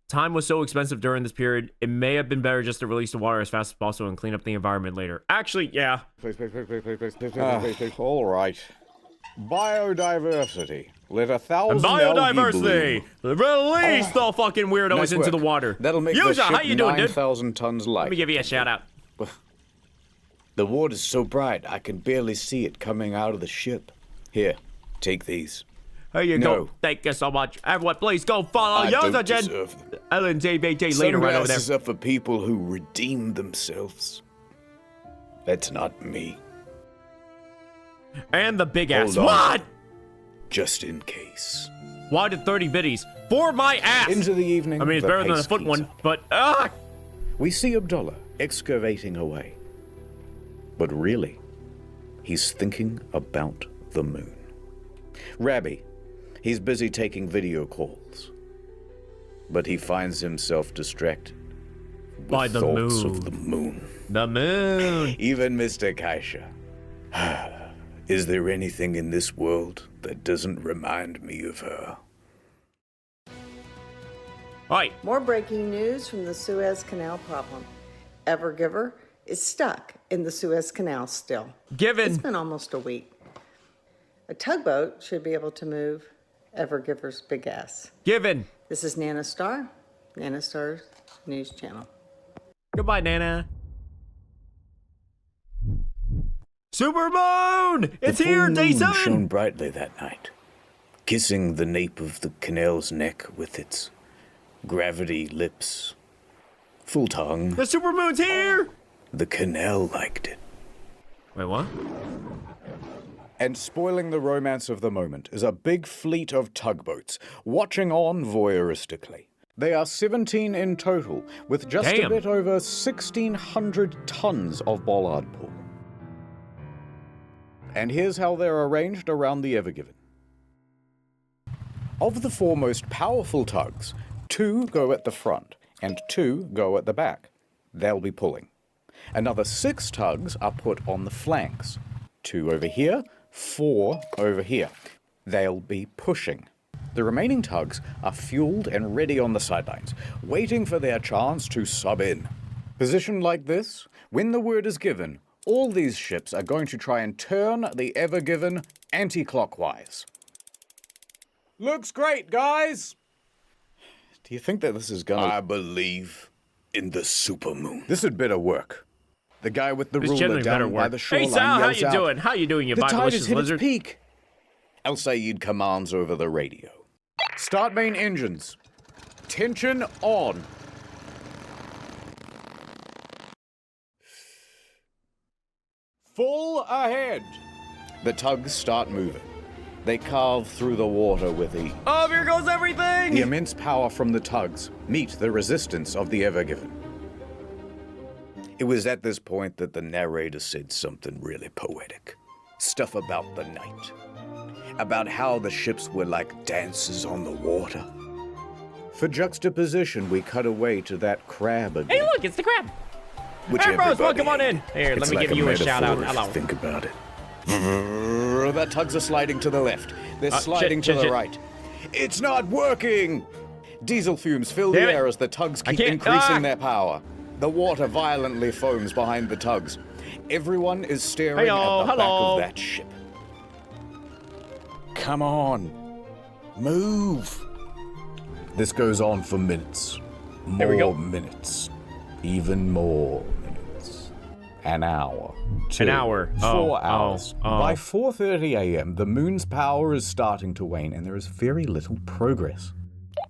Speaker 1: Time was so expensive during this period, it may have been better just to release the water as fast as possible and clean up the environment later. Actually, yeah.
Speaker 7: Please, please, please, please, please, please, please, please, please. All right. Biodiversity. Let 1,000
Speaker 1: Biodiversity! Release the fucking weirdos
Speaker 7: Nice
Speaker 1: into
Speaker 7: work.
Speaker 1: the water.
Speaker 7: That'll make
Speaker 1: Yuja,
Speaker 7: the ship
Speaker 1: how you doing, dude?
Speaker 7: 9,000 tons light.
Speaker 1: Let me give you a shout out.
Speaker 7: The water's so bright, I can barely see it coming out of the ship. Here, take these.
Speaker 1: Here you
Speaker 7: No.
Speaker 1: go. Thank you so much. Everyone, please go follow
Speaker 7: I don't
Speaker 1: Yoda Jen.
Speaker 7: deserve them.
Speaker 1: Ellen JBJ later right over there.
Speaker 7: Sunglasses are for people who redeem themselves. That's not me.
Speaker 1: And the big ass.
Speaker 7: Hold on.
Speaker 1: What?
Speaker 7: Just in case.
Speaker 1: Why did 30 biddies? For my ass!
Speaker 7: Into the evening.
Speaker 1: I mean, it's
Speaker 7: the
Speaker 1: better than a
Speaker 7: pace
Speaker 1: foot
Speaker 7: keeps
Speaker 1: one,
Speaker 7: up.
Speaker 1: but
Speaker 7: We see Abdullah excavating away. But really, he's thinking about the moon. Rabbi, he's busy taking video calls. But he finds himself distracted with
Speaker 1: By the
Speaker 7: thoughts
Speaker 1: moon.
Speaker 7: of the moon.
Speaker 1: The moon.
Speaker 7: Even Mr. Kaisha. Is there anything in this world that doesn't remind me of her?
Speaker 1: Oi.
Speaker 18: More breaking news from the Suez Canal problem. Ever Giver is stuck in the Suez Canal still.
Speaker 1: Given.
Speaker 18: It's been almost a week. A tugboat should be able to move Evergiver's big ass.
Speaker 1: Given.
Speaker 18: This is Nana Star, Nana Star's news channel.
Speaker 1: Goodbye, Nana. Supermoon! It's here, day 7!
Speaker 2: Shone brightly that night, kissing the nape of the canal's neck with its gravity lips. Full tongue.
Speaker 1: The supermoon's here!
Speaker 2: The canal liked it.
Speaker 1: Wait, what?
Speaker 2: And spoiling the romance of the moment is a big fleet of tugboats, watching on voyeuristically. They are 17 in total, with just a bit over 1,600 tons of bollard pull. And here's how they're arranged around the Ever Given. Of the 4 most powerful tugs, 2 go at the front, and 2 go at the back. They'll be pulling. Another 6 tugs are put on the flanks. 2 over here, 4 over here. They'll be pushing. The remaining tugs are fueled and ready on the sidelines, waiting for their chance to sub in. Positioned like this, when the word is given, all these ships are going to try and turn the Ever Given anti-clockwise. Looks great, guys! Do you think that this is gonna...
Speaker 12: I believe in the supermoon.
Speaker 2: This had better work. The guy with the
Speaker 1: This
Speaker 2: ruler
Speaker 1: generally better
Speaker 2: down by
Speaker 1: work.
Speaker 2: the shoreline
Speaker 1: Hey, Sal, how
Speaker 2: yells
Speaker 1: you
Speaker 2: out,
Speaker 1: doing? How you doing, you
Speaker 2: "The tide has
Speaker 1: vitalicious
Speaker 2: hit
Speaker 1: lizard?"
Speaker 2: its peak. El Sayed commands over the radio. Start main engines. Tension on. Full ahead. The tugs start moving. They carve through the water with ease.
Speaker 1: Oh, here goes everything!
Speaker 2: The immense power from the tugs meet the resistance of the Ever Given. It was at this point that the narrator said something really poetic. Stuff about the night. About how the ships were like dancers on the water. For juxtaposition, we cut away to that crab again.
Speaker 1: Hey, look, it's the crab!
Speaker 2: Which
Speaker 1: hey, bros,
Speaker 2: everybody
Speaker 1: welcome on in. Here, let
Speaker 2: It's
Speaker 1: me
Speaker 2: like
Speaker 1: give you a
Speaker 2: metaphor
Speaker 1: shout out.
Speaker 2: if you
Speaker 1: Hello.
Speaker 2: think about it. The tugs are sliding to the left. They're sliding to the right. It's not working! Diesel fumes fill the air as the tugs keep increasing their power. The water violently foams behind the tugs. Everyone is staring at the back of that ship. Come on. Move. This goes on for minutes. More minutes. Even more minutes. An hour. 2.
Speaker 1: An hour.
Speaker 2: 4 hours. By 4:30 a.m., the moon's power is starting to wane, and there is very little progress.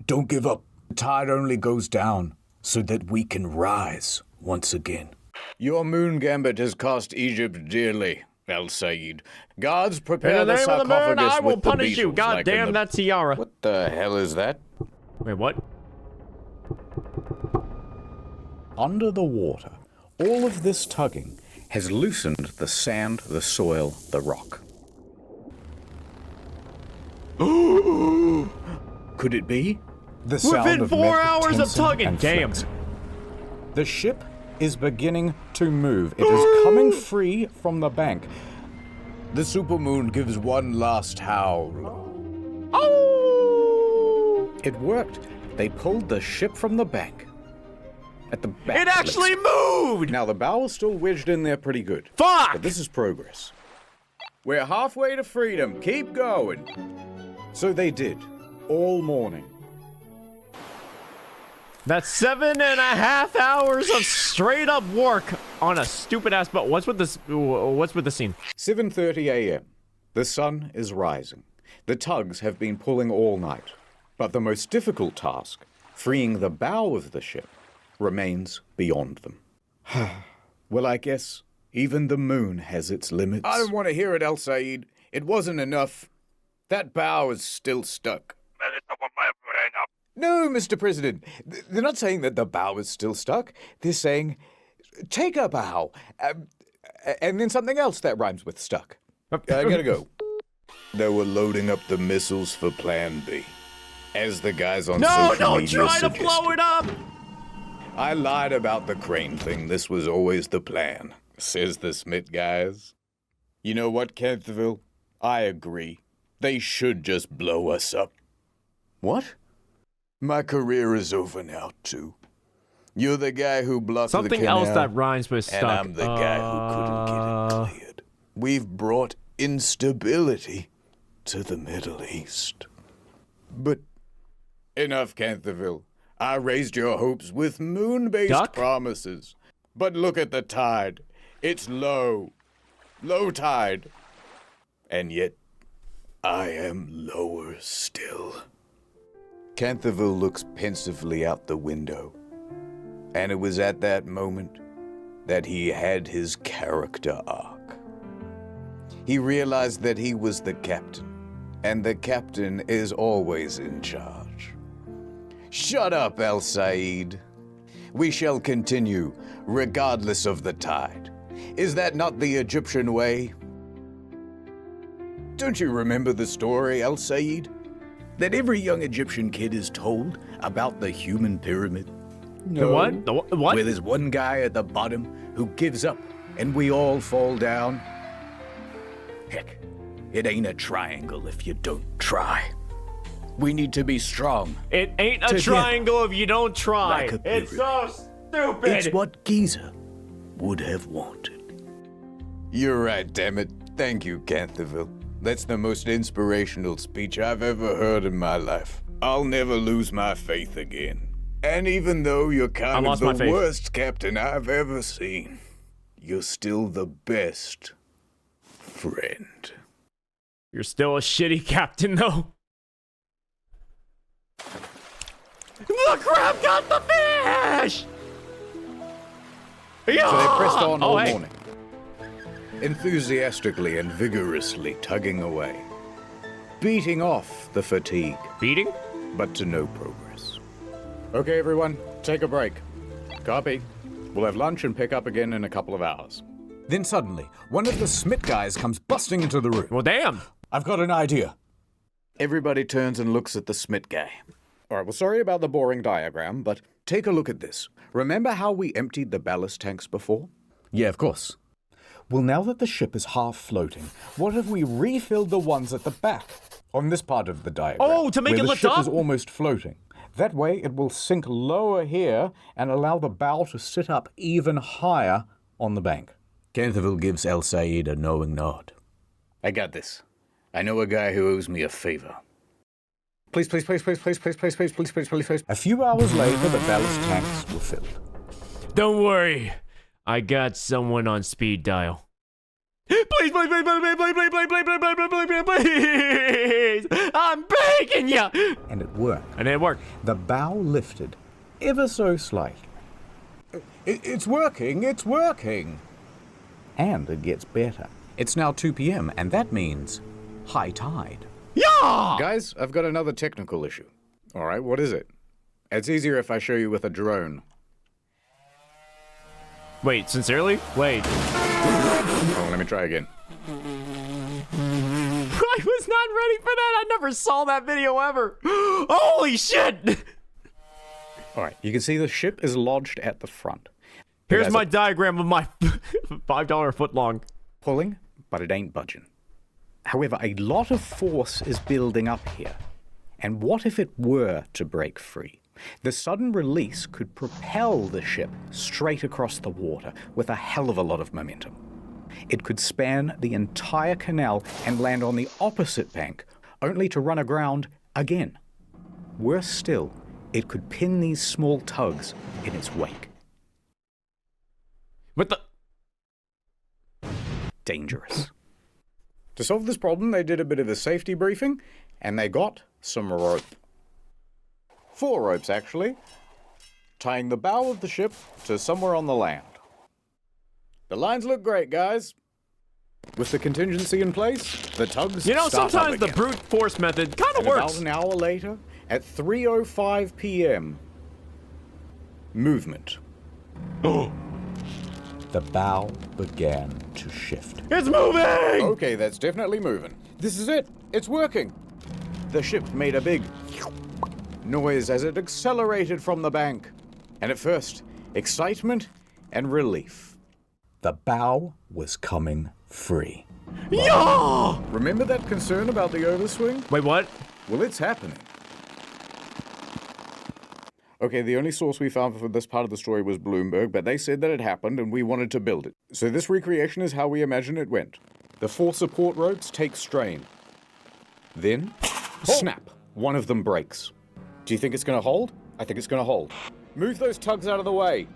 Speaker 2: Don't give up. The tide only goes down so that we can rise once again. Your moon gambit has cost Egypt dearly, El Sayed. Gods, prepare
Speaker 1: In the
Speaker 2: the
Speaker 1: name of the moon,
Speaker 2: sarcophagus
Speaker 1: I will
Speaker 2: with the
Speaker 1: punish you.
Speaker 2: Beatles,
Speaker 1: God
Speaker 2: like in
Speaker 1: damn
Speaker 2: the-
Speaker 1: that tiara.
Speaker 2: What the hell is that?
Speaker 1: Wait, what?
Speaker 2: Under the water, all of this tugging has loosened the sand, the soil, the rock. Could it be? The sound
Speaker 1: Within
Speaker 2: of
Speaker 1: 4
Speaker 2: metal
Speaker 1: hours of
Speaker 2: tensing
Speaker 1: tugging.
Speaker 2: and
Speaker 1: Damn.
Speaker 2: flexing. The ship is beginning to move. It is coming free from the bank. The supermoon gives one last howl. Oh! It worked. They pulled the ship from the bank. At the back.
Speaker 1: It actually moved!
Speaker 2: Now, the bow is still wedged in there pretty good.
Speaker 1: Fuck!
Speaker 2: But this is progress. We're halfway to freedom. Keep going. So they did. All morning.
Speaker 1: That's 7.5 hours of straight up work on a stupid ass boat. What's with this? What's with the scene?
Speaker 2: 7:30 a.m. The sun is rising. The tugs have been pulling all night. But the most difficult task, freeing the bow of the ship, remains beyond them. Well, I guess even the moon has its limits. I don't want to hear it, El Sayed. It wasn't enough. That bow is still stuck. No, Mr. President. They're not saying that the bow is still stuck. They're saying, take a bow. And then something else that rhymes with stuck. I gotta go. They were loading up the missiles for Plan B. As the guys on social
Speaker 1: don't
Speaker 2: media
Speaker 1: try to
Speaker 2: suggested.
Speaker 1: blow it up!
Speaker 2: I lied about the crane thing. This was always the plan, says the Smith guys. You know what, Canterville? I agree. They should just blow us up. What? My career is over now, too. You're the guy who blocked the
Speaker 1: Something
Speaker 2: canal,
Speaker 1: else that rhymes with stuck.
Speaker 2: and I'm the guy who couldn't get it cleared. We've brought instability to the Middle East. But enough, Canthaville. I raised your hopes with moon-based promises. But look at the tide. It's low. Low tide. And yet, I am lower still. Canthaville looks pensively out the window. And it was at that moment that he had his character arc. He realized that he was the captain, and the captain is always in charge. Shut up, El Said. We shall continue, regardless of the tide. Is that not the Egyptian way? Don't you remember the story, El Said? That every young Egyptian kid is told about the human pyramid?
Speaker 1: No. The what? The what?
Speaker 2: Where there's one guy at the bottom who gives up and we all fall down. Heck, it ain't a triangle if you don't try. We need to be strong.
Speaker 1: It ain't a triangle if you don't try.
Speaker 2: Like
Speaker 1: it's so stupid.
Speaker 2: It's what Giza would have wanted. You're right, damn it. Thank you, Canthaville. That's the most inspirational speech I've ever heard in my life. I'll never lose my faith again. And even though you're kind of the worst captain I've ever seen, you're still the best friend.
Speaker 1: You're still a shitty captain, though. The crab got the fish!
Speaker 2: So they pressed on all morning, enthusiastically and vigorously tugging away, beating off the fatigue.
Speaker 1: Beating?
Speaker 2: But to no progress. Okay, everyone, take a break. Copy. We'll have lunch and pick up again in a couple of hours.
Speaker 9: Then suddenly, one of the Smith guys comes busting into the room.
Speaker 1: Well, damn.
Speaker 9: I've got an idea.
Speaker 2: Everybody turns and looks at the Smith guy. All right, well, sorry about the boring diagram, but take a look at this. Remember how we emptied the ballast tanks before?
Speaker 7: Yeah, of course. Well, now that the ship is half floating, what if we refilled the ones at the back? On this part of the diagram.
Speaker 1: Oh, to make it lift up?
Speaker 7: The ship is almost floating. That way, it will sink lower here and allow the bow to sit up even higher on the bank. Canthaville gives El Said a knowing nod.
Speaker 2: I got this. I know a guy who owes me a favor. Please. A
Speaker 7: few hours later, the ballast tanks were filled.
Speaker 1: Don't worry. I got someone on speed dial. Please. I'm begging you.
Speaker 7: And it worked.
Speaker 1: And it worked.
Speaker 7: The bow lifted ever so slightly.
Speaker 9: It's working.
Speaker 7: And it gets better. It's now 2 p.m., and that means high tide.
Speaker 1: Yeah!
Speaker 2: Guys, I've got another technical issue. All right, what is it? It's easier if I show you with a drone.
Speaker 1: Wait, sincerely? Wait.
Speaker 2: Oh, let me try again.
Speaker 1: I was not ready for that. I never saw that video ever. Holy shit!
Speaker 2: All right, you can see the ship is lodged at the front.
Speaker 1: Here's my diagram of my $5 foot long.
Speaker 2: Pulling, but it ain't budging. However, a lot of force is building up here. And what if it were to break free? The sudden release could propel the ship straight across the water with a hell of a lot of momentum. It could span the entire canal and land on the opposite bank, only to run aground again. Worse still, it could pin these small tugs in its wake.
Speaker 1: What the?
Speaker 2: Dangerous. To solve this problem, they did a bit of a safety briefing, and they got some rope. 4 ropes, actually, tying the bow of the ship to somewhere on the land. The lines look great, guys. With the contingency in place, the tugs start
Speaker 1: sometimes
Speaker 2: up
Speaker 1: the
Speaker 2: again.
Speaker 1: brute force method kind of works.
Speaker 2: About an hour later, at 3:05 p.m., movement.
Speaker 7: Oh! The bow began to shift.
Speaker 1: It's moving!
Speaker 2: Okay, that's definitely moving. This is it. It's working. The ship made a big noise as it accelerated from the bank. And at first, excitement and relief.
Speaker 7: The bow was coming free.
Speaker 1: Yeah!
Speaker 2: Remember that concern about the overswing?
Speaker 1: Wait, what?
Speaker 2: Well, it's happening. Okay, the only source we found for this part of the story was Bloomberg, but they said that it happened and we wanted to build it. So this recreation is how we imagine it went. The 4 support ropes take strain. Then, snap. one of them breaks. Do you think it's gonna hold? I think it's gonna hold. Move those tugs out of the way.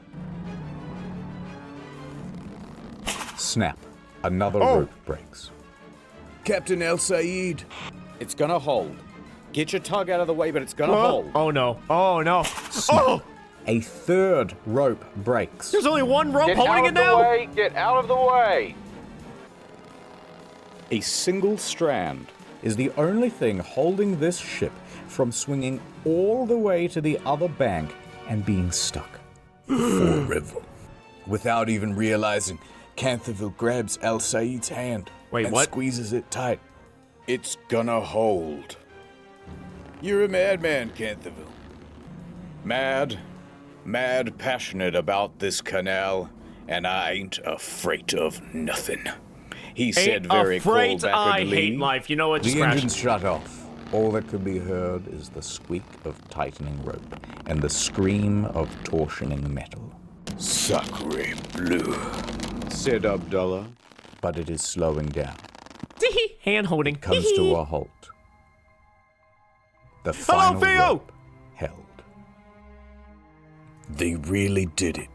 Speaker 7: Snap. Another rope breaks.
Speaker 9: Captain El Sayed.
Speaker 2: It's gonna hold. Get your tug out of the way, but it's gonna hold.
Speaker 1: Oh no. Oh no.
Speaker 7: Snap.
Speaker 1: Oh!
Speaker 7: A third rope breaks.
Speaker 1: There's only one rope holding it now?
Speaker 2: Get out of the way! A single strand
Speaker 7: Is the only thing holding this ship from swinging all the way to the other bank and being stuck.
Speaker 9: Forever. Without even realizing, Canterville grabs El Sayed's hand and squeezes it tight.
Speaker 2: It's gonna hold.
Speaker 9: You're a madman, Canterville.
Speaker 2: Mad passionate about this canal, and I ain't afraid of nothing. He said very
Speaker 1: afraid. I
Speaker 2: cold-backedly.
Speaker 1: hate life. You know what? Just
Speaker 7: The
Speaker 1: crash.
Speaker 7: engines shut off. All that could be heard is the squeak of tightening rope and the scream of torsioning metal.
Speaker 2: Sacre bleu, said Abdullah.
Speaker 7: But it is slowing down.
Speaker 1: Hand holding.
Speaker 7: Comes to a halt. The final rope held.
Speaker 9: They really did it.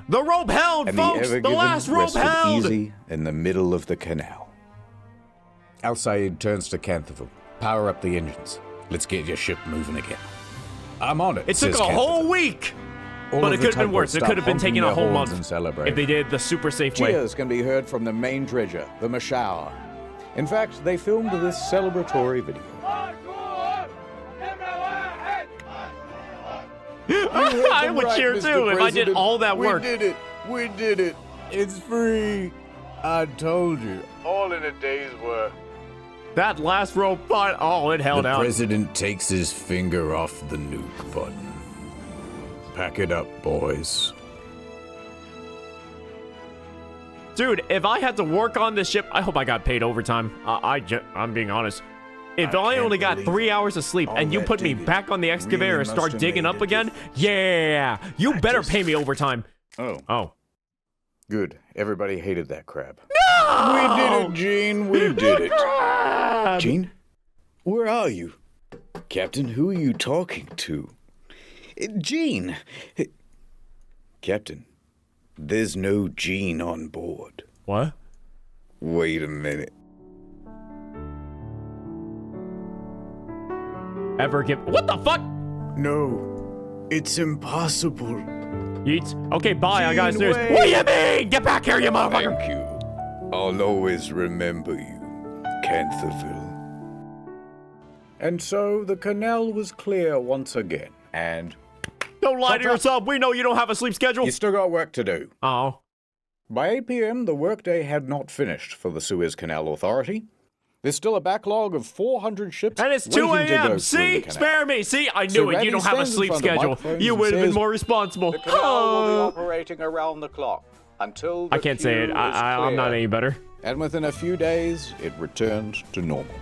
Speaker 1: The rope held,
Speaker 2: And
Speaker 1: folks!
Speaker 2: the,
Speaker 1: The last rope
Speaker 2: rested
Speaker 1: held!
Speaker 2: easy in the middle of the canal.
Speaker 7: Al Sayed turns to Canterville. Power up the engines. Let's get your ship moving again. I'm on it.
Speaker 1: It took a whole week!
Speaker 7: All
Speaker 1: But
Speaker 7: of
Speaker 1: it
Speaker 7: the
Speaker 1: could have been worse. It
Speaker 7: tugboats
Speaker 1: could have been
Speaker 7: start
Speaker 1: taking a
Speaker 7: honking
Speaker 1: whole
Speaker 7: their horns
Speaker 1: month
Speaker 7: and celebrating.
Speaker 1: if they did the super safe way.
Speaker 2: Cheers can be heard from the main dredger, the Mashour. In fact, they filmed this celebratory video.
Speaker 1: I would cheer too if I did all that work.
Speaker 9: We did it. We did it. It's free. I told you.
Speaker 12: All in a day's work.
Speaker 1: That last rope fight, oh, it held
Speaker 9: The
Speaker 1: out.
Speaker 9: president takes his finger off the nuke button. Pack it up, boys.
Speaker 1: Dude, if I had to work on this ship, I hope I got paid overtime. I'm being honest. If I only got 3 hours of sleep and you put me back on the excavator and start digging up again, yeah, you better pay me overtime.
Speaker 2: Oh. Good. Everybody hated that crab.
Speaker 1: No!
Speaker 9: We did it, Gene. We did it.
Speaker 1: Crab!
Speaker 2: Gene? Where are you? Captain, who are you talking to? Gene! Captain, there's no Gene on board.
Speaker 1: What?
Speaker 2: Wait a minute.
Speaker 1: Ever give... What the fuck?
Speaker 9: No, it's impossible.
Speaker 1: Yeats? Okay, bye. I got
Speaker 9: Gene,
Speaker 1: news.
Speaker 9: wait.
Speaker 1: What do you mean? Get back here, you motherfucker!
Speaker 2: Thank you. I'll always remember you, Canterville.
Speaker 7: And so the canal was clear once again. And
Speaker 1: Don't lie to yourself. We know you don't have a sleep schedule.
Speaker 2: You still got work to do.
Speaker 1: Oh.
Speaker 2: By 8 p.m., the workday had not finished for the Suez Canal Authority. There's still a backlog of 400 ships.
Speaker 1: And it's 2
Speaker 2: waiting to go
Speaker 1: a.m.
Speaker 2: through
Speaker 1: See?
Speaker 2: the canal.
Speaker 1: Spare me. See? I
Speaker 2: So
Speaker 1: knew it. You
Speaker 2: Randy
Speaker 1: don't have a
Speaker 2: stands in
Speaker 1: sleep
Speaker 2: front of
Speaker 1: schedule.
Speaker 2: microphones
Speaker 1: You
Speaker 2: and
Speaker 1: would have been
Speaker 2: says,
Speaker 1: more responsible.
Speaker 2: The canal will be operating around the clock until the
Speaker 1: I can't say it.
Speaker 2: queue is
Speaker 1: I'm not
Speaker 2: clear.
Speaker 1: any better.
Speaker 2: And within a few days, it returned to normal.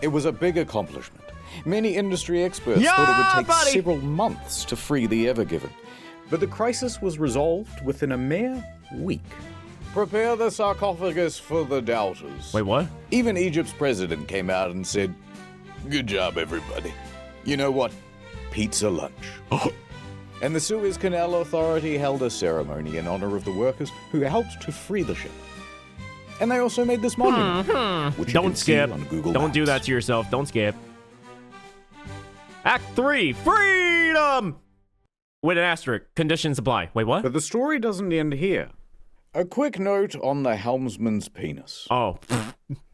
Speaker 2: It was a big accomplishment. Many industry experts thought it would take
Speaker 1: buddy.
Speaker 2: several months to free the Ever Given. But the crisis was resolved within a mere week. Prepare the sarcophagus for the doubters.
Speaker 1: Wait, what?
Speaker 2: Even Egypt's president came out and said, "Good job, everybody. You know what? Pizza lunch." And the Suez Canal Authority held a ceremony in honor of the workers who helped to free the ship. And they also made this monument, which you
Speaker 1: Don't
Speaker 2: can see
Speaker 1: skip.
Speaker 2: on Google
Speaker 1: Don't do
Speaker 2: Maps.
Speaker 1: that to yourself. Don't skip. Act 3. Freedom! With an asterisk. Conditions apply. Wait, what?
Speaker 2: But the story doesn't end here. A quick note on the helmsman's penis.
Speaker 1: Oh.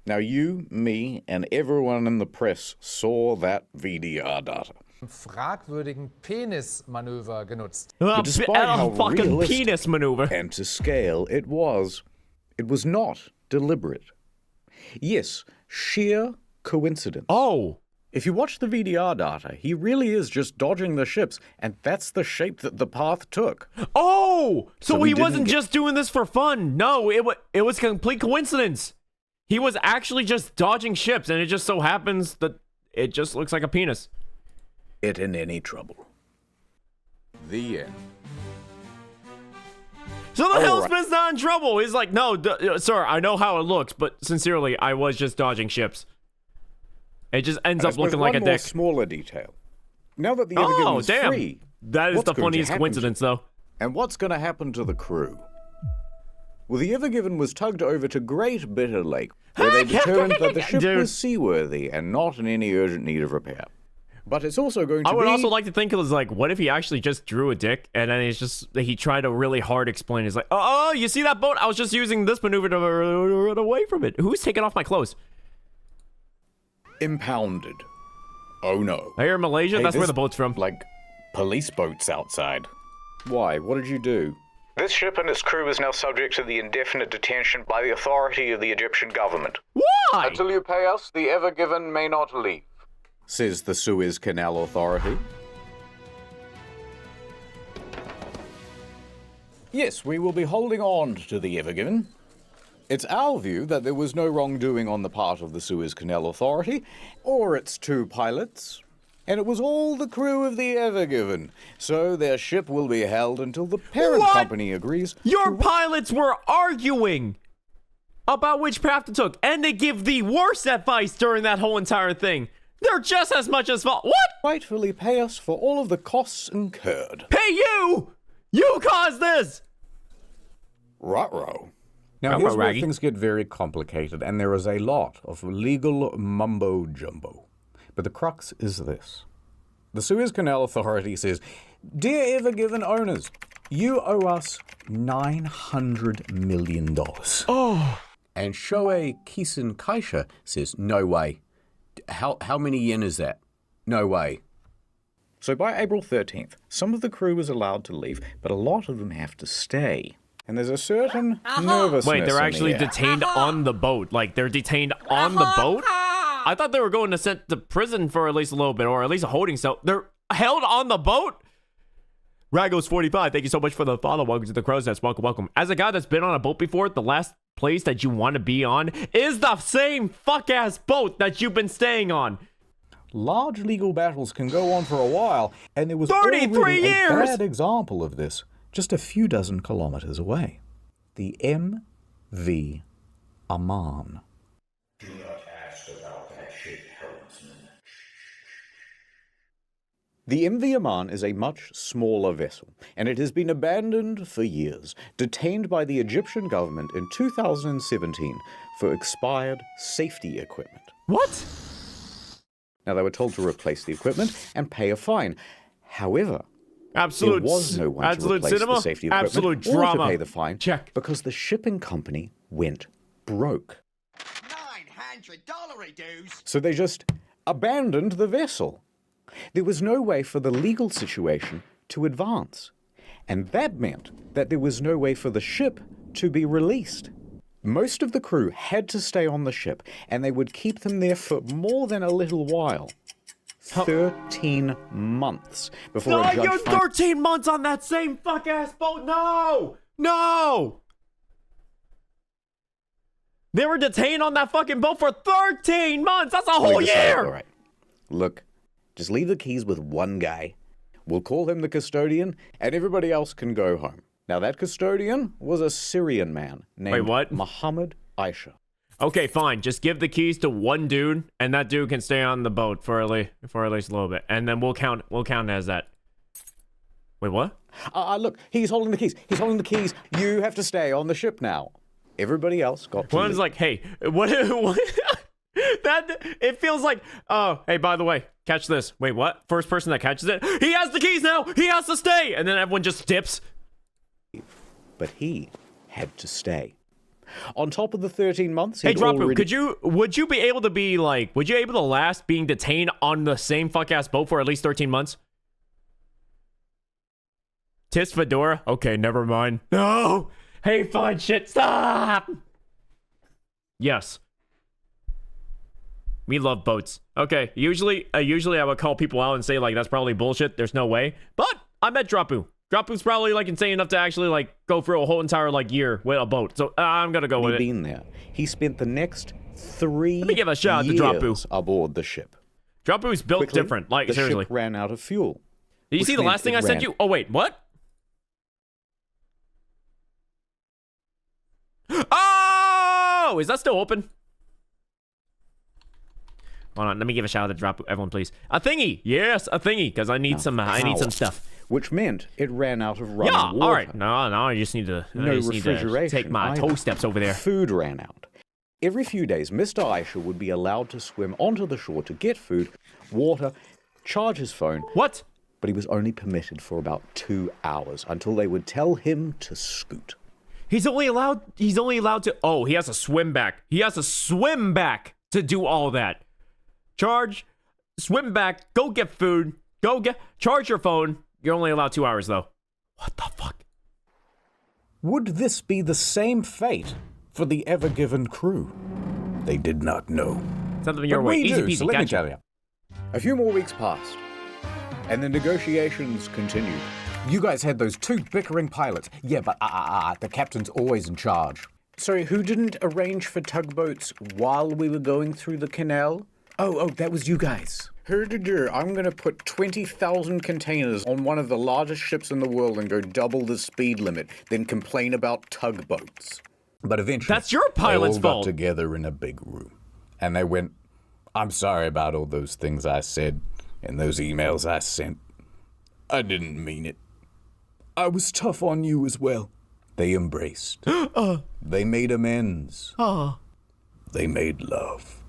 Speaker 2: Now you, me, and everyone in the press saw that VDR data.
Speaker 4: Fragwürdigen Penismanöver genutzt.
Speaker 2: But despite how
Speaker 1: fucking
Speaker 2: realistic
Speaker 1: penis maneuver.
Speaker 2: and to scale it was not deliberate. Yes, sheer coincidence.
Speaker 1: Oh.
Speaker 2: If you watch the VDR data, he really is just dodging the ships, and that's the shape that the path took.
Speaker 1: Oh! So
Speaker 2: we
Speaker 1: he
Speaker 2: didn't
Speaker 1: wasn't
Speaker 2: get-
Speaker 1: just doing this for fun. No, it was complete coincidence. He was actually just dodging ships, and it just so happens that it just looks like a penis.
Speaker 2: It in any trouble. The end.
Speaker 1: So the
Speaker 2: All
Speaker 1: helmsman's not in trouble. He's like, no, sir, I know how it looks, but sincerely, I was just dodging ships. It just ends
Speaker 2: And I
Speaker 1: up
Speaker 2: suppose
Speaker 1: looking like a
Speaker 2: one more
Speaker 1: dick.
Speaker 2: smaller detail. Now that the Ever Given
Speaker 1: Oh,
Speaker 2: is
Speaker 1: damn.
Speaker 2: free,
Speaker 1: That is
Speaker 2: what's
Speaker 1: the
Speaker 2: going to
Speaker 1: funniest
Speaker 2: happen
Speaker 1: coincidence, though.
Speaker 2: And what's going to happen to the crew? Well, the Ever Given was tugged over to Great Bitter Lake, where they determined that the ship
Speaker 1: Dude.
Speaker 2: was seaworthy and not in any urgent need of repair. But it's also going to
Speaker 1: I would
Speaker 2: be...
Speaker 1: also like to think it was like, what if he actually just drew a dick and then it's just he tried to really hard explain. He's like, oh, you see that boat? I was just using this maneuver to run away from it. Who's taking off my clothes?
Speaker 2: impounded. Oh no.
Speaker 1: I hear Malaysia.
Speaker 2: Hey,
Speaker 1: That's where
Speaker 2: there's,
Speaker 1: the boat's from.
Speaker 2: Like police boats outside. Why? What did you do?
Speaker 12: This ship and its crew is now subject to the indefinite detention by the authority of the Egyptian government.
Speaker 1: Why?
Speaker 2: Until you pay us, the Ever Given may not leave, says the Suez Canal Authority. Yes, we will be holding on to the Ever Given. It's our view that there was no wrongdoing on the part of the Suez Canal Authority or its two pilots, and it was all the crew of the Ever Given. So their ship will be held until the parent company agrees.
Speaker 1: Your pilots were arguing about which path to take, and they give the worst advice during that whole entire thing. They're just as much as fault. What?
Speaker 2: Rightfully pay us for all of the costs incurred.
Speaker 1: Pay you? You caused this.
Speaker 2: Ruh-roh.
Speaker 7: Now, here's where things get very complicated, and there is a lot of legal mumbo-jumbo. But the crux is this. The Suez Canal Authority says, "Dear Ever Given owners, you owe us $900 million.
Speaker 1: Oh.
Speaker 7: And Shoei Kisen Kaisha says, no way. How many yen is that? No way.
Speaker 2: So by April 13th, some of the crew was allowed to leave, but a lot of them have to stay. And there's a certain nervousness.
Speaker 1: Wait, they're
Speaker 2: in
Speaker 1: actually
Speaker 2: the air.
Speaker 1: detained on the boat. Like, they're detained on the boat? I thought they were going to sent to prison for at least a little bit, or at least a holding cell. They're held on the boat? Ragos45, thank you so much for the follow. Welcome to the Crow's Nest. Welcome, welcome. As a guy that's been on a boat before, the last place that you want to be on is the same fuck-ass boat that you've been staying on.
Speaker 7: Large legal battles can go on for a while, and there was
Speaker 1: 33
Speaker 7: already
Speaker 1: years!
Speaker 7: a bad example of this just a few dozen kilometers away. The MV Aman.
Speaker 10: Do not ask about that ship, helmsman.
Speaker 2: The MV Aman is a much smaller vessel, and it has been abandoned for years, detained by the Egyptian government in 2017 for expired safety equipment.
Speaker 1: What?
Speaker 2: Now, they were told to replace the equipment and pay a fine. However,
Speaker 1: Absolute,
Speaker 2: there was no one to
Speaker 1: absolute
Speaker 2: replace
Speaker 1: cinema,
Speaker 2: the safety equipment
Speaker 1: absolute
Speaker 2: or
Speaker 1: drama.
Speaker 2: to pay the fine.
Speaker 1: Check.
Speaker 2: Because the shipping company went broke.
Speaker 3: $900 dues.
Speaker 2: So they just abandoned the vessel. There was no way for the legal situation to advance. And that meant that there was no way for the ship to be released. Most of the crew had to stay on the ship, and they would keep them there for more than a little while. 13 months before a judge...
Speaker 1: you're 13 months on that same fuck-ass boat! No! No! They were detained on that fucking boat for 13 months! That's a whole year!
Speaker 2: All right. Look, just leave the keys with one guy. We'll call him the custodian, and everybody else can go home. Now, that custodian was a Syrian man named Muhammad Aisha.
Speaker 1: Okay, fine. Just give the keys to one dude, and that dude can stay on the boat for at least a little bit, and then we'll count as that. Wait, what?
Speaker 2: Look, he's holding the keys. He's holding the keys. You have to stay on the ship now. Everybody else got to
Speaker 1: One's
Speaker 2: leave.
Speaker 1: like, hey, what? That it feels like. Oh, hey, by the way, catch this. Wait, what? First person that catches it, he has the keys now. He has to stay, and then everyone just dips.
Speaker 2: But he had to stay. On top of the 13 months,
Speaker 1: hey,
Speaker 2: he'd
Speaker 1: Dropu,
Speaker 2: already...
Speaker 1: would you be able to be like, would you able to last being detained on the same fuck-ass boat for at least 13 months? Tis Fedora? Okay, never mind. No! Hey, fine shit, stop! Yes. We love boats. Okay, usually I would call people out and say, like, that's probably bullshit, there's no way. But I met Dropu. Dropu's probably, like, insane enough to actually, like, go through a whole entire, like, year with a boat. So I'm gonna go with it.
Speaker 2: Been there. He spent the next 3
Speaker 1: Let me give a shout out to Dropu.
Speaker 2: Aboard the ship.
Speaker 1: Dropu's built
Speaker 2: Quickly,
Speaker 1: different, like,
Speaker 2: the
Speaker 1: seriously.
Speaker 2: ship ran out of fuel.
Speaker 1: Did you see the last thing I sent you? Oh, wait, what? Oh! Is that still open? Hold on, let me give a shout out to drop everyone, please. A thingy, yes, a thingy, because I need some. I need some stuff.
Speaker 2: Which meant it ran out of running water.
Speaker 1: All right. No, I just need to.
Speaker 2: No refrigeration.
Speaker 1: Take my toe steps over there.
Speaker 2: Food ran out. Every few days, Mr. Aisha would be allowed to swim onto the shore to get food, water, charge his phone.
Speaker 1: What?
Speaker 2: But he was only permitted for about 2 hours until they would tell him to scoot.
Speaker 1: He's only allowed to. Oh, he has to swim back. He has to swim back to do all that. Charge, swim back, go get food, charge your phone. You're only allowed 2 hours though. What the fuck?
Speaker 7: Would this be the same fate for the Ever Given crew? They did not know.
Speaker 1: Something your way. Easy peasy.
Speaker 7: So let me tell you.
Speaker 2: A few more weeks passed, and the negotiations continued.
Speaker 7: You guys had those 2 bickering pilots. Yeah, but the captain's always in charge.
Speaker 2: Sorry, who didn't arrange for tugboats while we were going through the canal?
Speaker 7: Oh, that was you guys.
Speaker 2: I'm gonna put 20,000 containers on one of the largest ships in the world and go double the speed limit, then complain about tugboats.
Speaker 7: But eventually,
Speaker 1: that's your pilot's
Speaker 7: they all
Speaker 1: fault.
Speaker 7: got together in a big room, and they went, "I'm sorry about all those things I said and those emails I sent. I didn't mean it. I was tough on you as well." They embraced. They made amends. They made love.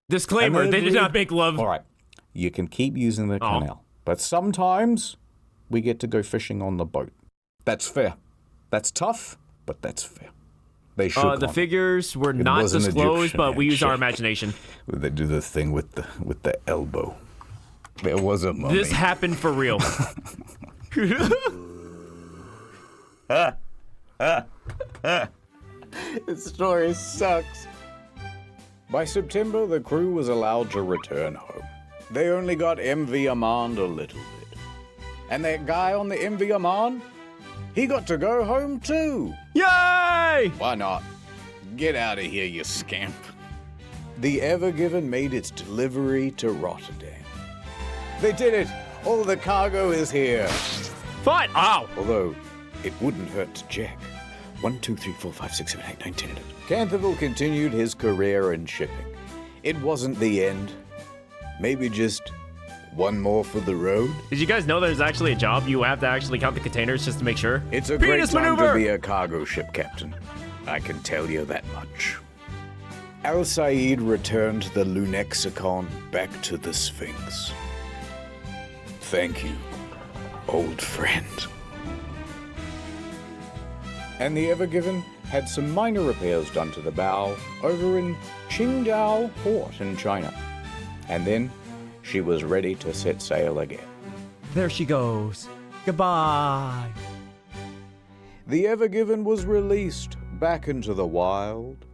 Speaker 1: Disclaimer, they did not make love.
Speaker 7: All right, you can keep using the canal, but sometimes we get to go fishing on the boat. That's fair. That's tough, but that's fair. They shook
Speaker 1: the figures were not disclosed, but we use our imagination.
Speaker 7: They do the thing with the elbow. There was a mummy.
Speaker 1: This happened for real.
Speaker 2: This story sucks. By September, the crew was allowed to return home. They only got MV Amand a little bit. And that guy on the MV Amand, he got to go home too.
Speaker 1: Yay!
Speaker 2: Why not? Get out of here, you scamp. The Ever Given made its delivery to Rotterdam. They did it! All the cargo is here.
Speaker 1: Fine! Ow!
Speaker 2: Although, it wouldn't hurt to check. 1, 2, 3, 4, 5, 6, 7, 8, 9, 10, 11. Canterville continued his career in shipping. It wasn't the end. Maybe just one more for the road.
Speaker 1: Did you guys know there's actually a job? You have to actually count the containers just to make sure.
Speaker 2: It's a great time to be a cargo ship captain. I can tell you that much. Al Said returned the Lunexicon back to the Sphinx. Thank you, old friend. And the Ever Given had some minor repairs done to the bow over in Qingdao Port in China. And then she was ready to set sail again.
Speaker 1: There she goes. Goodbye.
Speaker 2: The Ever Given was released back into the wild.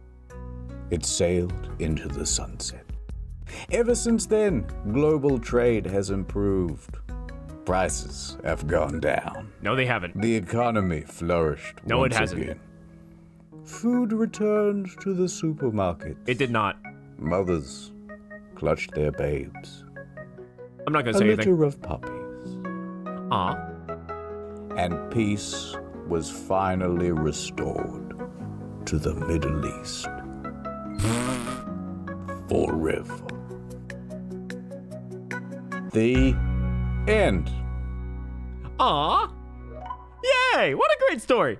Speaker 2: It sailed into the sunset. Ever since then, global trade has improved. Prices have gone down.
Speaker 1: No, they haven't.
Speaker 2: The economy flourished.
Speaker 1: No,
Speaker 2: once
Speaker 1: it hasn't.
Speaker 2: Again. Food returned to the supermarket.
Speaker 1: It did not.
Speaker 2: Mothers clutched their babes.
Speaker 1: I'm not going to say anything.
Speaker 2: A litter of puppies. And peace was finally restored to the Middle East. Forever. The end.
Speaker 1: Yay! What a great story.